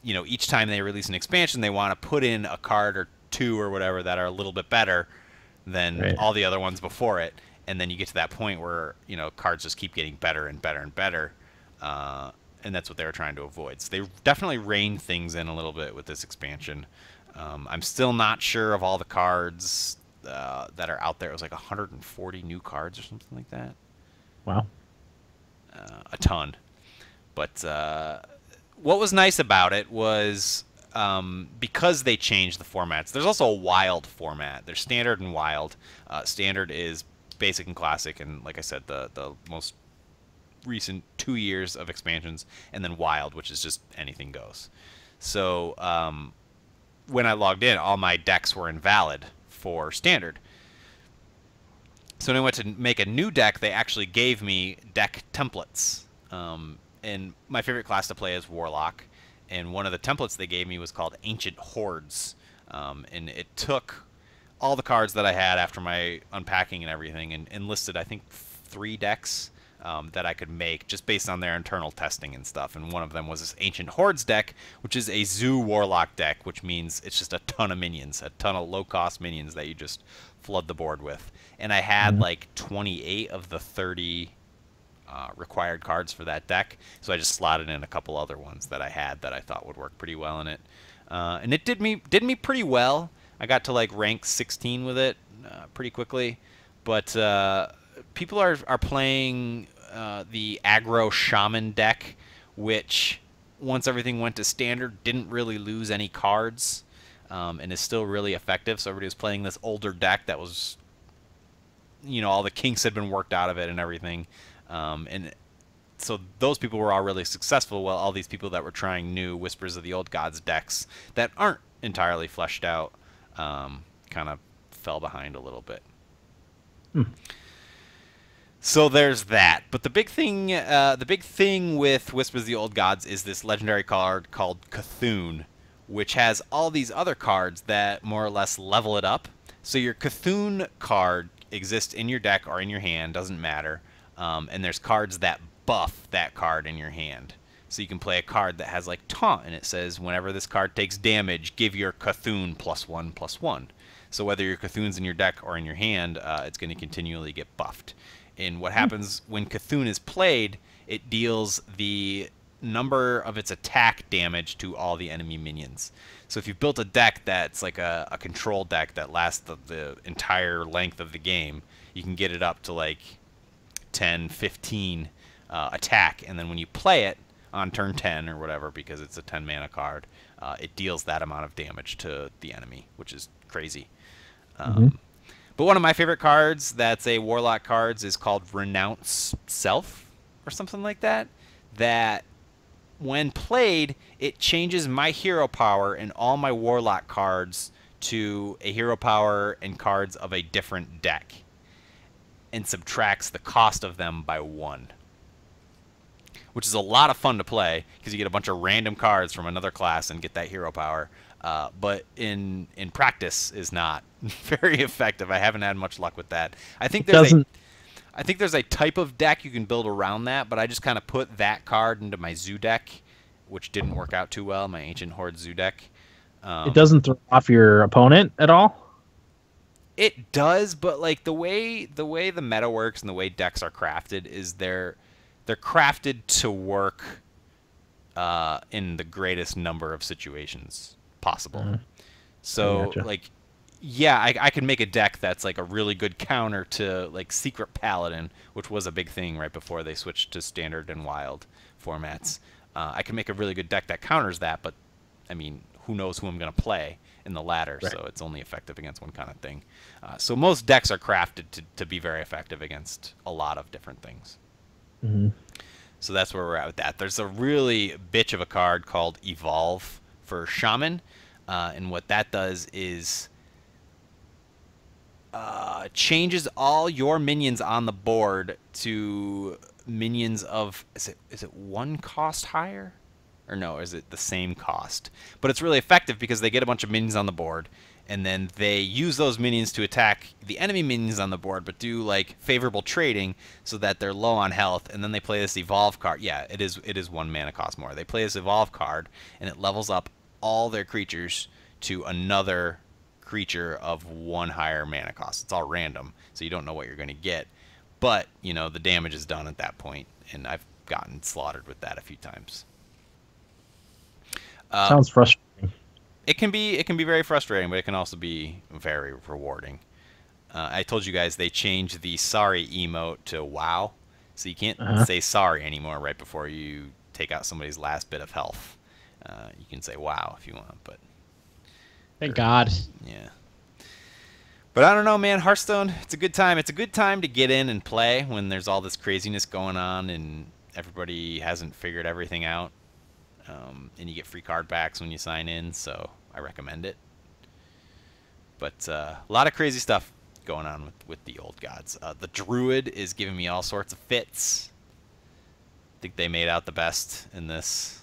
you know, each time they release an expansion, they want to put in a card or two or whatever that are a little bit better than all the other ones before it. And then you get to that point where, you know, cards just keep getting better and better and better. And that's what they were trying to avoid. So they definitely reined things in a little bit with this expansion. I'm still not sure of all the cards that are out there. It was like 140 new cards or something like that. Wow. A ton. But what was nice about it was because they changed the formats. There's also a wild format. There's standard and wild. Standard is basic and classic, and like I said, the most recent 2 years of expansions, and then wild, which is just anything goes. So when I logged in, all my decks were invalid for standard. So when I went to make a new deck, they actually gave me deck templates. And my favorite class to play is Warlock. And one of the templates they gave me was called Ancient Hordes. And it took all the cards that I had after my unpacking and everything and listed, I think, 3 decks that I could make just based on their internal testing and stuff. And one of them was this Ancient Hordes deck, which is a Zoo Warlock deck, which means it's just a ton of minions, a ton of low-cost minions that you just flood the board with. And I had like 28 of the 30 required cards for that deck, so I just slotted in a couple other ones that I had that I thought would work pretty well in it. And it did me pretty well. I got to like rank 16 with it pretty quickly, but people are playing the aggro shaman deck, which once everything went to standard didn't really lose any cards and is still really effective. So everybody was playing this older deck that was, you know, all the kinks had been worked out of it and everything. And so those people were all really successful, while all these people that were trying new Whispers of the Old Gods decks that aren't entirely fleshed out kind of fell behind a little bit. Hmm. So there's that. But the big thing with Whispers of the Old Gods is this legendary card called Cthulhu, which has all these other cards that more or less level it up. So your Cthulhu card exists in your deck or in your hand, doesn't matter. And there's cards that buff that card in your hand. So you can play a card that has like Taunt, and it says whenever this card takes damage, give your Cthulhu +1/+1. So whether your Cthulhu's in your deck or in your hand, it's going to continually get buffed. And what happens when Cthulhu is played, it deals the number of its attack damage to all the enemy minions. So if you've built a deck that's like a control deck that lasts the entire length of the game, you can get it up to like 10, 15 attack, and then when you play it on turn 10 or whatever, because it's a 10 mana card, it deals that amount of damage to the enemy, which is crazy. But one of my favorite cards that's a Warlock cards is called Renounce Self or something like that. That when played, it changes my hero power and all my Warlock cards to a hero power and cards of a different deck, and subtracts the cost of them by 1. Which is a lot of fun to play because you get a bunch of random cards from another class and get that hero power. But in practice is not very effective. I haven't had much luck with that. I think there's a type of deck you can build around that, but I just kind of put that card into my Zoo deck, which didn't work out too well, my Ancient Horde Zoo deck. It doesn't throw off your opponent at all? It does, but like the way the meta works and the way decks are crafted is they're crafted to work in the greatest number of situations possible. So like, yeah, I can make a deck that's like a really good counter to like Secret Paladin, which was a big thing right before they switched to Standard and Wild formats. I can make a really good deck that counters that, but I mean, who knows who I'm going to play in the latter, so it's only effective against one kind of thing. So most decks are crafted to be very effective against a lot of different things. So that's where we're at with that. There's a really bitch of a card called Evolve for Shaman, and what that does is changes all your minions on the board to minions of, is it 1 cost higher? Or no, is it the same cost? But it's really effective because they get a bunch of minions on the board, and then they use those minions to attack the enemy minions on the board, but do like favorable trading so that they're low on health, and then they play this Evolve card. Yeah, it is 1 mana cost more. They play this Evolve card, and it levels up all their creatures to another creature of 1 higher mana cost. It's all random, so you don't know what you're going to get. But, you know, the damage is done at that point, and I've gotten slaughtered with that a few times. Sounds frustrating. It can be very frustrating, but it can also be very rewarding. I told you guys they changed the sorry emote to wow, so you can't say sorry anymore right before you take out somebody's last bit of health. You can say wow if you want, but thank God. Yeah. But I don't know, man. Hearthstone, it's a good time. It's a good time to get in and play when there's all this craziness going on and everybody hasn't figured everything out. And you get free card backs when you sign in, so I recommend it. But a lot of crazy stuff going on with the Old Gods. The Druid is giving me all sorts of fits. I think they made out the best in this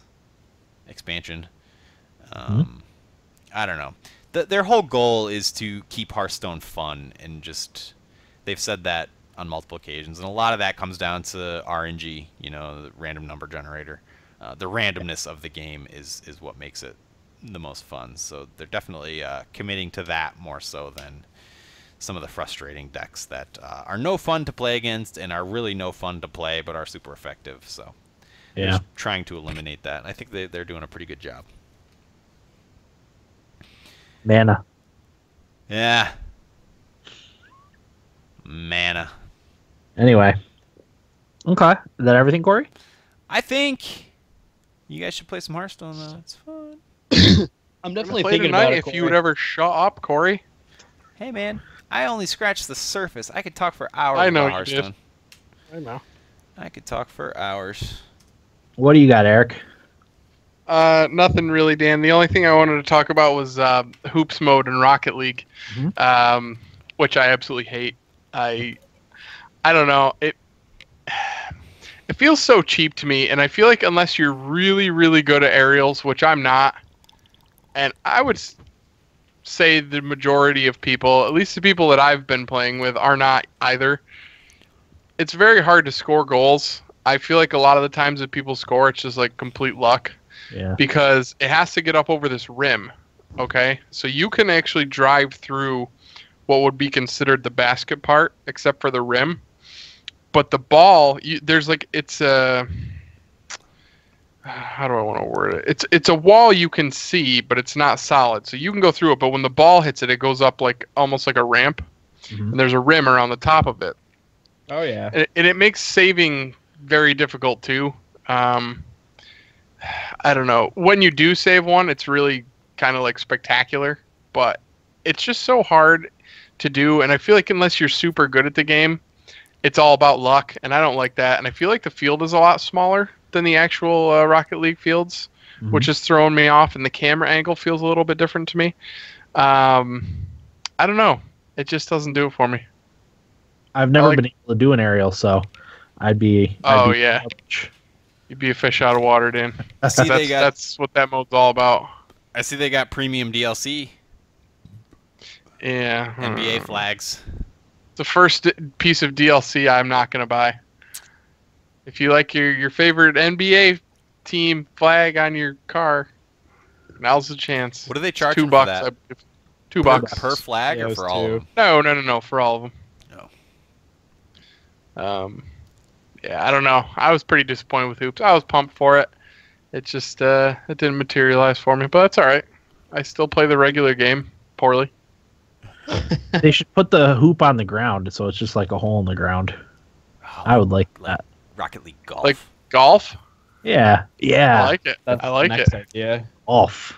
expansion. I don't know. Their whole goal is to keep Hearthstone fun, and just they've said that on multiple occasions, and a lot of that comes down to RNG, you know, the random number generator. The randomness of the game is what makes it the most fun. So they're definitely committing to that more so than some of the frustrating decks that are no fun to play against and are really no fun to play but are super effective. So they're just trying to eliminate that. I think they're doing a pretty good job. Mana. Yeah. Mana. Anyway. Okay. Is that everything, Corey? I think you guys should play some Hearthstone, though. It's fun. I'm definitely play thinking tonight about it, if Corey. you would ever shut up, Corey. Hey, man. I only scratched the surface. I could talk for hours I know about you did. Hearthstone. I know. I could talk for hours. What do you got, Eric? Nothing really, Dan. The only thing I wanted to talk about was hoops mode in Rocket League, which I absolutely hate. I don't know. It feels so cheap to me, and I feel like unless you're really, really good at aerials, which I'm not, and I would say the majority of people, at least the people that I've been playing with, are not either. It's very hard to score goals. I feel like a lot of the times that people score, it's just like complete luck. Yeah. Because it has to get up over this rim, okay? So you can actually drive through what would be considered the basket part, except for the rim. But the ball, there's like, it's a... How do I want to word it? It's a wall you can see, but it's not solid. So you can go through it, but when the ball hits it, it goes up like almost like a ramp. And there's a rim around the top of it. Oh, yeah. And it makes saving very difficult, too. I don't know. When you do save one, it's really kind of like spectacular, but it's just so hard to do. And I feel like unless you're super good at the game, it's all about luck. And I don't like that. And I feel like the field is a lot smaller than the actual Rocket League fields, which is throwing me off. And the camera angle feels a little bit different to me. I don't know. It just doesn't do it for me. I've never been able to do an aerial, so I'd be. Yeah. You'd be a fish out of water, Dan. That's what that mode's all about. I see they got premium DLC. Yeah. NBA flags. The first piece of DLC I'm not going to buy. If you like your favorite NBA team flag on your car, now's the chance. What do they charge $2 for that? $2 per flag or for all of them? No, for all of them. Yeah, I don't know. I was pretty disappointed with hoops. I was pumped for it. It just it didn't materialize for me, but that's all right. I still play the regular game poorly. They should put the hoop on the ground, so it's just like a hole in the ground. I would like that. Rocket League golf. Like golf? Yeah. I like it. That's I like the next it. idea. Off.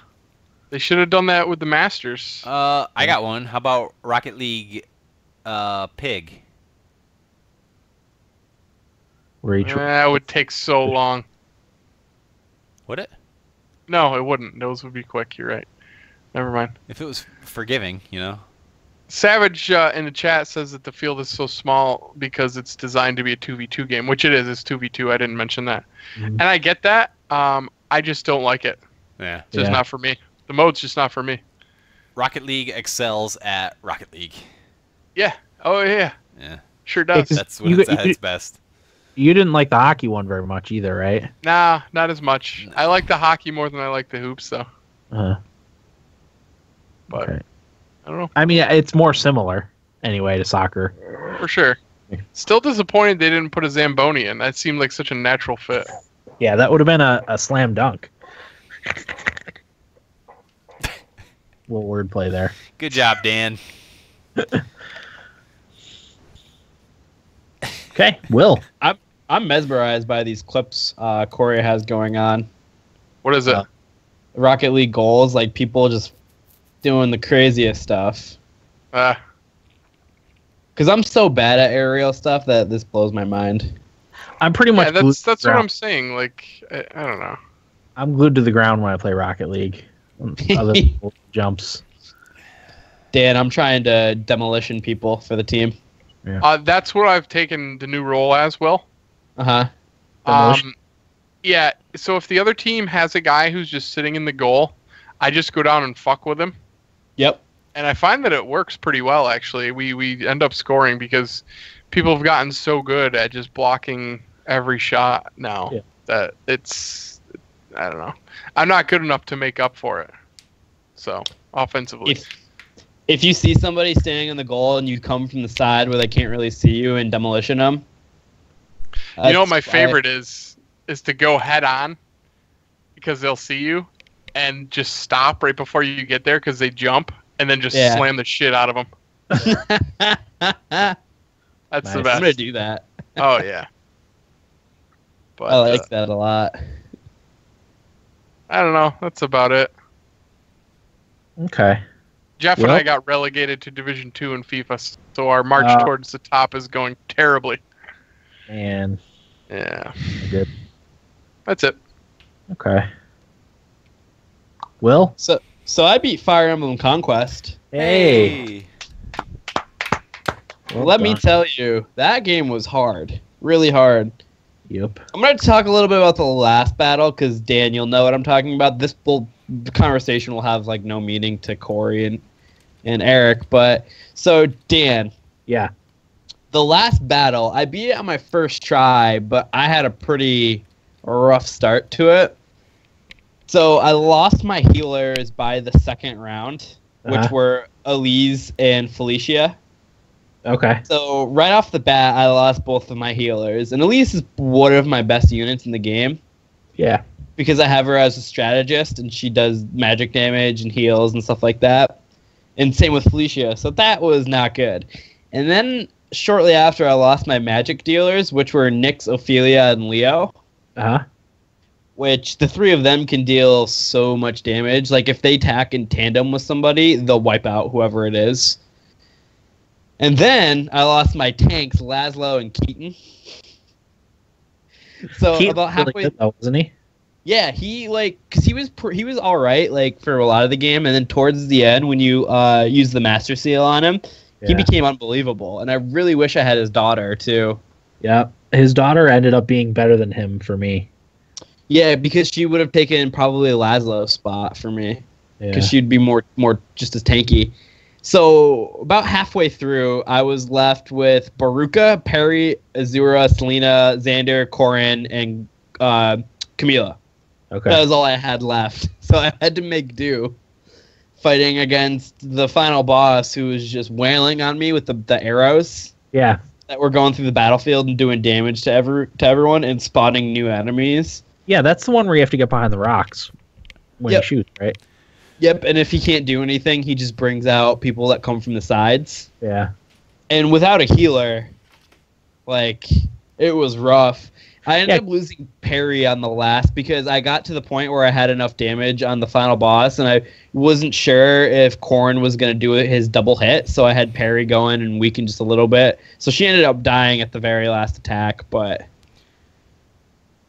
They should have done that with the Masters. I got one. How about Rocket League pig? That would take so long. Would it? No, it wouldn't. Those would be quick. You're right. Never mind. If it was forgiving, you know. Savage in the chat says that the field is so small because it's designed to be a 2v2 game, which it is. It's 2v2. I didn't mention that. And I get that. I just don't like it. Yeah. It's just not for me. The mode's just not for me. Rocket League excels at Rocket League. Yeah. Oh, yeah. Yeah. Sure does. That's when it's at its best. You didn't like the hockey one very much either, right? Nah, not as much. I like the hockey more than I like the hoops, though. But okay. I don't know. I mean, it's more similar anyway to soccer. For sure. Still disappointed they didn't put a Zamboni in. That seemed like such a natural fit. Yeah, that would have been a slam dunk. Little wordplay there. Good job, Dan. Okay, Will. I'm mesmerized by these clips Corey has going on. What is it? Rocket League goals, like people just doing the craziest stuff. Because I'm so bad at aerial stuff that this blows my mind. I'm pretty much. Yeah, that's what I'm saying. Like, I don't know. I'm glued to the ground when I play Rocket League. Other people jumps. Dan, I'm trying to demolition people for the team. Yeah. That's what I've taken the new role as well. Yeah. So if the other team has a guy who's just sitting in the goal, I just go down and fuck with him. Yep. And I find that it works pretty well. Actually, we end up scoring because people have gotten so good at just blocking every shot now that I don't know. I'm not good enough to make up for it. So offensively. If you see somebody standing in the goal and you come from the side where they can't really see you and demolition them. You know what my favorite is to go head on because they'll see you and just stop right before you get there because they jump and then just slam the shit out of them. That's the best. I'm going to do that. Oh, yeah. But, I like that a lot. I don't know. That's about it. Okay. Jeff and I got relegated to Division 2 in FIFA, so our march towards the top is going terribly. And yeah, good. That's it. Okay. Will? So I beat Fire Emblem Conquest. Hey. Well Let me done. tell you, that game was hard. Really hard. Yep. I'm going to talk a little bit about the last battle, because Dan, you'll know what I'm talking about. The conversation will have like no meaning to Corey and Eric. But so Dan, Yeah. the last battle, I beat it on my first try, but I had a pretty rough start to it. So I lost my healers by the second round, which were Elise and Felicia. Okay. So right off the bat, I lost both of my healers. And Elise is one of my best units in the game Yeah. because I have her as a strategist, and she does magic damage and heals and stuff like that. And same with Felicia. So that was not good. And then shortly after, I lost my magic dealers, which were Nyx, Ophelia, and Leo. Uh-huh. Which the three of them can deal so much damage. Like, if they attack in tandem with somebody, they'll wipe out whoever it is. And then I lost my tanks, Laszlo and Keaton. So Keaton about was really halfway, good though, wasn't he? yeah, because he was all right, like for a lot of the game, and then towards the end, when you use the Master Seal on him, he Yeah. became unbelievable. And I really wish I had his daughter too. Yeah. His daughter ended up being better than him for me. Yeah, because she would have taken probably Laszlo's spot for me. Yeah. Because she'd be more just as tanky. So about halfway through, I was left with Baruka, Perry, Azura, Selena, Xander, Corrin, and Camila. Okay. That was all I had left. So I had to make do fighting against the final boss, who was just wailing on me with the arrows Yeah. that were going through the battlefield and doing damage to everyone and spawning new enemies. Yeah, that's the one where you have to get behind the rocks when Yep. you shoot, right? Yep, and if he can't do anything, he just brings out people that come from the sides. Yeah. And without a healer, like, it was rough. I ended Yeah. up losing Perry on the last because I got to the point where I had enough damage on the final boss, and I wasn't sure if Corrin was going to do his double hit, so I had Perry going and weaken just a little bit. So she ended up dying at the very last attack, but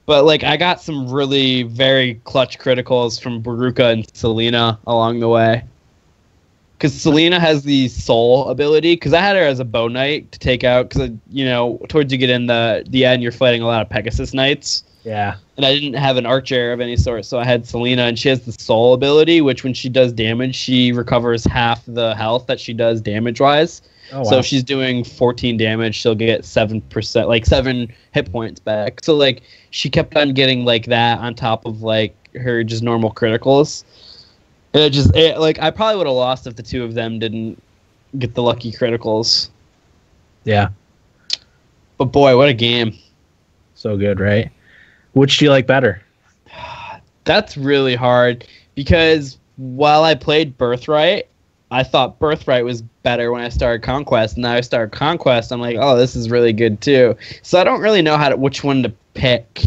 like, I got some really very clutch criticals from Baruka and Selena along the way. Because Selena has the soul ability, because I had her as a bow knight to take out, because, towards you get in the end, you're fighting a lot of Pegasus knights. Yeah. And I didn't have an archer of any sort, so I had Selena, and she has the soul ability, which when she does damage, she recovers half the health that she does damage-wise. Oh, wow. So if she's doing 14 damage, she'll get 7%, like 7 hit points back. So, like, she kept on getting, like, that on top of, like, her just normal criticals. And I probably would have lost if the two of them didn't get the lucky criticals. Yeah. But boy, what a game. So good, right? Which do you like better? That's really hard, because while I played Birthright, I thought Birthright was better when I started Conquest. And now I started Conquest, I'm like, oh, this is really good too. So I don't really know which one to pick.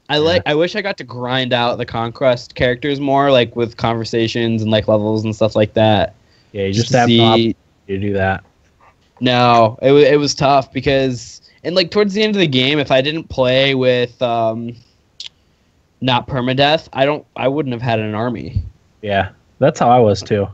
I wish I got to grind out the Conquest characters more, like with conversations and like levels and stuff like that. Yeah, you just have the option to do that. No, it was tough because, and like towards the end of the game, if I didn't play with not permadeath, I wouldn't have had an army. Yeah, that's how I was too.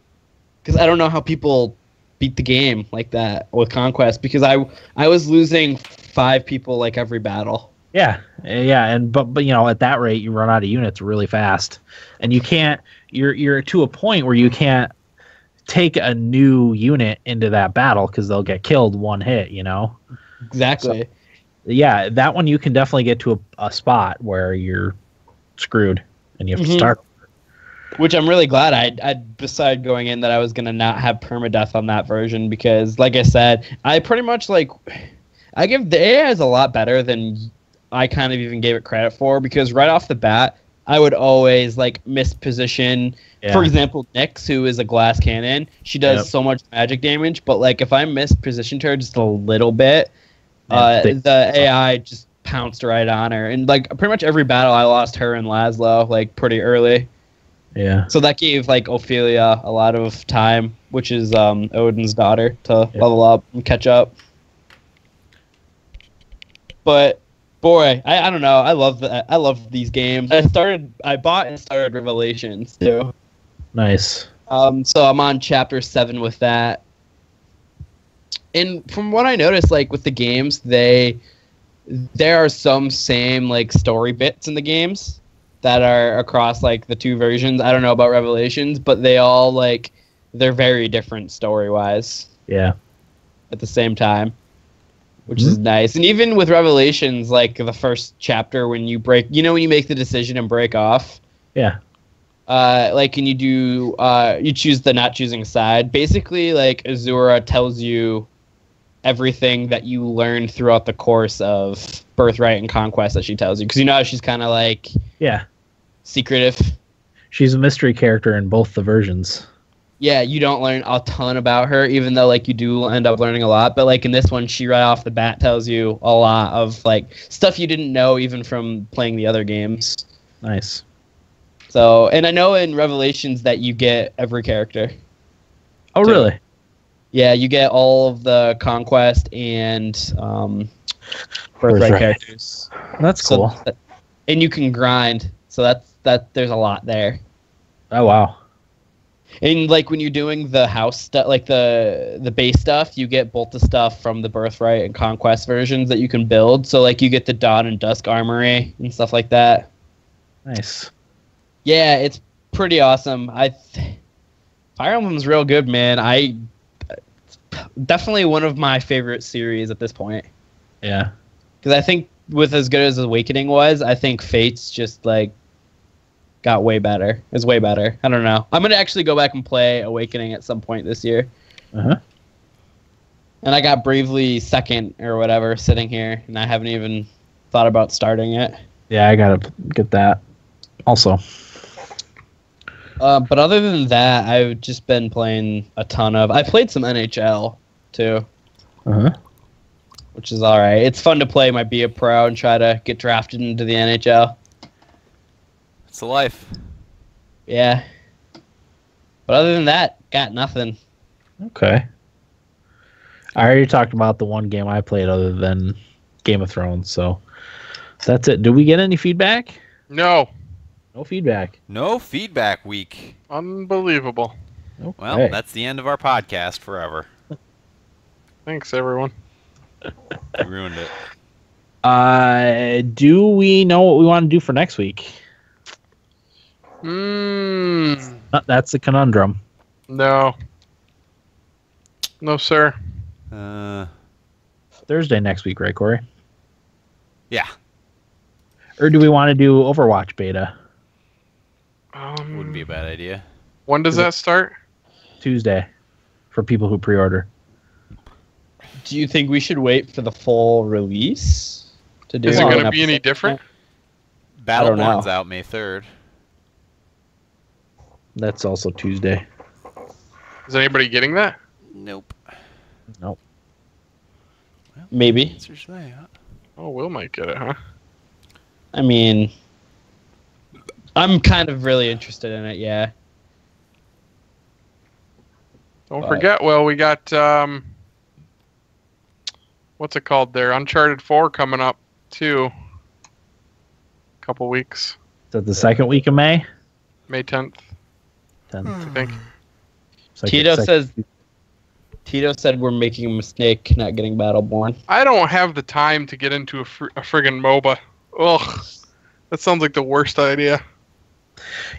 Because I don't know how people beat the game like that with Conquest, because I was losing 5 people like every battle. Yeah, and but at that rate you run out of units really fast, and you can't. You're to a point where you can't take a new unit into that battle because they'll get killed one hit. Exactly. So, yeah, that one you can definitely get to a spot where you're screwed and you have to start. Which I'm really glad I decided going in that I was gonna not have permadeath on that version, because, like I said, I pretty much I give the AI is a lot better than I kind of even gave it credit for, because right off the bat, I would always miss position. Yeah. For example, Nyx, who is a glass cannon, she does so much magic damage, but if I mispositioned her just a little bit, the AI just pounced right on her. And pretty much every battle, I lost her and Laszlo pretty early. Yeah. So that gave Ophelia a lot of time, which is Odin's daughter, to level up and catch up. But boy, I don't know. I love these games. I bought and started Revelations too. Nice. So I'm on chapter 7 with that. And from what I noticed, like with the games, there are some same like story bits in the games that are across like the two versions. I don't know about Revelations, but they all like they're very different story wise. Yeah. At the same time, which is nice. And even with Revelations, like the first chapter, when you break, when you make the decision and break off. Yeah. Like, and you do, you choose the not choosing side. Basically, like Azura tells you everything that you learn throughout the course of Birthright and Conquest that she tells you, because you know how she's kind of like secretive. She's a mystery character in both the versions. Yeah, you don't learn a ton about her, even though like you do end up learning a lot. But like in this one, she right off the bat tells you a lot of like stuff you didn't know even from playing the other games. Nice. So, and I know in Revelations that you get every character. Oh, too. Really? Yeah, you get all of the Conquest and Birthright characters. That's cool. And you can grind, so that there's a lot there. Oh wow. And like when you're doing the house stuff, like the base stuff, you get both the stuff from the Birthright and Conquest versions that you can build. So like you get the Dawn and Dusk armory and stuff like that. Nice. Yeah, it's pretty awesome. Fire Emblem's real good, man. Definitely one of my favorite series at this point. Yeah. Because I think with as good as Awakening was, I think Fate's just like got way better. It's way better. I don't know. I'm gonna actually go back and play Awakening at some point this year. Uh-huh. And I got Bravely second or whatever sitting here, and I haven't even thought about starting it. Yeah, I gotta get that also. But other than that, I've just been playing a ton of... I played some NHL, too. Uh-huh. Which is alright. It's fun to play my Be a Pro and try to get drafted into the NHL. It's the life. Yeah. But other than that, got nothing. Okay. I already talked about the one game I played other than Game of Thrones, so that's it. Did we get any feedback? No. No feedback. No feedback week. Unbelievable. Okay. Well, that's the end of our podcast forever. Thanks, everyone. You ruined it. Do we know what we want to do for next week? That's the conundrum. No. No, sir. Thursday next week, right, Corey? Yeah. Or do we want to do Overwatch beta? Wouldn't be a bad idea. When does that start? Tuesday, for people who pre-order. Do you think we should wait for the full release to do? Is it going to be any different? Battleborn's out May 3rd. That's also Tuesday. Is anybody getting that? Nope. Nope. Well, maybe. Oh, Will might get it, huh? I mean, I'm kind of really interested in it, yeah. Don't forget, Will, we got, what's it called there? Uncharted 4 coming up, too. Couple weeks. Is that the second week of May? May 10th. 10th. I think. Tito said we're making a mistake not getting Battleborn. I don't have the time to get into a friggin' MOBA. Ugh. That sounds like the worst idea.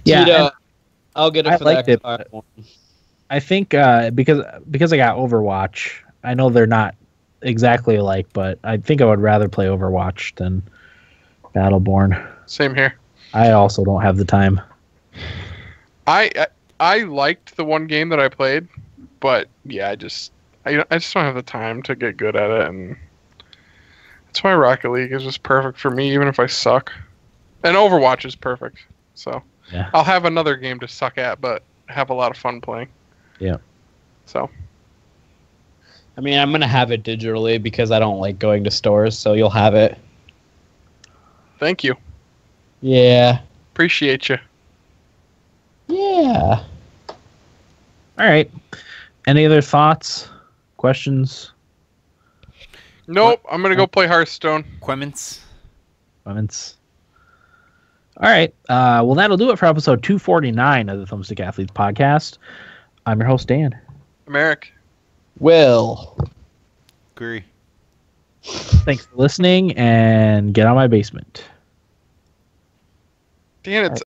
Yeah, Tito, I'll get it for the Xbox One. I think because I got Overwatch, I know they're not exactly alike, but I think I would rather play Overwatch than Battleborn. Same here. I also don't have the time. I liked the one game that I played, but yeah, I just don't have the time to get good at it, and that's why Rocket League is just perfect for me, even if I suck. And Overwatch is perfect, so yeah. I'll have another game to suck at, but have a lot of fun playing. Yeah. So. I mean, I'm gonna have it digitally because I don't like going to stores, so you'll have it. Thank you. Yeah. Appreciate you. Yeah. All right. Any other thoughts? Questions? Nope. I'm gonna go play Hearthstone. Comments? Comments? All right. Well, that'll do it for episode 249 of the Thumbstick Athletes podcast. I'm your host, Dan. I'm Eric. Will. Agree. Thanks for listening, and get out of my basement. Dan, it's